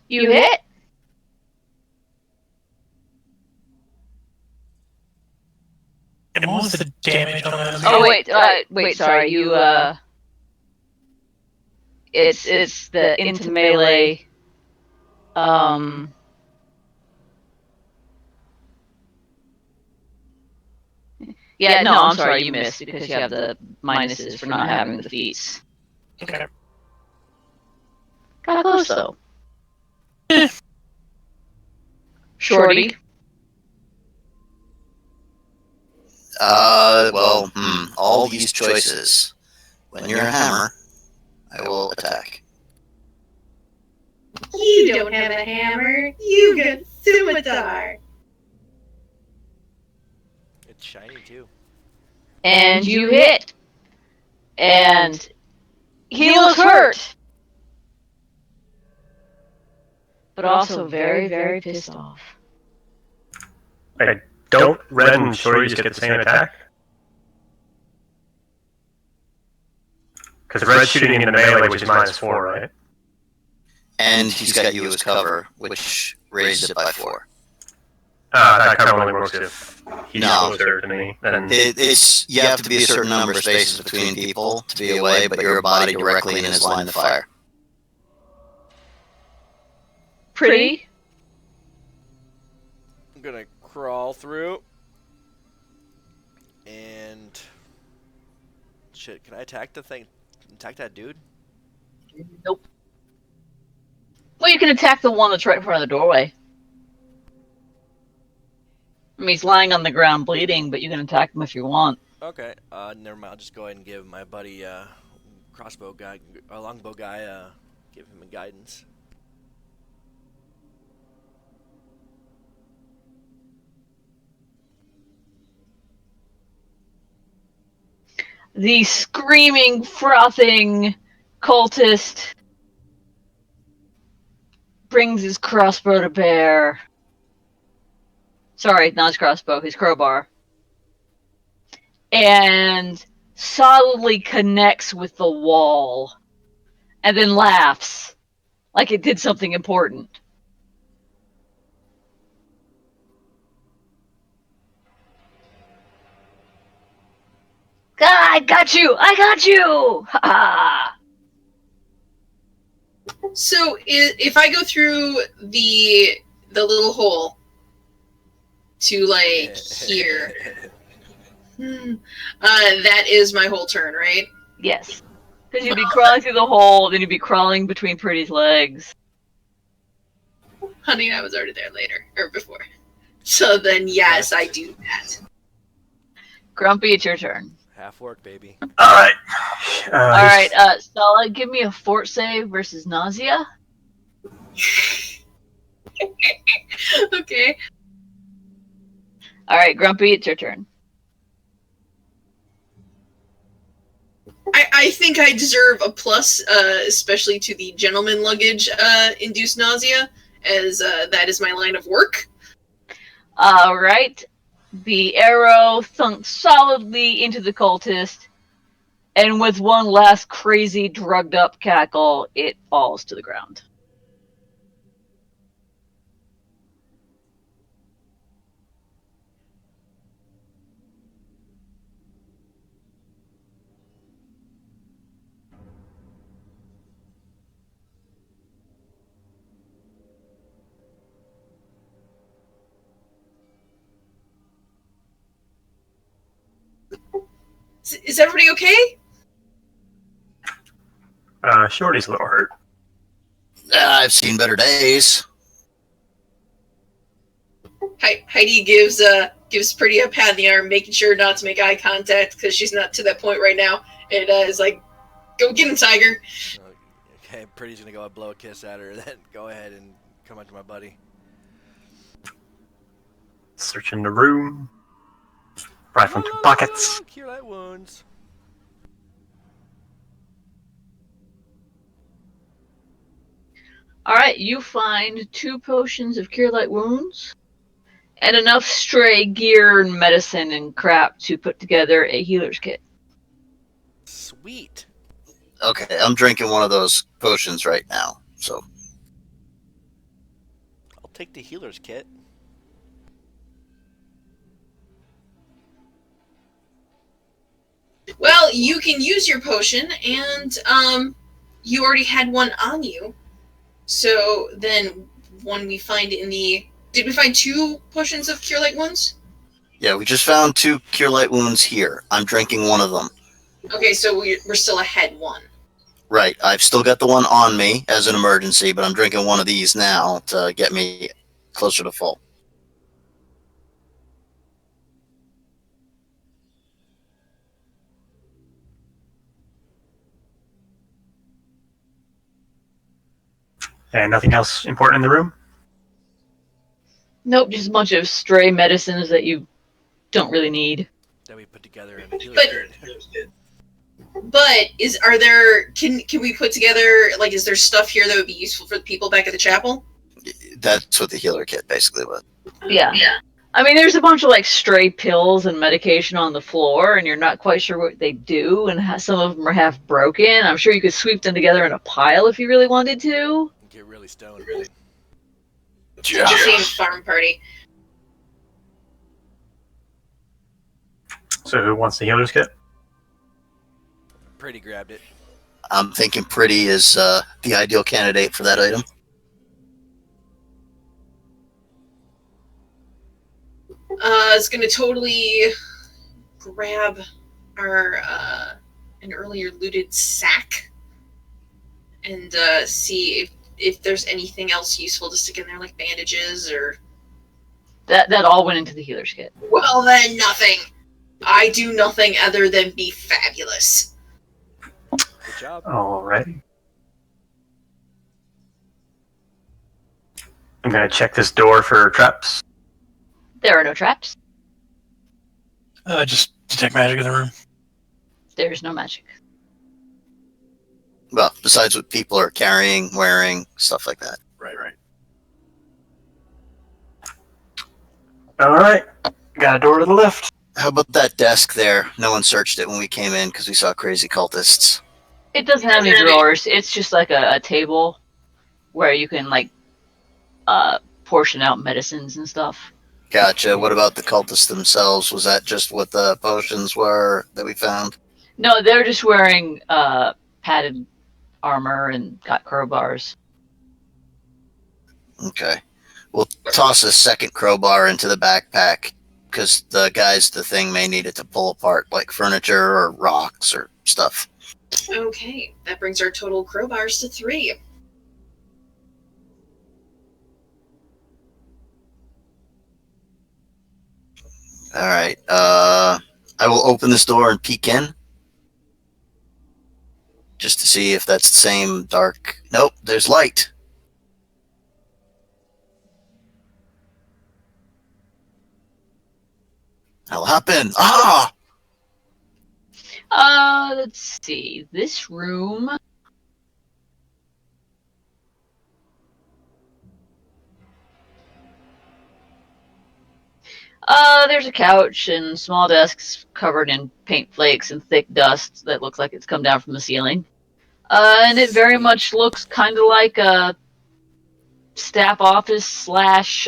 You hit. And what was the damage on that? Oh wait, sorry. You it's the into melee. Yeah, no, I'm sorry, you missed because you have the minuses for not having the feats. Okay. Got close though. Shorty. Well, all these choices. When you're a hammer, I will attack. You don't have a hammer. You got scimitar. It's shiny too. And you hit. And he looks hurt. But also very, very pissed off. Wait, don't Red and Shorty just get the same attack? Because Red's shooting into melee, which is -4, right? And he's got you as cover, which raised it by 4. That cover only works if he's No. closer to me. Then It's you have to be a certain number of spaces between people to be away, but you're a body directly in his line of fire. Pretty. I'm gonna crawl through. And shit, can I attack the thing? Attack that dude? Nope. Well, you can attack the one that's right in front of the doorway. I mean, he's lying on the ground bleeding, but you can attack him if you want. Okay. Never mind. I'll just go ahead and give my buddy crossbow guy, longbow guy, give him a guidance. The screaming, frothing cultist brings his crossbow to bear. Sorry, not his crossbow, his crowbar. And solidly connects with the wall. And then laughs. Like it did something important. Ah, I got you! I got you! Ha ha! So if I go through the little hole to like here, that is my whole turn, right? Yes. Because you'd be crawling through the hole, then you'd be crawling between Pretty's legs. Honey, I was already there later or before. So then, yes, I do that. Grumpy, it's your turn. Half work, baby. alright. Alright, Stella, give me a fort save versus nausea. Okay. Alright, Grumpy, it's your turn. I think I deserve a plus, especially to the gentleman luggage induced nausea, as that is my line of work. Alright. The arrow thunk solidly into the cultist, and with one last crazy, drugged up cackle, it falls to the ground. Is everybody okay? Shorty's a little hurt. I've seen better days. Heidi gives Pretty a pat in the arm, making sure not to make eye contact because she's not to that point right now. And is like, "Go get him, Tiger." Okay, Pretty's gonna go and blow a kiss at her, then go ahead and come up to my buddy. Searching the room. Rifle through pockets. Cure light wounds. Alright, you find 2 potions of Cure Light Wounds, and enough stray gear and medicine and crap to put together a healer's kit. Sweet. Okay, I'm drinking one of those potions right now. So take the healer's kit. Well, you can use your potion, and you already had one on you. So then, one we find in the... Did we find 2 potions of Cure Light Wounds? Yeah, we just found 2 Cure Light Wounds here. I'm drinking one of them. Okay, so we're still ahead 1. Right, I've still got the one on me as an emergency, but I'm drinking one of these now to get me closer to full. And nothing else important in the room? Nope, just a bunch of stray medicines that you don't really need. That we put together in the healer's kit. But can we put together, like, is there stuff here that would be useful for the people back at the chapel? That's what the healer kit basically was. Yeah. I mean, there's a bunch of, like, stray pills and medication on the floor, and you're not quite sure what they do, and some of them are half broken. I'm sure you could sweep them together in a pile if you really wanted to. Get really stoned. Yeah. Same farm party. So who wants the healer's kit? Pretty grabbed it. I'm thinking Pretty is the ideal candidate for that item. It's gonna totally grab our an earlier looted sack and see if there's anything else useful to stick in there, like bandages or... That all went into the healer's kit. Well, then nothing. I do nothing other than be fabulous. Good job. Alrighty. I'm gonna check this door for traps. There are no traps. Just detect magic in the room. There's no magic. Well, besides what people are carrying, wearing, stuff like that. Right. Alright. Got a door to the left. How about that desk there? No one searched it when we came in because we saw crazy cultists. It doesn't have any drawers. It's just like a table where you can, like, portion out medicines and stuff. Gotcha. What about the cultists themselves? Was that just what the potions were that we found? No, they're just wearing padded armor and got crowbars. Okay. We'll toss a second crowbar into the backpack because the thing may need it to pull apart like furniture or rocks or stuff. Okay, that brings our total crowbars to 3. Alright, I will open this door and peek in. Just to see if that's the same dark... Nope, there's light. Hell happened? Ah! Let's see. This room... there's a couch and small desks covered in paint flakes and thick dust that looks like it's come down from the ceiling. And it very much looks kind of like a staff office slash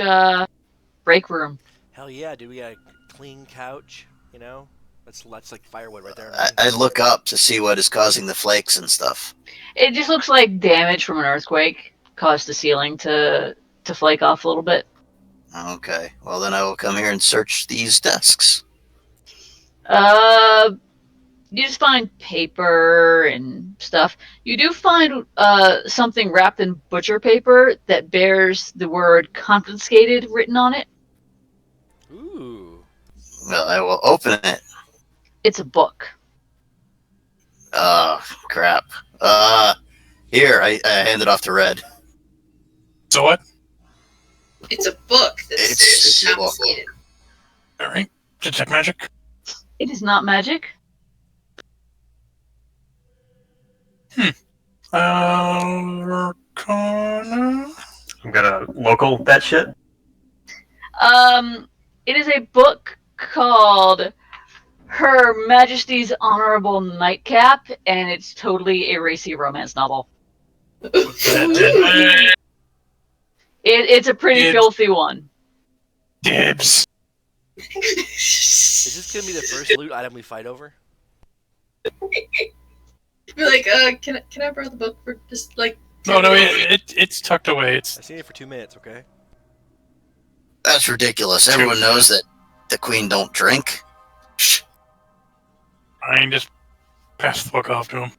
break room. Hell yeah, dude, we got a clean couch, you know? That's like firewood right there. I look up to see what is causing the flakes and stuff. It just looks like damage from an earthquake caused the ceiling to flake off a little bit. Okay, well then I will come here and search these desks. You just find paper and stuff. You do find something wrapped in butcher paper that bears the word confiscated written on it. Ooh. Well, I will open it. It's a book. Oh, crap. Here, I hand it off to Red. So what? It's a book that's It's a book. confiscated. Alright. Detect magic. It is not magic. Arcana. I'm gonna local that shit. It is a book called Her Majesty's Honorable Nightcap, and it's totally a racy romance novel. It's a pretty Dibs. filthy one. Dibs. Is this gonna be the first loot item we fight over? Be like, can I borrow the book for just like? No, 10 minutes? it's tucked away. It's I seen it for 2 minutes. Okay. That's ridiculous. Everyone knows that the queen don't drink. Shh. fine. Just pass the book off to him.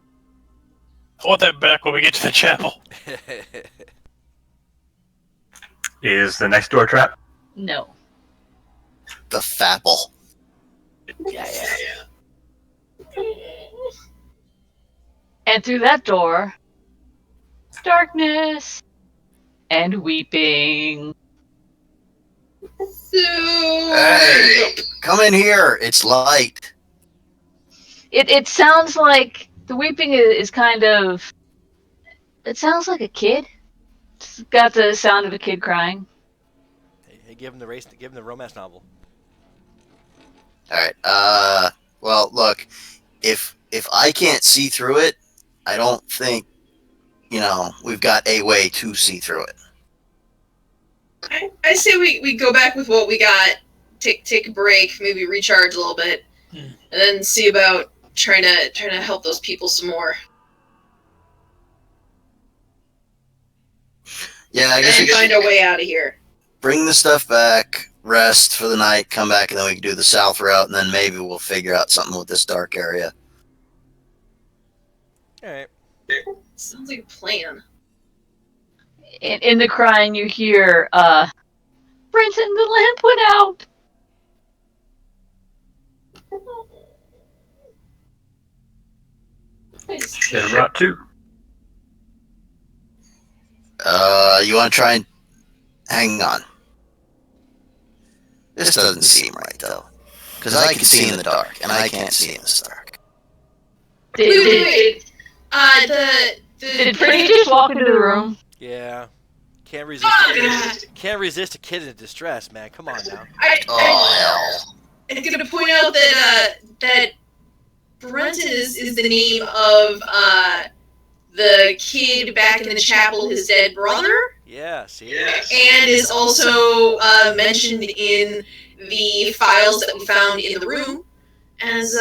I want that back when we get to the chapel. Is the next door trap? No. The fapple. Yeah. And through that door, darkness and weeping. Hey, come in here. It's light. It sounds like the weeping is kind of. It sounds like a kid. It's got the sound of a kid crying. Hey, give him the romance novel. All right. Well, look. If I can't see through it, I don't think, we've got a way to see through it. I say we go back with what we got. Take a break, maybe recharge a little bit, and then see about trying to help those people some more. Yeah, I guess we And find could our way out of here. bring the stuff back, rest for the night, come back, and then we can do the south route, and then maybe we'll figure out something with this dark area. All right. Sounds like a plan. In the crying, you hear, Brenton, the lamp went out. Then route 2. You want to try and hang on? This doesn't seem right though, because I can see in the dark, and I can't see in this dark. Wait. Did Pretty just walk into the room? Yeah. Can't resist. Oh, God. Can't resist a kid in distress, man. Come on now. Oh hell! I'm gonna point out that Brenton is the name of the kid back in the chapel, his dead brother, Yeah. See. and is also mentioned in the files that we found in the room as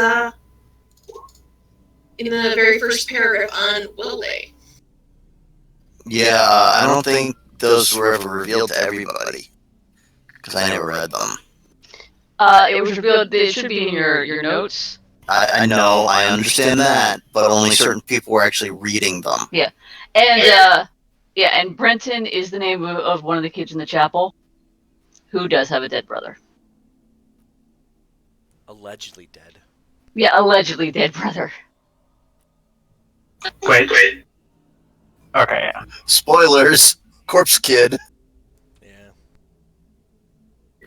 in the very first paragraph on Will Day. Yeah, I don't think those were ever revealed to everybody, because I never read them. It was revealed. It should be in your notes. I know, I understand that, but only certain people were actually reading them. And and Brenton is the name of one of the kids in the chapel, who does have a dead brother. Allegedly dead. Yeah, allegedly dead brother. Wait. Okay. Spoilers! Corpse Kid. Yeah.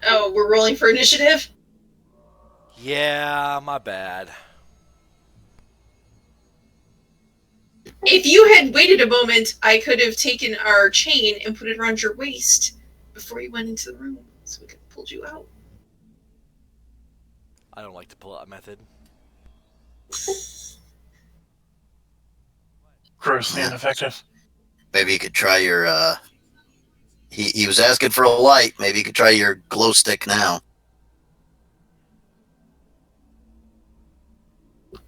Oh, we're rolling for initiative? Yeah. My bad. If you had waited a moment, I could have taken our chain and put it around your waist before you went into the room, so we could have pulled you out. I don't like the pull-out method. Grossly ineffective. Maybe you could try your, He was asking for a light. Maybe you could try your glow stick now.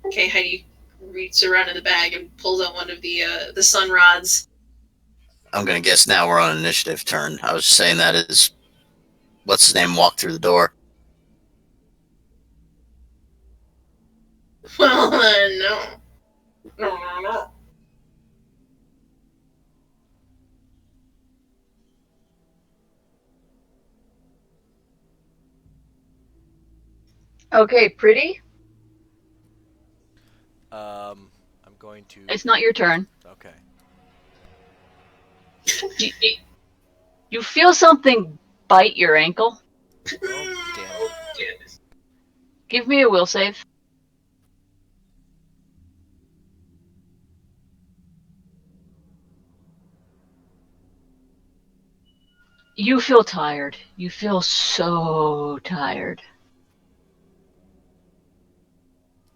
Okay, Heidi reaches around in the bag and pulls out one of the sun rods. I'm gonna guess now we're on initiative turn. I was saying that as what's his name walked through the door. Well, no. Okay, Pretty. I'm going to. It's not your turn. Okay. You feel something bite your ankle. Oh, damn it. Give me a will save. You feel tired. You feel so tired.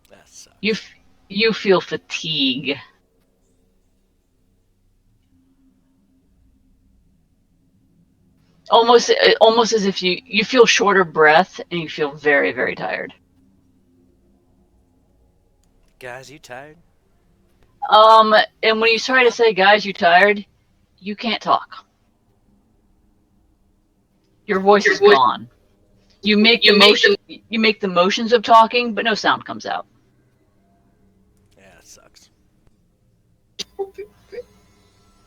That sucks. You feel fatigue. Almost as if you feel short of breath and you feel very, very tired. Guys, you tired? And when you try to say, "Guys, you tired?" you can't talk. Your voice is gone. You make the motions of talking, but no sound comes out. Yeah, it sucks.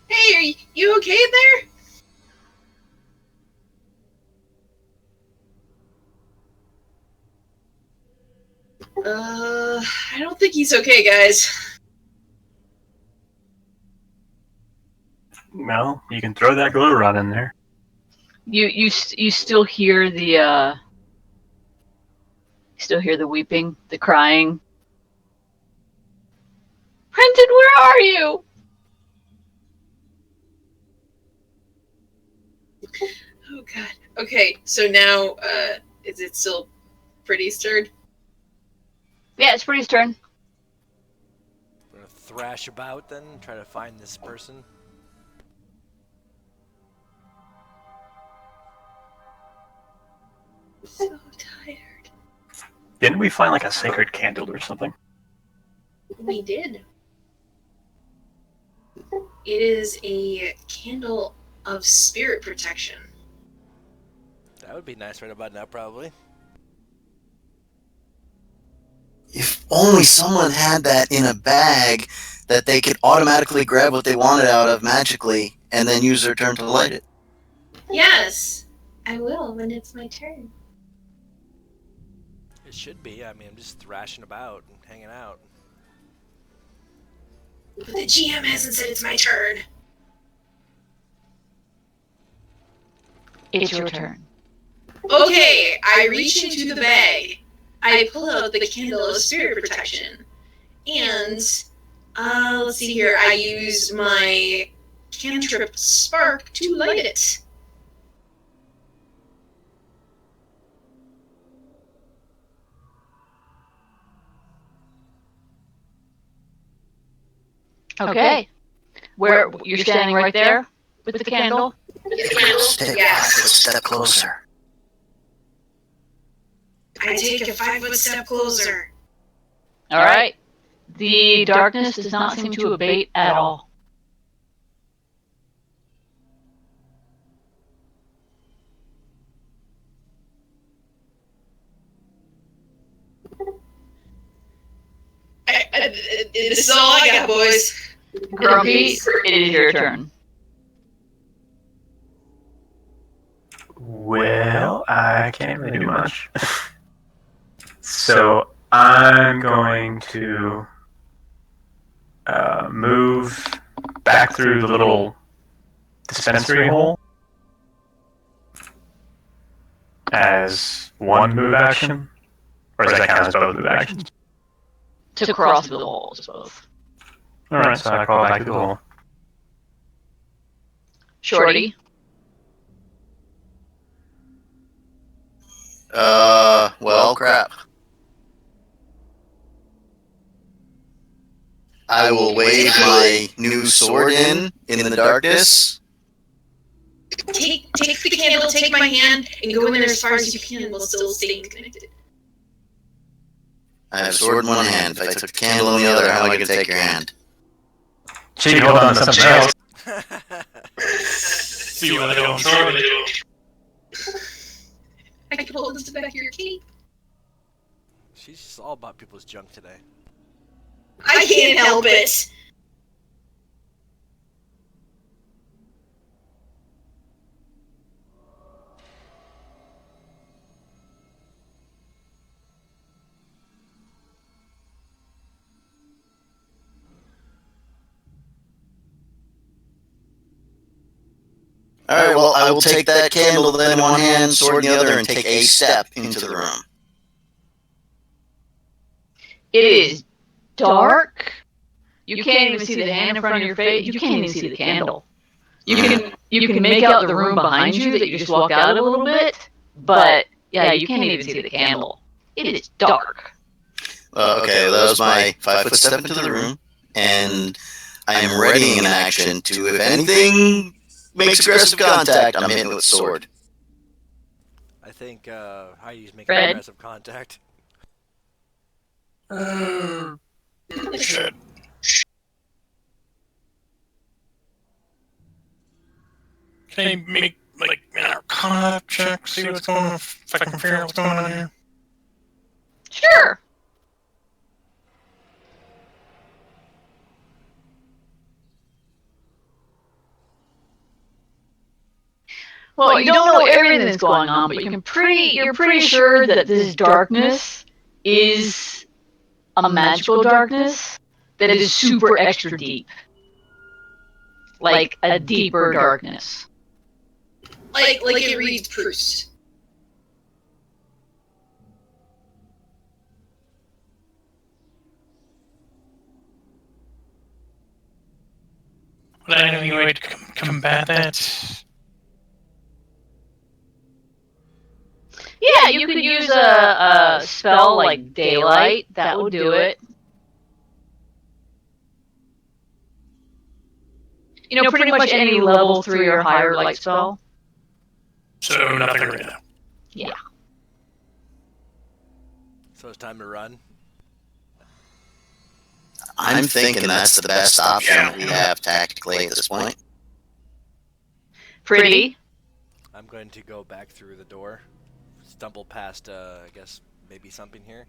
Hey, are you okay there? I don't think he's okay, guys. Well, you can throw that glow rod in there. You still hear the weeping, the crying. Brendan, where are you? Oh god. Okay, so now, is it still pretty stirred? Yeah, it's Pretty's turn. We're gonna thrash about then, try to find this person. So tired. Didn't we find like a sacred candle or something? We did. It is a candle of spirit protection. That would be nice right about now, probably. If only someone had that in a bag that they could automatically grab what they wanted out of magically and then use their turn to light it. Yes, I will when it's my turn. It should be. I mean, I'm just thrashing about and hanging out. But the GM hasn't said it's my turn. It's your turn. Okay, I reach into the bag. I pull out the candle of spirit protection. And, let's see here. I use my cantrip spark to light it. Okay. Where you're standing right there with the candle? Step closer. I take a 5-foot step closer. All right. The darkness does not seem to abate at all. This is all I got, boys. Grumpy, it is your turn. Well, I can't really do much. So I'm going to move back through the little dispensary hole as one move action, or does that count as both move actions? To cross the holes, both. All right, so I crawl back to the hole. Shorty. Well, crap. I will wave my new sword in the darkness. Take the candle, take my hand, and go in there as far as you can while still staying connected. I have a sword in one hand. If I took the candle in the other, how am I going to take your hand? She hold on to something else. See what I don't shortly. I can hold this to the back of your cape. She's just all about people's junk today. I can't help it. Alright, well, I will take that candle then in one hand, sword in the other, and take a step into the room. It is dark. You can't even see the hand in front of your face. You can't even see the candle. You can make out the room behind you that you just walked out a little bit, but yeah, you can't even see the candle. It is dark. Okay, that was my 5-foot step into the room, and I am readying an action to, if anything makes aggressive contact, I'm hitting with the sword. think Heidi's making Fred? aggressive contact. Shit. Can I make like an Arcana check? See what's going on? If I can figure out what's going on here. Sure. Well, you don't know everything that's going on, but you're pretty sure that this darkness is a magical darkness that is super extra deep. Like a deeper darkness. Like it reads Proust. Would I know any way to combat that? Yeah, you could use a spell like Daylight. That would do it. You know, pretty much any level 3 or higher light spell. So nothing right now. Yeah. So it's time to run. I'm thinking that's the best option we have tactically at this point. Pretty. I'm going to go back through the door, stumble past, I guess, maybe something here.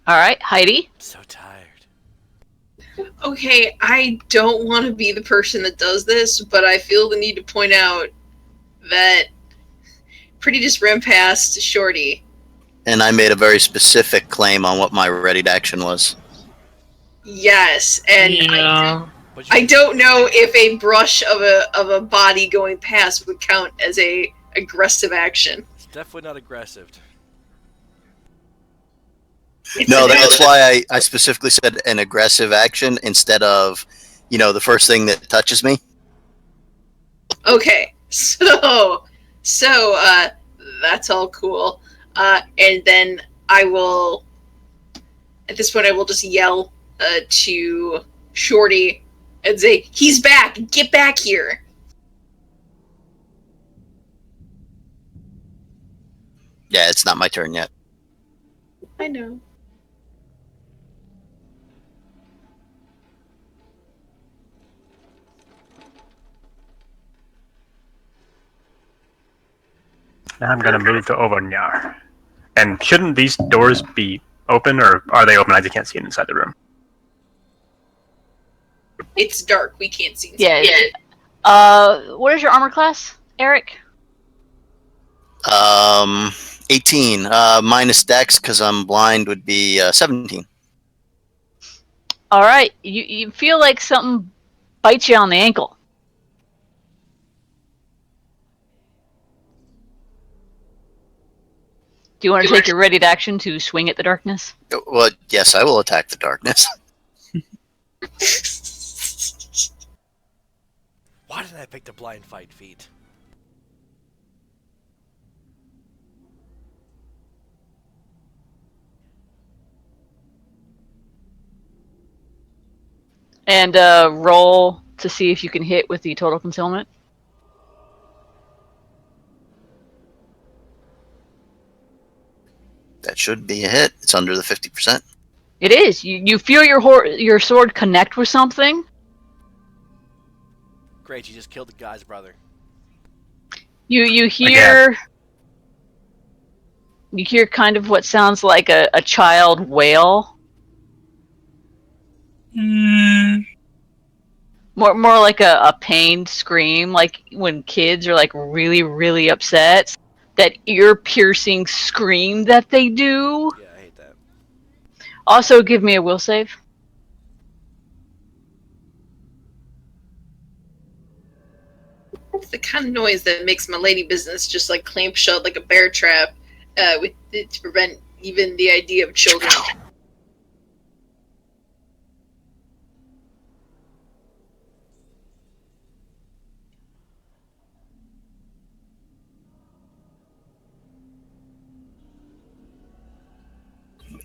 All right, Heidi. I'm so tired. Okay, I don't want to be the person that does this, but I feel the need to point out that Pretty just ran past Shorty. And I made a very specific claim on what my ready to action was. Yes, and Yeah. I don't know if a brush of a body going past would count as a aggressive action. It's definitely not aggressive. No, that's why I specifically said an aggressive action instead of, the first thing that touches me. Okay, so that's all cool. And then I will, at this point, I will just yell to Shorty and say, "He's back! Get back here!" Yeah, it's not my turn yet. I know. Now I'm going to move to Ovonyar. And shouldn't these doors be open, or are they open? I just can't see it inside the room. It's dark. We can't see. Yeah. What is your armor class, Eric? 18 minus Dex because I'm blind would be 17. All right. You feel like something bites you on the ankle. Do you want to take your ready to action to swing at the darkness? Well, yes, I will attack the darkness. Why didn't I pick the blind fight feat? And roll to see if you can hit with the total concealment. That should be a hit. It's under the 50%. It is. You feel your sword connect with something. Great, you just killed the guy's brother. You hear kind of what sounds like a child wail. More like a pained scream, like when kids are like really, really upset. That ear-piercing scream that they do. Yeah, I hate that. Also, give me a will save. That's the kind of noise that makes my lady business just like clamp shut like a bear trap, to prevent even the idea of children.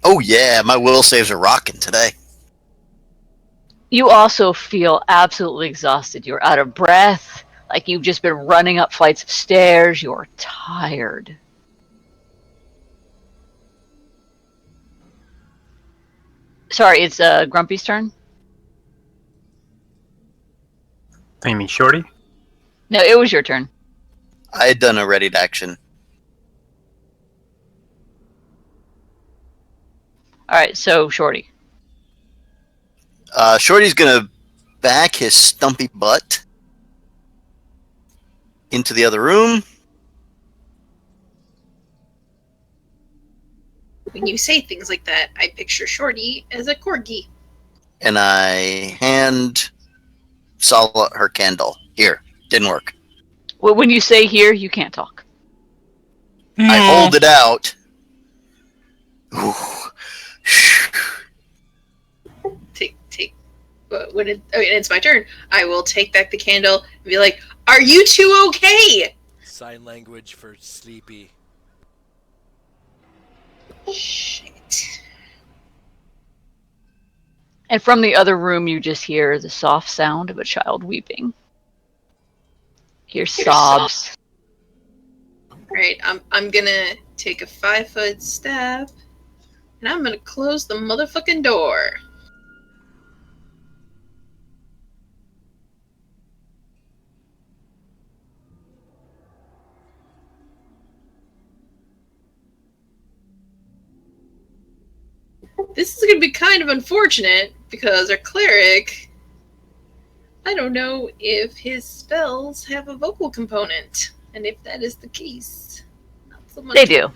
Oh yeah, my will saves are rocking today. You also feel absolutely exhausted. You're out of breath, like you've just been running up flights of stairs. You're tired. Sorry, it's Grumpy's turn? You mean Shorty? No, it was your turn. I had done a ready to action. Alright, so Shorty. Shorty's gonna back his stumpy butt into the other room. When you say things like that, I picture Shorty as a corgi. And I hand Sala her candle. Here, didn't work. Well, when you say here, you can't talk. I hold it out. Ooh. Take. When it's my turn, I will take back the candle and be like, "Are you two okay?" Sign language for sleepy. Shit. And from the other room, you just hear the soft sound of a child weeping. Hear sobs. Right, I'm gonna take a 5-foot step, and I'm gonna close the motherfucking door. This is gonna be kind of unfortunate because our cleric, I don't know if his spells have a vocal component, and if that is the case, not so much. They do.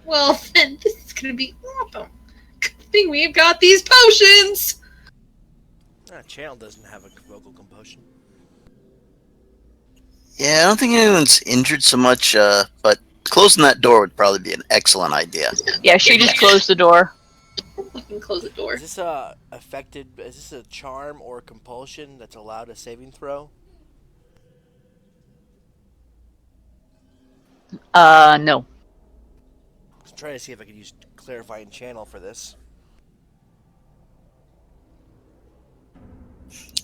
Well, then this is gonna be awesome. Good thing we've got these potions. Channel doesn't have a vocal composition. Yeah, I don't think anyone's injured so much, but closing that door would probably be an excellent idea. Yeah, she just closed the door. I can close the door. Is this affected? Is this a charm or compulsion that's allowed a saving throw? No. I'm trying to see if I could use clarifying channel for this.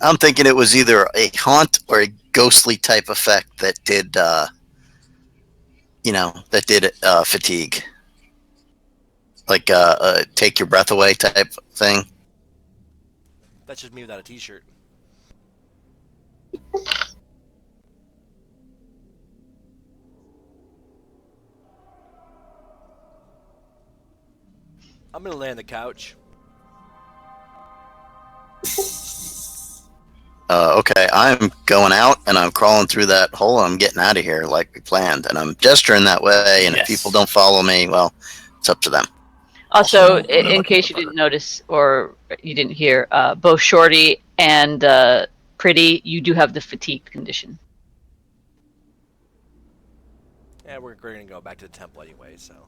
I'm thinking it was either a haunt or a ghostly type effect that did, fatigue. Like, take your breath away type thing. That's just me without a t-shirt. I'm gonna lay on the couch. Okay, I'm going out and I'm crawling through that hole. I'm getting out of here like we planned, and I'm gesturing that way. And Yes. if people don't follow me, well, it's up to them. Also, Also, in case you didn't notice or you didn't hear, both Shorty and Pretty, you do have the fatigue condition. Yeah, we're gonna go back to the temple anyway, so.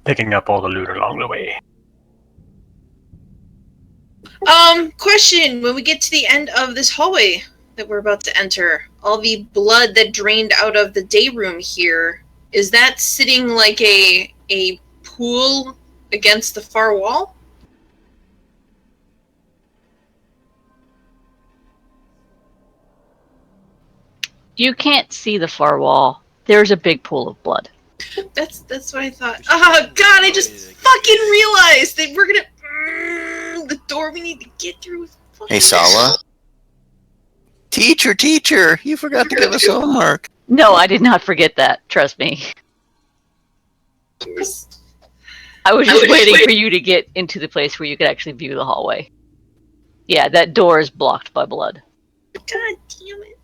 Picking up all the loot along the way. Question. When we get to the end of this hallway that we're about to enter, all the blood that drained out of the day room here, is that sitting like a pool against the far wall? You can't see the far wall. There's a big pool of blood. That's what I thought. Oh god, I just fucking realized that we're gonna the door we need to get through is fucking Hey, Sala. Teacher, you forgot to give us homework. No, I did not forget that. Trust me. I was just waiting for you to get into the place where you could actually view the hallway. Yeah, that door is blocked by blood. God damn it.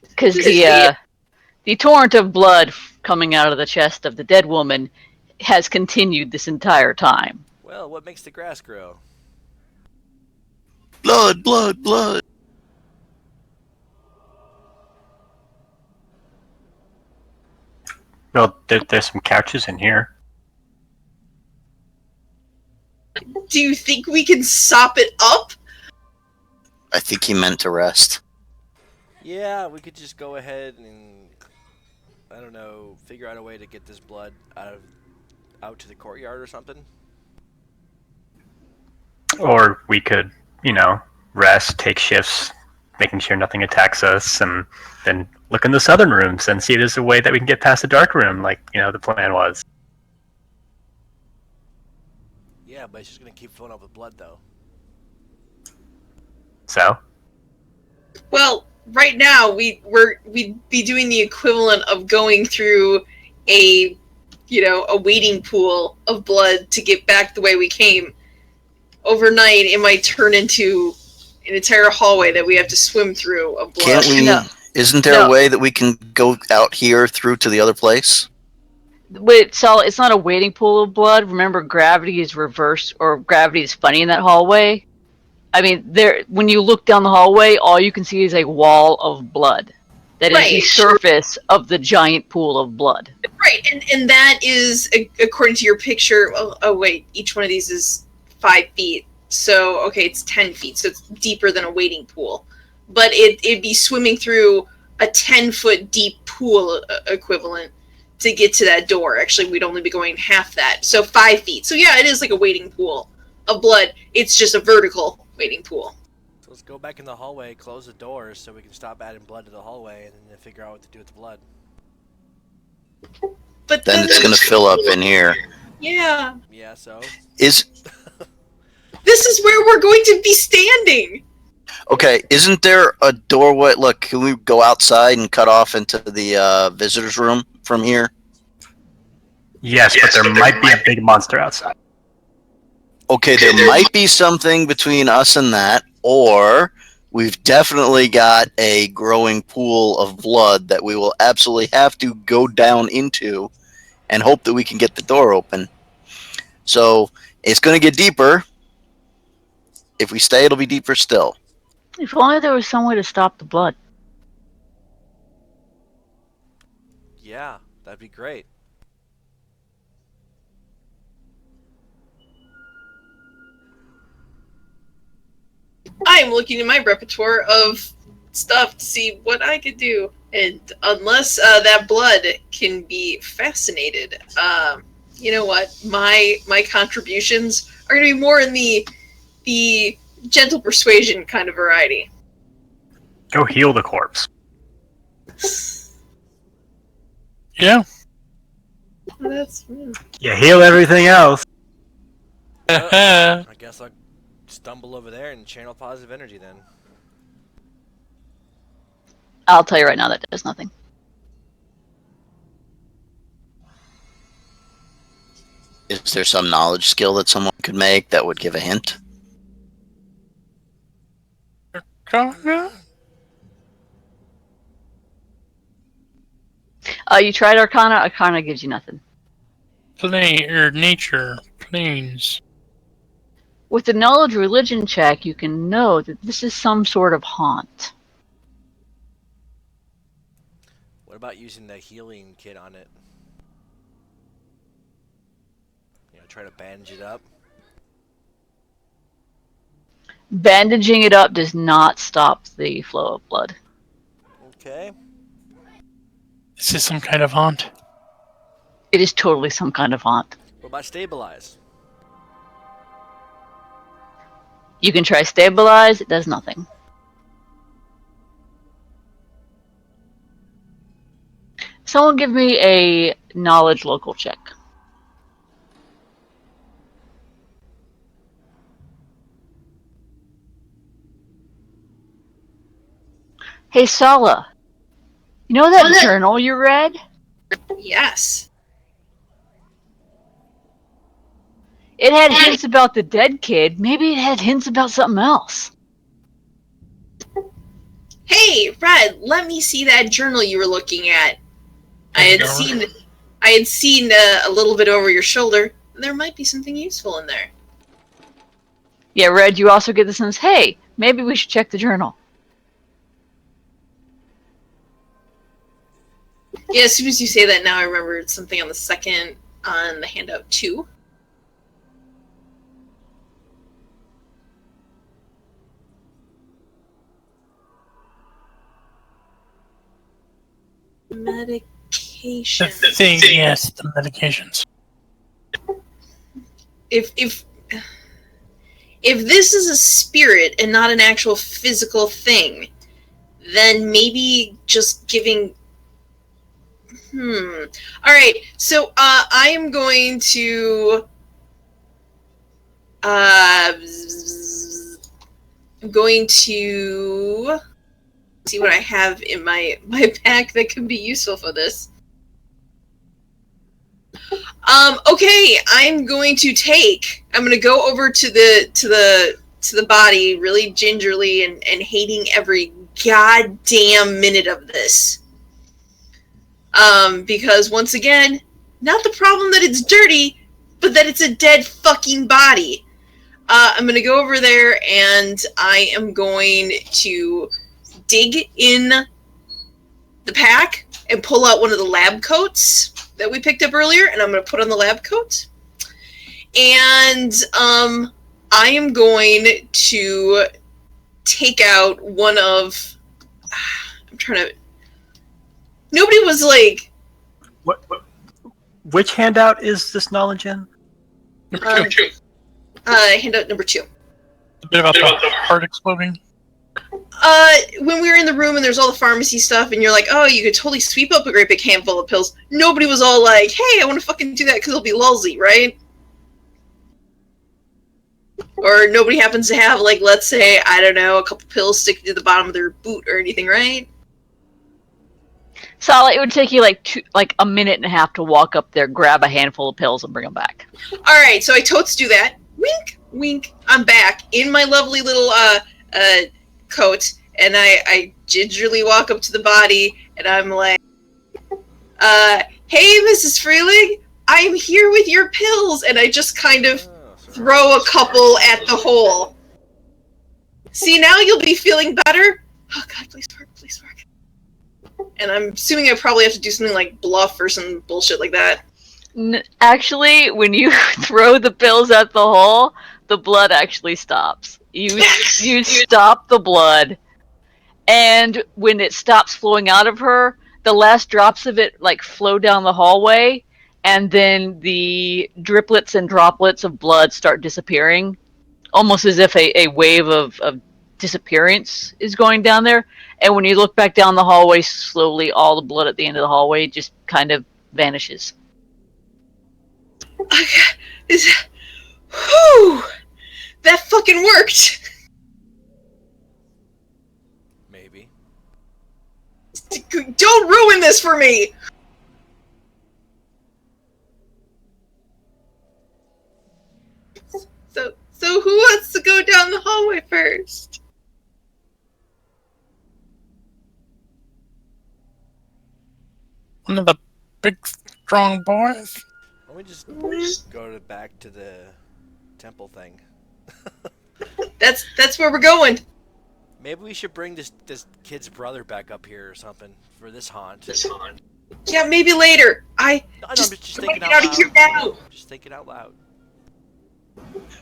Because the torrent of blood coming out of the chest of the dead woman has continued this entire time. Well, what makes the grass grow? Blood. Well, there's some couches in here. Do you think we can sop it up? I think he meant to rest. Yeah, we could just go ahead and, I don't know, figure out a way to get this blood out to the courtyard or something. Or we could, rest, take shifts, making sure nothing attacks us, and then look in the southern rooms and see if there's a way that we can get past the dark room, like, the plan was. Yeah, but it's just gonna keep filling up with blood, though. So? Well, right now we'd be doing the equivalent of going through a waiting pool of blood to get back the way we came. Overnight, it might turn into an entire hallway that we have to swim through of blood. Can't we? No. Isn't there a way that we can go out here through to the other place? Wait, so it's not a waiting pool of blood. Remember, gravity is reversed, or gravity is funny in that hallway. I mean, when you look down the hallway, all you can see is a wall of blood. That is the surface of the giant pool of blood. Right, and that is, according to your picture, oh wait, each one of these is 5 feet. So, okay, it's 10 feet, so it's deeper than a wading pool. But it'd be swimming through a 10-foot deep pool equivalent to get to that door. Actually, we'd only be going half that. So 5 feet. So yeah, it is like a wading pool of blood. It's just a vertical wading pool. So let's go back in the hallway, close the doors so we can stop adding blood to the hallway, and then figure out what to do with the blood. But then it's going to fill up in here. Yeah. Yeah, so? This is where we're going to be standing! Okay, isn't there a doorway? Look, can we go outside and cut off into the visitor's room from here? Yes, but there might be a big monster outside. Okay, there might be something between us and that, or we've definitely got a growing pool of blood that we will absolutely have to go down into and hope that we can get the door open. So, it's going to get deeper. If we stay, it'll be deeper still. If only there was some way to stop the blood. Yeah, that'd be great. I'm looking at my repertoire of stuff to see what I could do. And unless that blood can be fascinated, you know what? My contributions are going to be more in the gentle persuasion kind of variety. Go heal the corpse. Yeah. That's You heal everything else. I guess I'll stumble over there and channel positive energy then. I'll tell you right now that does nothing. Is there some knowledge skill that someone could make that would give a hint? Arcana? You tried Arcana. Arcana gives you nothing. Nature, planes. With the knowledge religion check, you can know that this is some sort of haunt. What about using the healing kit on it? Try to bandage it up. Bandaging it up does not stop the flow of blood. Okay. This is some kind of haunt. It is totally some kind of haunt. What about stabilize? You can try stabilize, it does nothing. Someone give me a knowledge local check. Hey Sala, you know that journal you read? Yes. It had hints about the dead kid. Maybe it had hints about something else. Hey, Red, let me see that journal you were looking at. I had seen a little bit over your shoulder. There might be something useful in there. Yeah, Red, you also get the sense, hey, maybe we should check the journal. Yeah, as soon as you say that now, I remember something on the handout 2. medication. The thing, yes, the medications. If this is a spirit and not an actual physical thing, then maybe just giving. All right. So I am going to. I'm going to see what I have in my pack that could be useful for this. Okay, I'm going to go over to the body really gingerly and hating every goddamn minute of this. Because once again, not the problem that it's dirty, but that it's a dead fucking body. I'm going to go over there and I am going to dig in the pack and pull out one of the lab coats that we picked up earlier, and I'm going to put on the lab coat. And I am going to take out one of... I'm trying to... Nobody was like... What? Which handout is this knowledge in? Number 2. Handout number 2. A bit about the heart exploding. When we were in the room and there's all the pharmacy stuff and you're like, oh, you could totally sweep up a great big handful of pills. Nobody was all like, hey, I want to fucking do that because it'll be lulzy, right? Or nobody happens to have, like, let's say, I don't know, a couple pills sticking to the bottom of their boot or anything, right? Sally, it would take you like a minute and a half to walk up there, grab a handful of pills, and bring them back. Alright, so I totes do that. Wink, wink. I'm back in my lovely little, coat, and I gingerly walk up to the body, and I'm like, hey, Mrs. Freeling, I'm here with your pills, and I just kind of throw a couple at the hole. See, now you'll be feeling better? Oh god, please work, please work. And I'm assuming I probably have to do something like bluff or some bullshit like that. Actually, when you throw the pills at the hole, the blood actually stops. You stop the blood, and when it stops flowing out of her, the last drops of it like flow down the hallway, and then the driplets and droplets of blood start disappearing, almost as if a wave of disappearance is going down there. And when you look back down the hallway, slowly all the blood at the end of the hallway just kind of vanishes. Whew! That fucking worked! Maybe. Don't ruin this for me! So who wants to go down the hallway first? One of the big, strong boys. Why don't we just go back to the temple thing? That's where we're going. Maybe we should bring this kid's brother back up here or something for this haunt. Yeah, maybe later. I'm just just thinking out of here now. Just thinking out loud.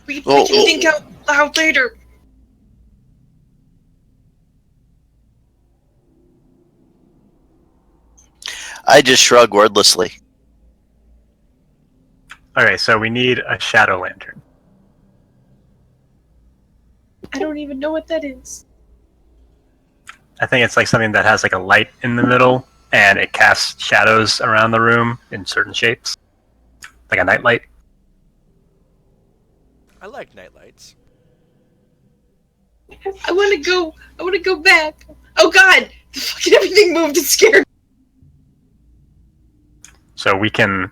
We can think out loud later. I just shrug wordlessly. Okay, so we need a shadow lantern. I don't even know what that is. I think it's like something that has like a light in the middle, and it casts shadows around the room in certain shapes, like a nightlight. I like nightlights. I want to go back. Oh god, fucking everything moved and scared me. So we can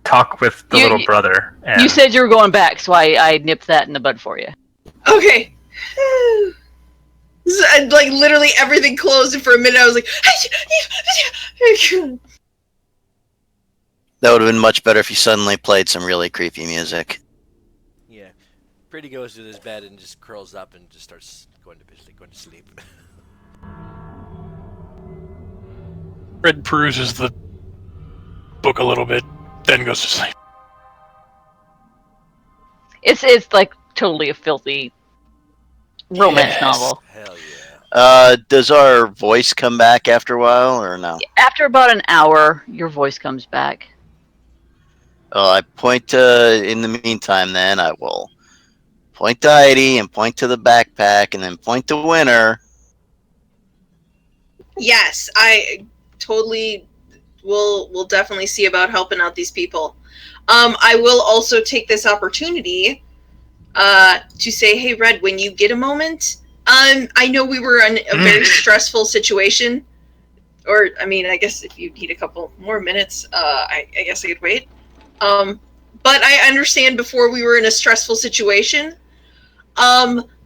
talk with the little brother. And You said you were going back, so I nipped that in the bud for you. Okay. Like literally everything closed, and for a minute I was like, That would have been much better if you suddenly played some really creepy music. Yeah. Pretty goes to his bed and just curls up and just starts going to sleep. Red peruses the book a little bit, then goes to sleep. It's like totally a filthy romance novel. Hell yeah. Does our voice come back after a while, or no? After about an hour, your voice comes back. I point to. In the meantime, then I will point to Heidi and point to the backpack, and then point to Winter. Yes, I totally will definitely see about helping out these people. I will also take this opportunity to say, hey, Red, when you get a moment, I know we were in a very stressful situation, or I mean, I guess if you need a couple more minutes, I guess I could wait. But I understand before we were in a stressful situation.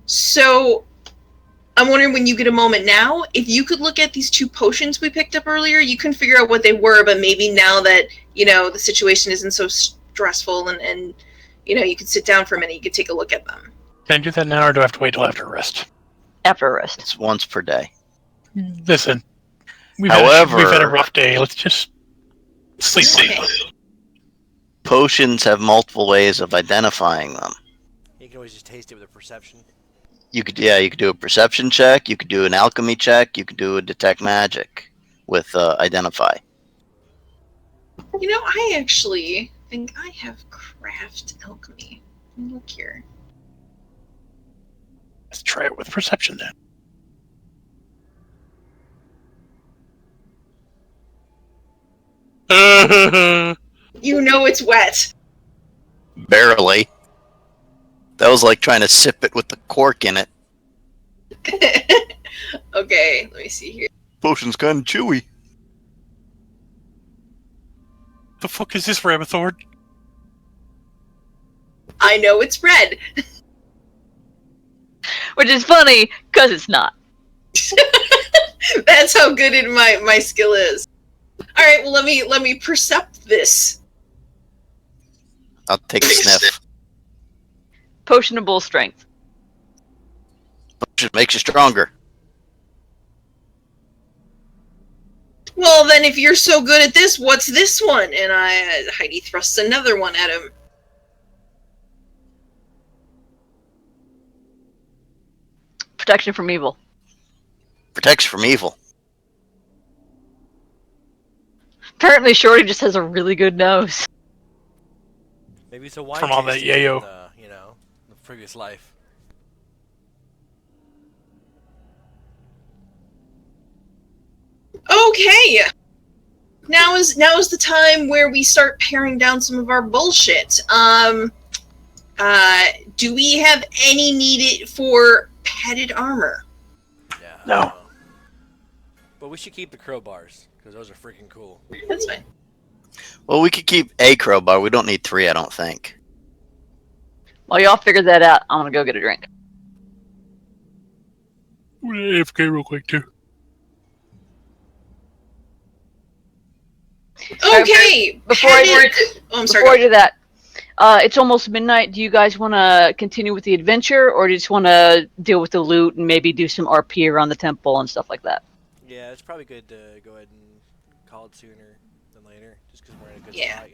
So I'm wondering when you get a moment now, if you could look at these 2 potions we picked up earlier, you can figure out what they were, but maybe now that, the situation isn't so stressful and you could sit down for a minute, you could take a look at them. Can I do that now, or do I have to wait till after rest? After a rest. It's once per day. Listen, we've However- had a rough day. Let's just sleep. Okay. Potions have multiple ways of identifying them. You can always just taste it with a perception. You could do a perception check. You could do an alchemy check. You could do a detect magic with identify. I actually think I have craft alchemy. Look here. Let's try it with perception then. It's wet. Barely. That was like trying to sip it with the cork in it. Okay, let me see here. Potion's kind of chewy. The fuck is this, Rabbithord? I know it's red. Which is funny, because it's not. That's how good my skill is. All right, well let me percept this. I'll take a sniff. Potionable strength. Potion makes you stronger. Well, then if you're so good at this, what's this one? And Heidi thrusts another one at him. Protection from evil. Protects from evil. Apparently, Shorty just has a really good nose. Maybe it's a wine From all that tasting yayo. in, the previous life. Okay. Now is the time where we start paring down some of our bullshit. Do we have any needed for padded armor? Yeah. No. But we should keep the crowbars because those are freaking cool. That's fine. Well, we could keep a crowbar. We don't need 3, I don't think. While y'all figure that out, I'm gonna go get a drink. AFK real quick, too. Okay. Before I I'm sorry. Before I do that, it's almost midnight. Do you guys want to continue with the adventure, or do you just want to deal with the loot and maybe do some RP around the temple and stuff like that? Yeah, it's probably good to go ahead and call it sooner than later, just because we're in a good Yeah. spot,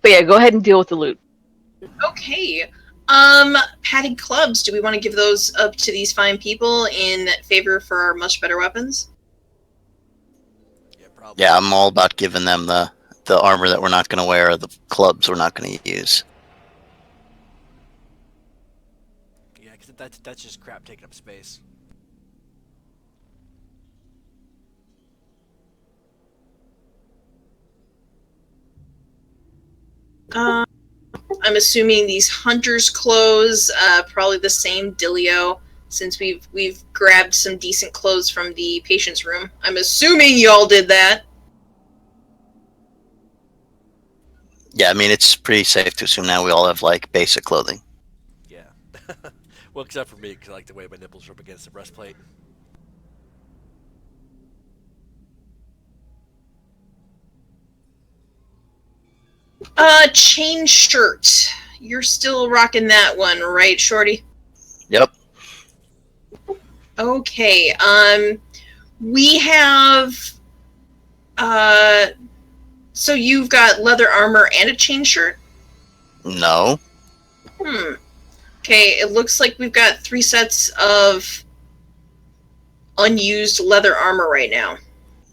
But yeah, go ahead and deal with the loot. Okay. Padded clubs. Do we want to give those up to these fine people in favor for our much better weapons? Yeah, probably. Yeah, I'm all about giving them the armor that we're not going to wear, or the clubs we're not going to use. Yeah, because that's just crap taking up space. I'm assuming these hunters' clothes, probably the same dealio, since we've grabbed some decent clothes from the patient's room. I'm assuming y'all did that. Yeah, I mean, it's pretty safe to assume now we all have, like, basic clothing. Yeah. Well, except for me, because I like the way my nipples rub against the breastplate. Chain shirt. You're still rocking that one, right, Shorty? Yep. Okay, we have, so you've got leather armor and a chain shirt? No. Okay, it looks like we've got 3 sets of unused leather armor right now.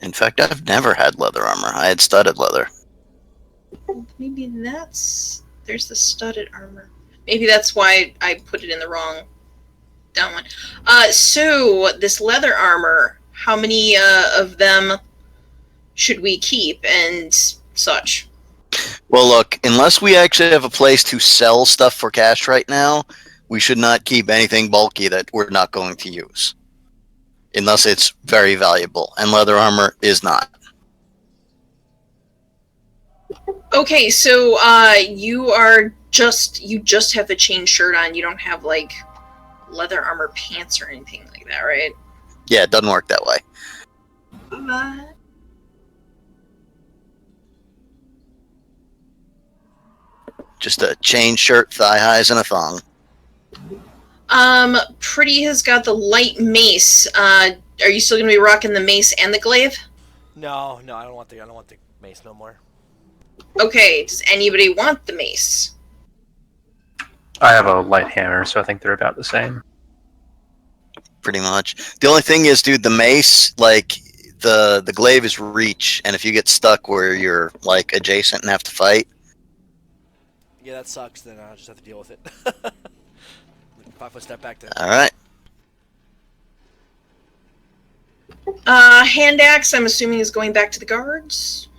In fact, I've never had leather armor. I had studded leather. Maybe that's... There's the studded armor. Maybe that's why I put it in the wrong down one. So, this leather armor, how many of them should we keep and such? Well, look, unless we actually have a place to sell stuff for cash right now, we should not keep anything bulky that we're not going to use. Unless it's very valuable, and leather armor is not. Okay, so you just have the chain shirt on. You don't have like leather armor pants or anything like that, right? Yeah, it doesn't work that way. Just a chain shirt, thigh highs, and a thong. Pretty has got the light mace. Are you still gonna be rocking the mace and the glaive? No, I don't want the mace no more. Okay, does anybody want the mace? I have a light hammer, so I think they're about the same. Pretty much. The only thing is, dude, the mace, like, the glaive is reach, and if you get stuck where you're, like, adjacent and have to fight... Yeah, that sucks, then I'll just have to deal with it. 5-foot step back then. Alright. Hand axe, I'm assuming, is going back to the guards.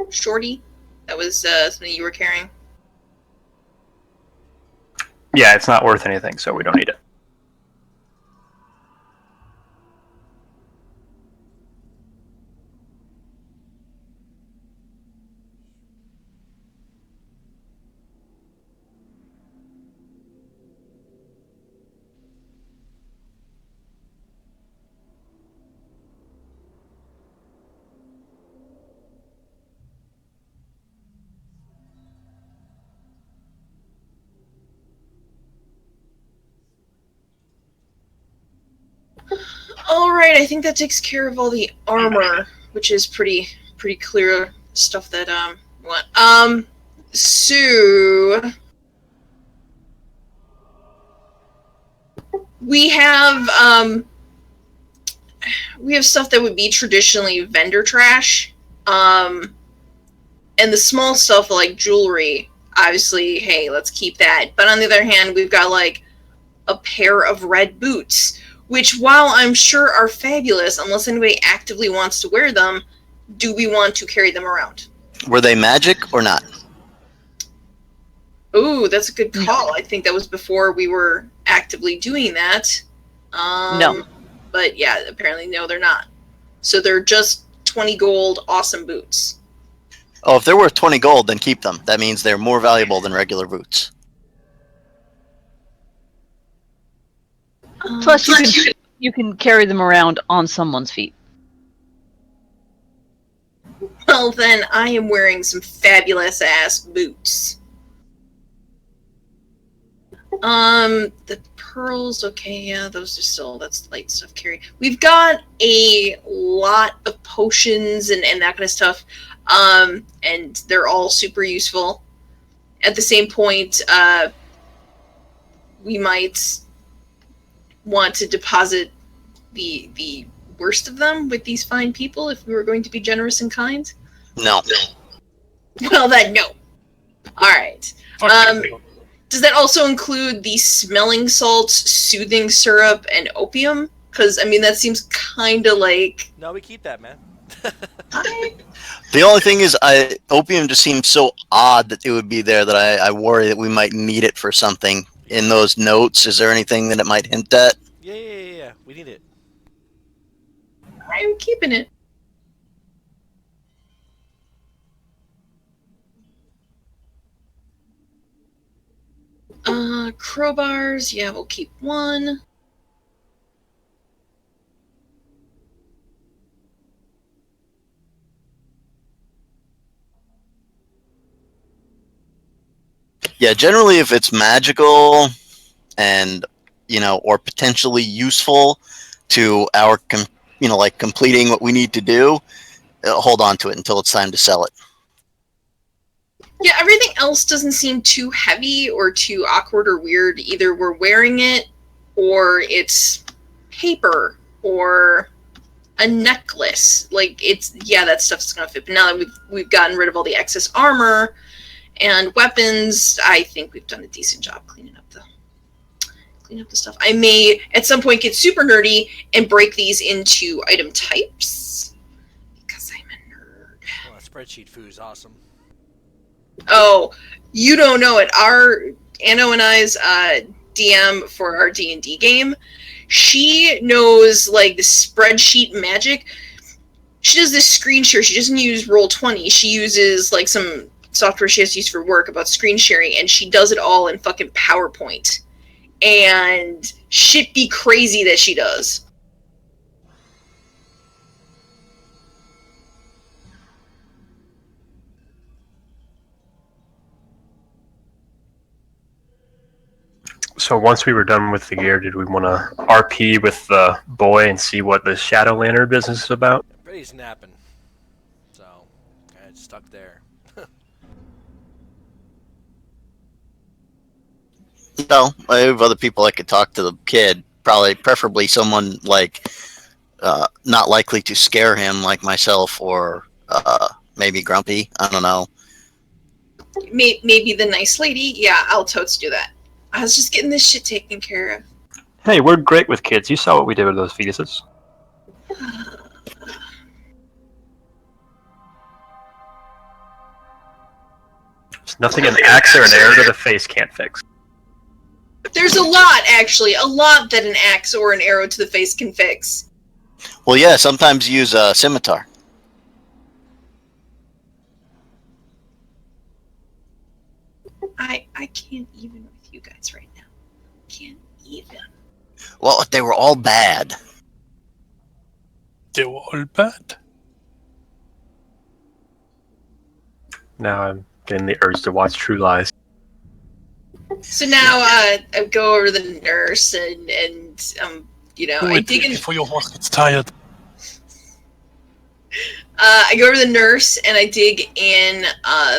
Shorty, that was something you were carrying. Yeah, it's not worth anything, so we don't need it. Alright, I think that takes care of all the armor, which is pretty clear stuff that, want. So... We have stuff that would be traditionally vendor trash. And the small stuff like jewelry, obviously, hey, let's keep that. But on the other hand, we've got like a pair of red boots, which while I'm sure are fabulous, unless anybody actively wants to wear them, do we want to carry them around? Were they magic or not? Ooh, that's a good call. I think that was before we were actively doing that. No. But yeah, apparently no, they're not. So they're just 20 gold, awesome boots. Oh, if they're worth 20 gold, then keep them. That means they're more valuable than regular boots. Plus, you can carry them around on someone's feet. Well, then I am wearing some fabulous ass boots. The pearls, okay, yeah, those are still, that's light stuff carry. We've got a lot of potions and that kind of stuff, and they're all super useful. At the same point, we might want to deposit the worst of them with these fine people if we were going to be generous and kind. No. Well, then, no. Alright. Does that also include the smelling salts, soothing syrup, and opium? Because, I mean, that seems kind of like... No, we keep that, man. The only thing is, opium just seems so odd that it would be there that I worry that we might need it for something. In those notes, is there anything that it might hint at? Yeah. We need it. I'm keeping it. Crowbars, yeah, we'll keep one. Yeah, generally if it's magical and, or potentially useful to our, like completing what we need to do, hold on to it until it's time to sell it. else doesn't seem too heavy or too awkward or weird. Either we're wearing it, or it's paper, or a necklace. Like, it's, yeah, that stuff's gonna fit. But now that we've gotten rid of all the excess armor and weapons, I think we've done a decent job cleaning up the stuff. I may at some point get super nerdy and break these into item types because I'm a nerd. Well, spreadsheet foo is awesome. Oh, you don't know it. Our Anno and I's DM for our D&D game, she knows like the spreadsheet magic. She does this screen share. She doesn't use Roll20. She uses like some software she has to use for work about screen sharing, and she does it all in fucking PowerPoint. And shit be crazy that she does. So once we were done with the gear, did we want to RP with the boy and see what the Shadow Lantern business is about? I bet he's napping. So, kind of stuck there. No, I have other people I could talk to the kid. Preferably someone like not likely to scare him, like myself, or maybe Grumpy. I don't know. Maybe the nice lady. Yeah, I'll totes do that. I was just getting this shit taken care of. Hey, we're great with kids. You saw what we did with those fetuses. There's nothing an axe or an arrow to the face can't fix. There's a lot, actually. A lot that an axe or an arrow to the face can fix. Well, yeah, sometimes use a scimitar. I can't even with you guys right now. Can't even. Well, they were all bad. They were all bad. Now I'm getting the urge to watch True Lies. So now I go over to the nurse and you know, Do I it dig in. before your horse gets tired. I go over to the nurse and I dig in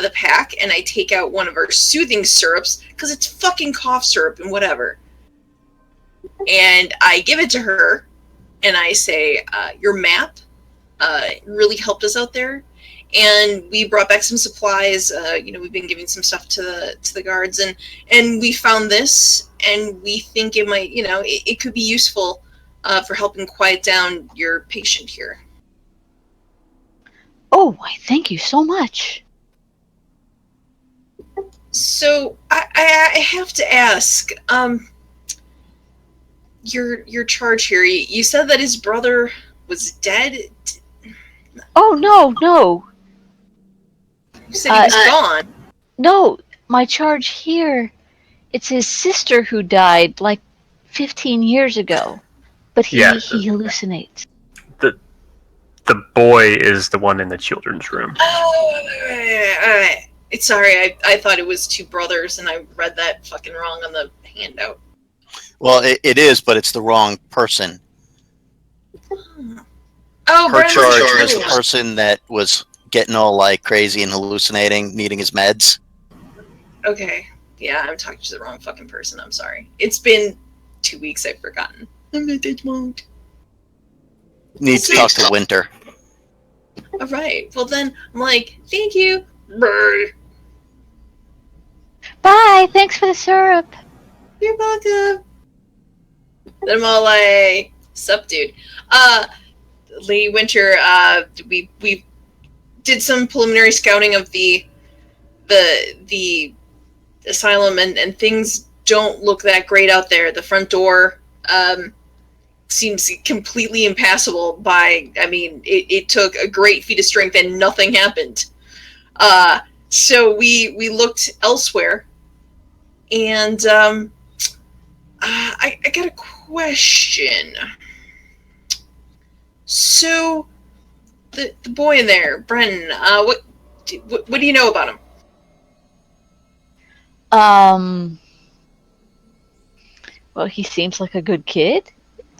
the pack and I take out one of her soothing syrups because it's fucking cough syrup and whatever. And I give it to her and I say, your map really helped us out there. And we brought back some supplies. You know, we've been giving some stuff to the guards, and we found this, and we think it might, you know, it could be useful for helping quiet down your patient here. Oh, why, thank you so much. So I have to ask, your charge here. You said that his brother was dead. Oh, no. You said he was gone. No, my charge here, it's his sister who died like 15 years ago. But he hallucinates. The boy is the one in the children's room. Oh, it's sorry. I thought it was two brothers, and I read that fucking wrong on the handout. Well, it is, but it's the wrong person. Oh, Her charge was the person that was getting all like crazy and hallucinating, needing his meds. Okay. Yeah, I'm talking to the wrong fucking person. I'm sorry. It's been 2 weeks. I've forgotten. I'm not that smart. Needs to talk to Winter. All right. Well, then I'm like, thank you. Bye. Bye, thanks for the syrup. You're welcome. Then I'm all like, sup, dude. Lady Winter, we did some preliminary scouting of the asylum, and things don't look that great out there. The front door seems completely impassable. It took a great feat of strength and nothing happened. So we looked elsewhere, and I got a question. So the boy in there, Brennan, what do you know about him? Well, he seems like a good kid.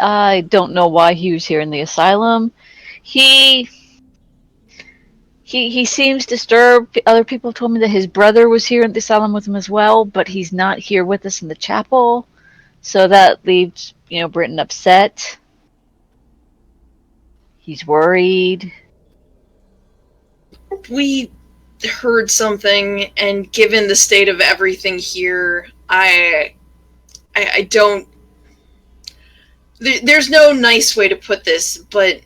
I don't know why he was here in the asylum. He He seems disturbed. Other people told me that his brother was here at the asylum with him as well, but he's not here with us in the chapel. So that leaves, Britton upset. He's worried. We heard something, and given the state of everything here, I don't. There's no nice way to put this, but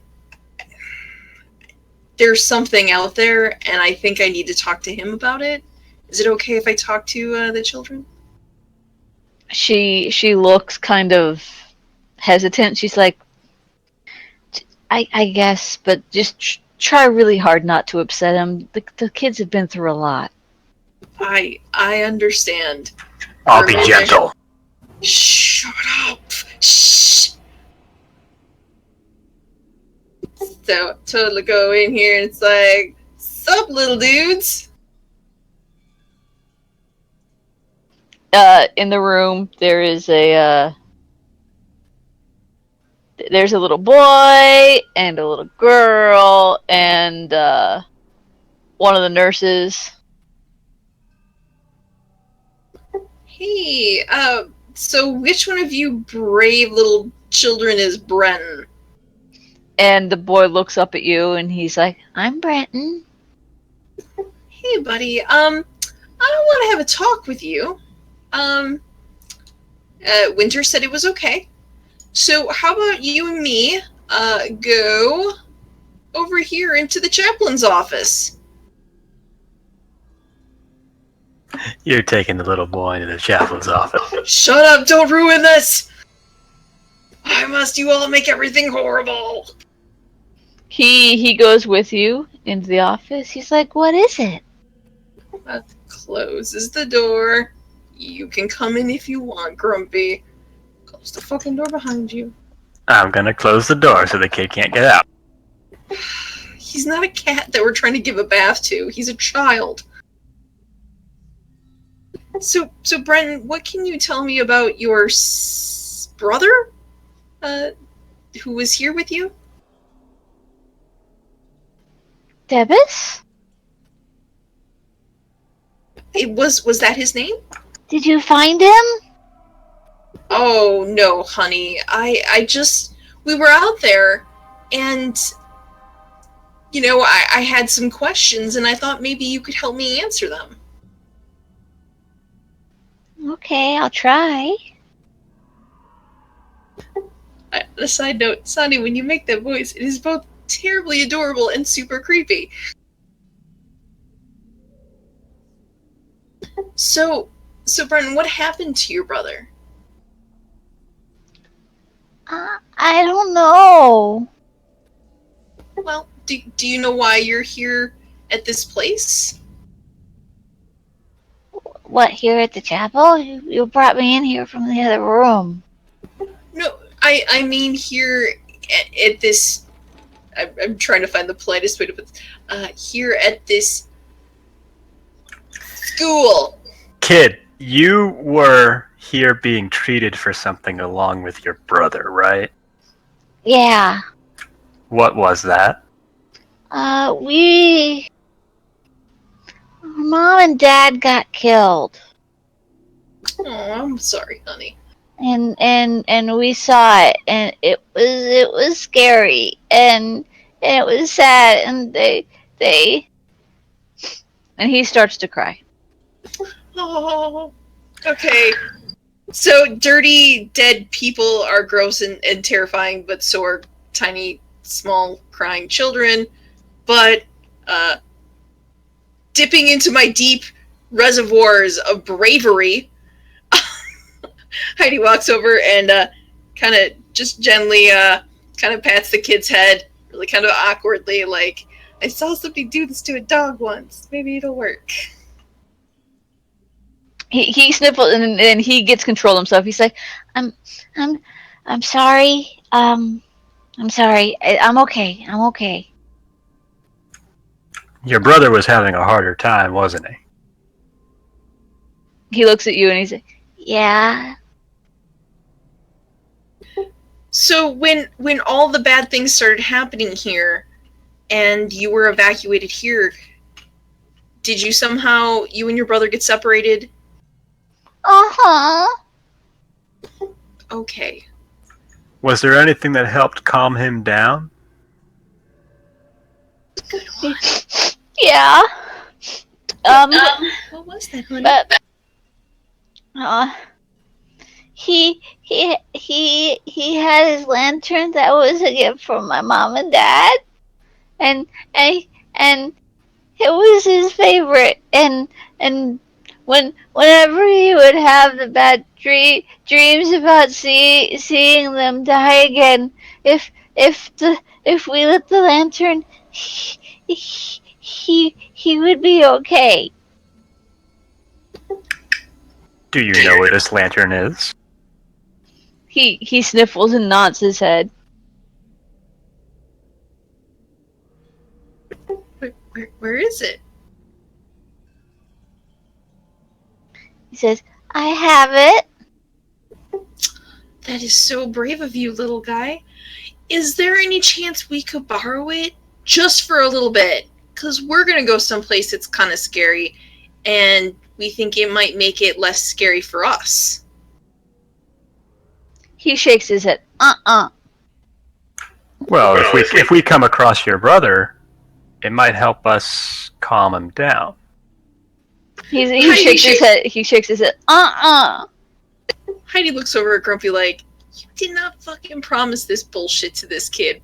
there's something out there, and I think I need to talk to him about it. Is it okay if I talk to the children? She looks kind of hesitant. She's like, I guess, but just try really hard not to upset him. The kids have been through a lot. I understand. I'll be gentle. Shut up. Shh. So totally go in here and it's like, sup, little dudes? In the room, there's a little boy and a little girl and one of the nurses. Hey, so which one of you brave little children is Brenton? And the boy looks up at you and he's like, I'm Brenton. Hey, buddy, I want to have a talk with you. Winter said it was okay. So how about you and me, go over here into the chaplain's office? You're taking the little boy into the chaplain's office. Shut up, don't ruin this! Why must you all make everything horrible? He goes with you into the office. He's like, what is it? Closes the door. You can come in if you want, Grumpy. Close the fucking door behind you. I'm gonna close the door so the kid can't get out. He's not a cat that we're trying to give a bath to. He's a child. So Brenton, what can you tell me about your brother? Who was here with you? Debus? Was that his name? Did you find him? Oh, no, honey. We were out there, and, I had some questions, and I thought maybe you could help me answer them. Okay, I'll try. A side note, Sani, when you make that voice, it is both terribly adorable and super creepy. So Brenton, what happened to your brother? I don't know. Well, do you know why you're here at this place? What, here at the chapel? You brought me in here from the other room. No, I mean here at this... I'm trying to find the politest way to put this. Here at this school. Kid, you were here being treated for something along with your brother, right? Yeah. What was that? Our mom and dad got killed. Oh, I'm sorry, honey. And we saw it, and it was scary, and it was sad, and they and he starts to cry. Oh, okay. So dirty, dead people are gross and terrifying, but so are tiny, small, crying children. But dipping into my deep reservoirs of bravery, Heidi walks over and kind of just gently kind of pats the kid's head, really kind of awkwardly, like, I saw somebody do this to a dog once. Maybe it'll work. He sniffles and then he gets control of himself. He's like, I'm sorry. I'm sorry. I'm okay. I'm okay. Your brother was having a harder time, wasn't he? He looks at you and he's like, yeah. So when all the bad things started happening here, and you were evacuated here. Did you somehow, you and your brother get separated? Uh-huh. Okay. Was there anything that helped calm him down? Good one. Yeah. What was that, honey? But he had his lantern that was a gift from my mom and dad, and and it was his favorite, and whenever he would have the bad dreams about seeing them die again, if we lit the lantern, he would be okay. Do you know where this lantern is? He sniffles and nods his head. Where is it? He says, "I have it." That is so brave of you, little guy. Is there any chance we could borrow it? Just for a little bit. Because we're going to go someplace that's kind of scary, and we think it might make it less scary for us. He shakes his head. Well, if we come across your brother, it might help us calm him down. He shakes his head. He shakes his head. Heidi looks over at Grumpy like, you did not fucking promise this bullshit to this kid.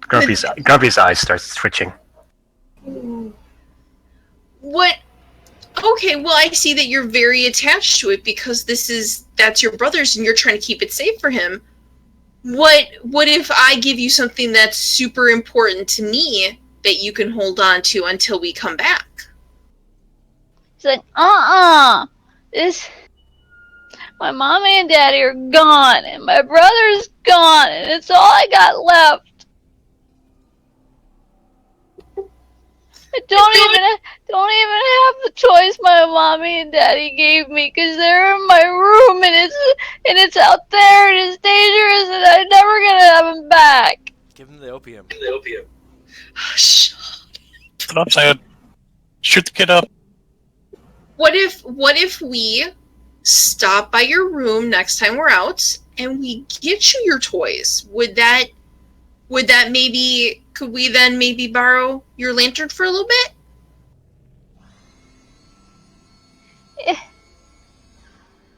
Grumpy's eyes start twitching. What? Okay, well, I see that you're very attached to it because that's your brother's and you're trying to keep it safe for him. What if I give you something that's super important to me that you can hold on to until we come back? He's like, my mommy and daddy are gone, and my brother's gone, and it's all I got left. I don't even have the choice my mommy and daddy gave me, because they're in my room, and it's out there, and it's dangerous, and I'm never gonna have them back. Give him the opium. Shh. Put upside. Shoot the kid up. What if we stop by your room next time we're out and we get you your toys? Would that maybe, could we then maybe borrow your lantern for a little bit?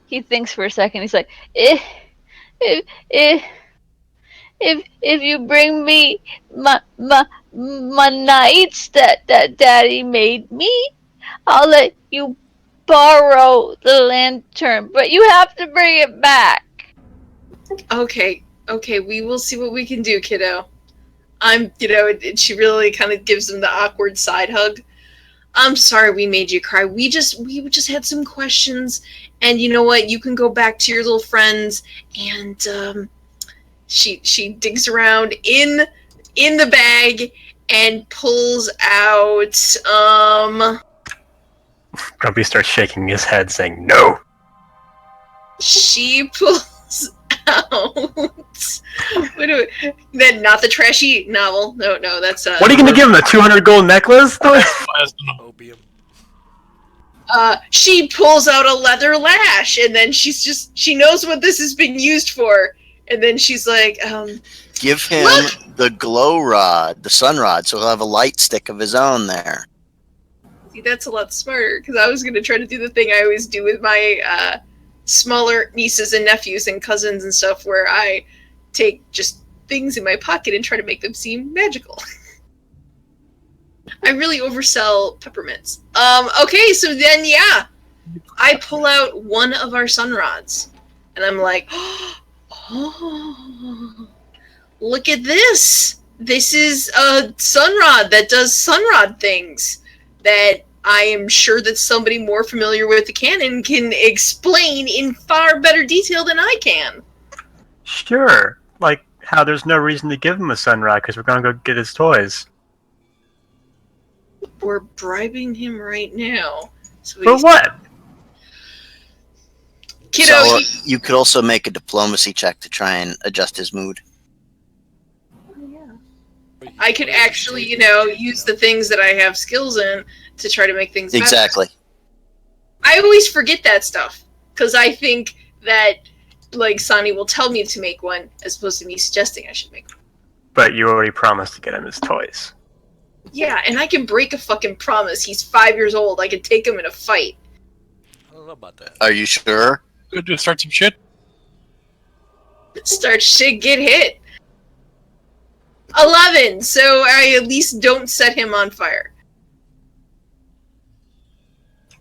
He thinks for a second. He's like, if you bring me my knights that daddy made me, I'll let you borrow the lantern, but you have to bring it back. Okay, we will see what we can do, kiddo. And she really kind of gives him the awkward side hug. I'm sorry we made you cry. We just had some questions, and you know what? You can go back to your little friends, and she digs around in the bag and pulls out Grumpy starts shaking his head, saying no. She pulls out. Then not the trashy novel. No, that's What are you going to give him? A 200 gold necklace? Opium. She pulls out a leather lash, and then she knows what this has been used for, and then she's like, Give him the glow rod, the sun rod, so he'll have a light stick of his own there. see, that's a lot smarter, because I was going to try to do the thing I always do with my smaller nieces and nephews and cousins and stuff, where I take just things in my pocket and try to make them seem magical. I really oversell peppermints. Okay, so then, yeah, I pull out one of our sun rods, and I'm like, oh, look at this. This is a sun rod that does sun rod things that I am sure that somebody more familiar with the canon can explain in far better detail than I can. Sure. Like how there's no reason to give him a sun rod because we're going to go get his toys. We're bribing him right now. So For what? Kiddo, So you could also make a diplomacy check to try and adjust his mood. I could actually, use the things that I have skills in to try to make things better. Exactly. I always forget that stuff because I think that, like, Sani will tell me to make one as opposed to me suggesting I should make one. But you already promised to get him his toys. Yeah, and I can break a fucking promise. He's 5 years old. I can take him in a fight. I don't know about that. Are you sure? Good to start some shit. Start shit, get hit. 11, so I at least don't set him on fire.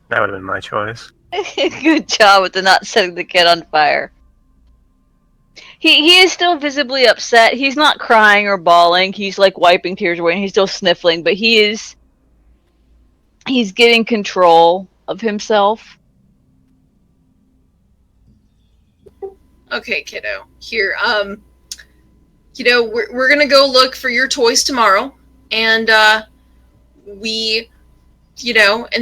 That would have been my choice. Good job with the not setting the kid on fire. He is still visibly upset. He's not crying or bawling. He's like wiping tears away and he's still sniffling, but he's getting control of himself. Okay, kiddo. Here, we're gonna go look for your toys tomorrow, and and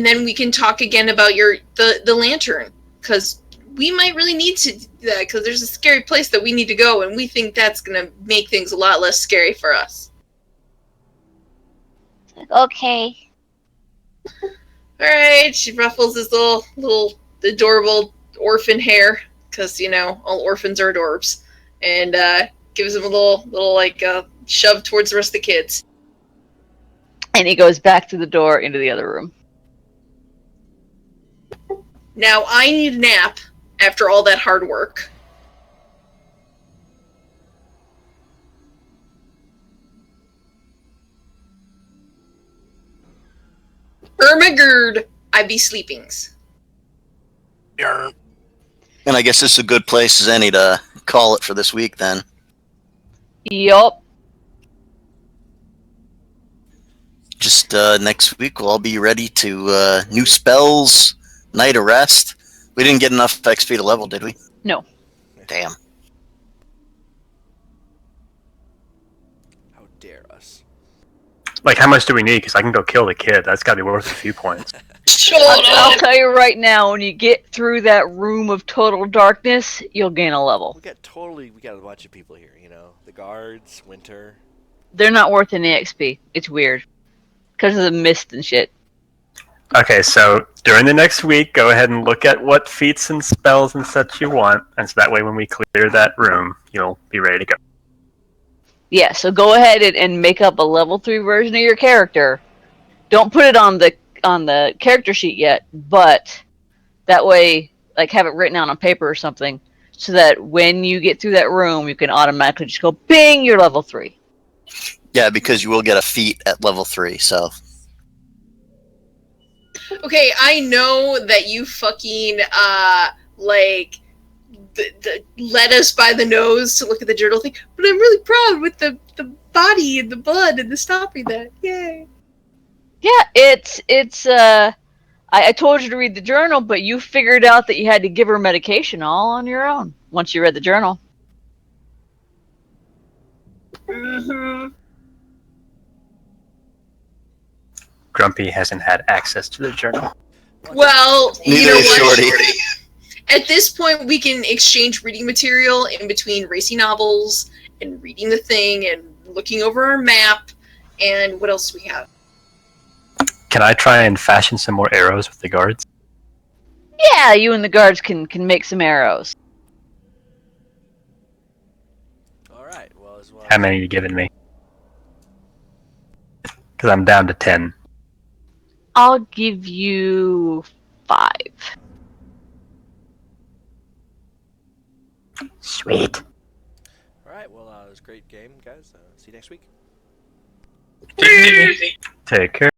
then we can talk again about the lantern, because we might really need to do that, because there's a scary place that we need to go, and we think that's gonna make things a lot less scary for us. Okay. All right, she ruffles his little adorable orphan hair, because all orphans are adorbs, and gives him a little shove towards the rest of the kids. And he goes back to the door into the other room. Now I need a nap after all that hard work. Ermagerd, I be sleepings. Yarn. And I guess this is a good place as any to call it for this week then. Yup. Just next week we'll all be ready to new spells, night arrest. We didn't get enough XP to level, did we? No. Damn. How dare us? Like, how much do we need? Because I can go kill the kid. That's got to be worth a few points. I'll tell you right now, when you get through that room of total darkness, you'll gain a level. We got a bunch of people here, the guards, Winter. They're not worth any XP. It's weird. Because of the mist and shit. Okay, so during the next week, go ahead and look at what feats and spells and such you want, and so that way when we clear that room, you'll be ready to go. Yeah, so go ahead and make up a level 3 version of your character. Don't put it on the character sheet yet, but that way, like, have it written out on paper or something, so that when you get through that room, you can automatically just go, bing, you're level 3. Yeah, because you will get a feat at level 3, so. Okay, I know that you fucking, led us by the nose to look at the journal thing, but I'm really proud with the body and the blood and the stopping that. Yay. Yeah, I told you to read the journal, but you figured out that you had to give her medication all on your own once you read the journal. Mm-hmm. Grumpy hasn't had access to the journal. Well, Neither you know is what? Shorty. At this point, we can exchange reading material in between racy novels and reading the thing and looking over our map. And what else do we have? Can I try and fashion some more arrows with the guards? Yeah, you and the guards can make some arrows. All right. Well, as well. How many are you giving me? Because I'm down to 10. I'll give you 5. Sweet. All right. Well, it was a great game, guys. See you next week. Take care.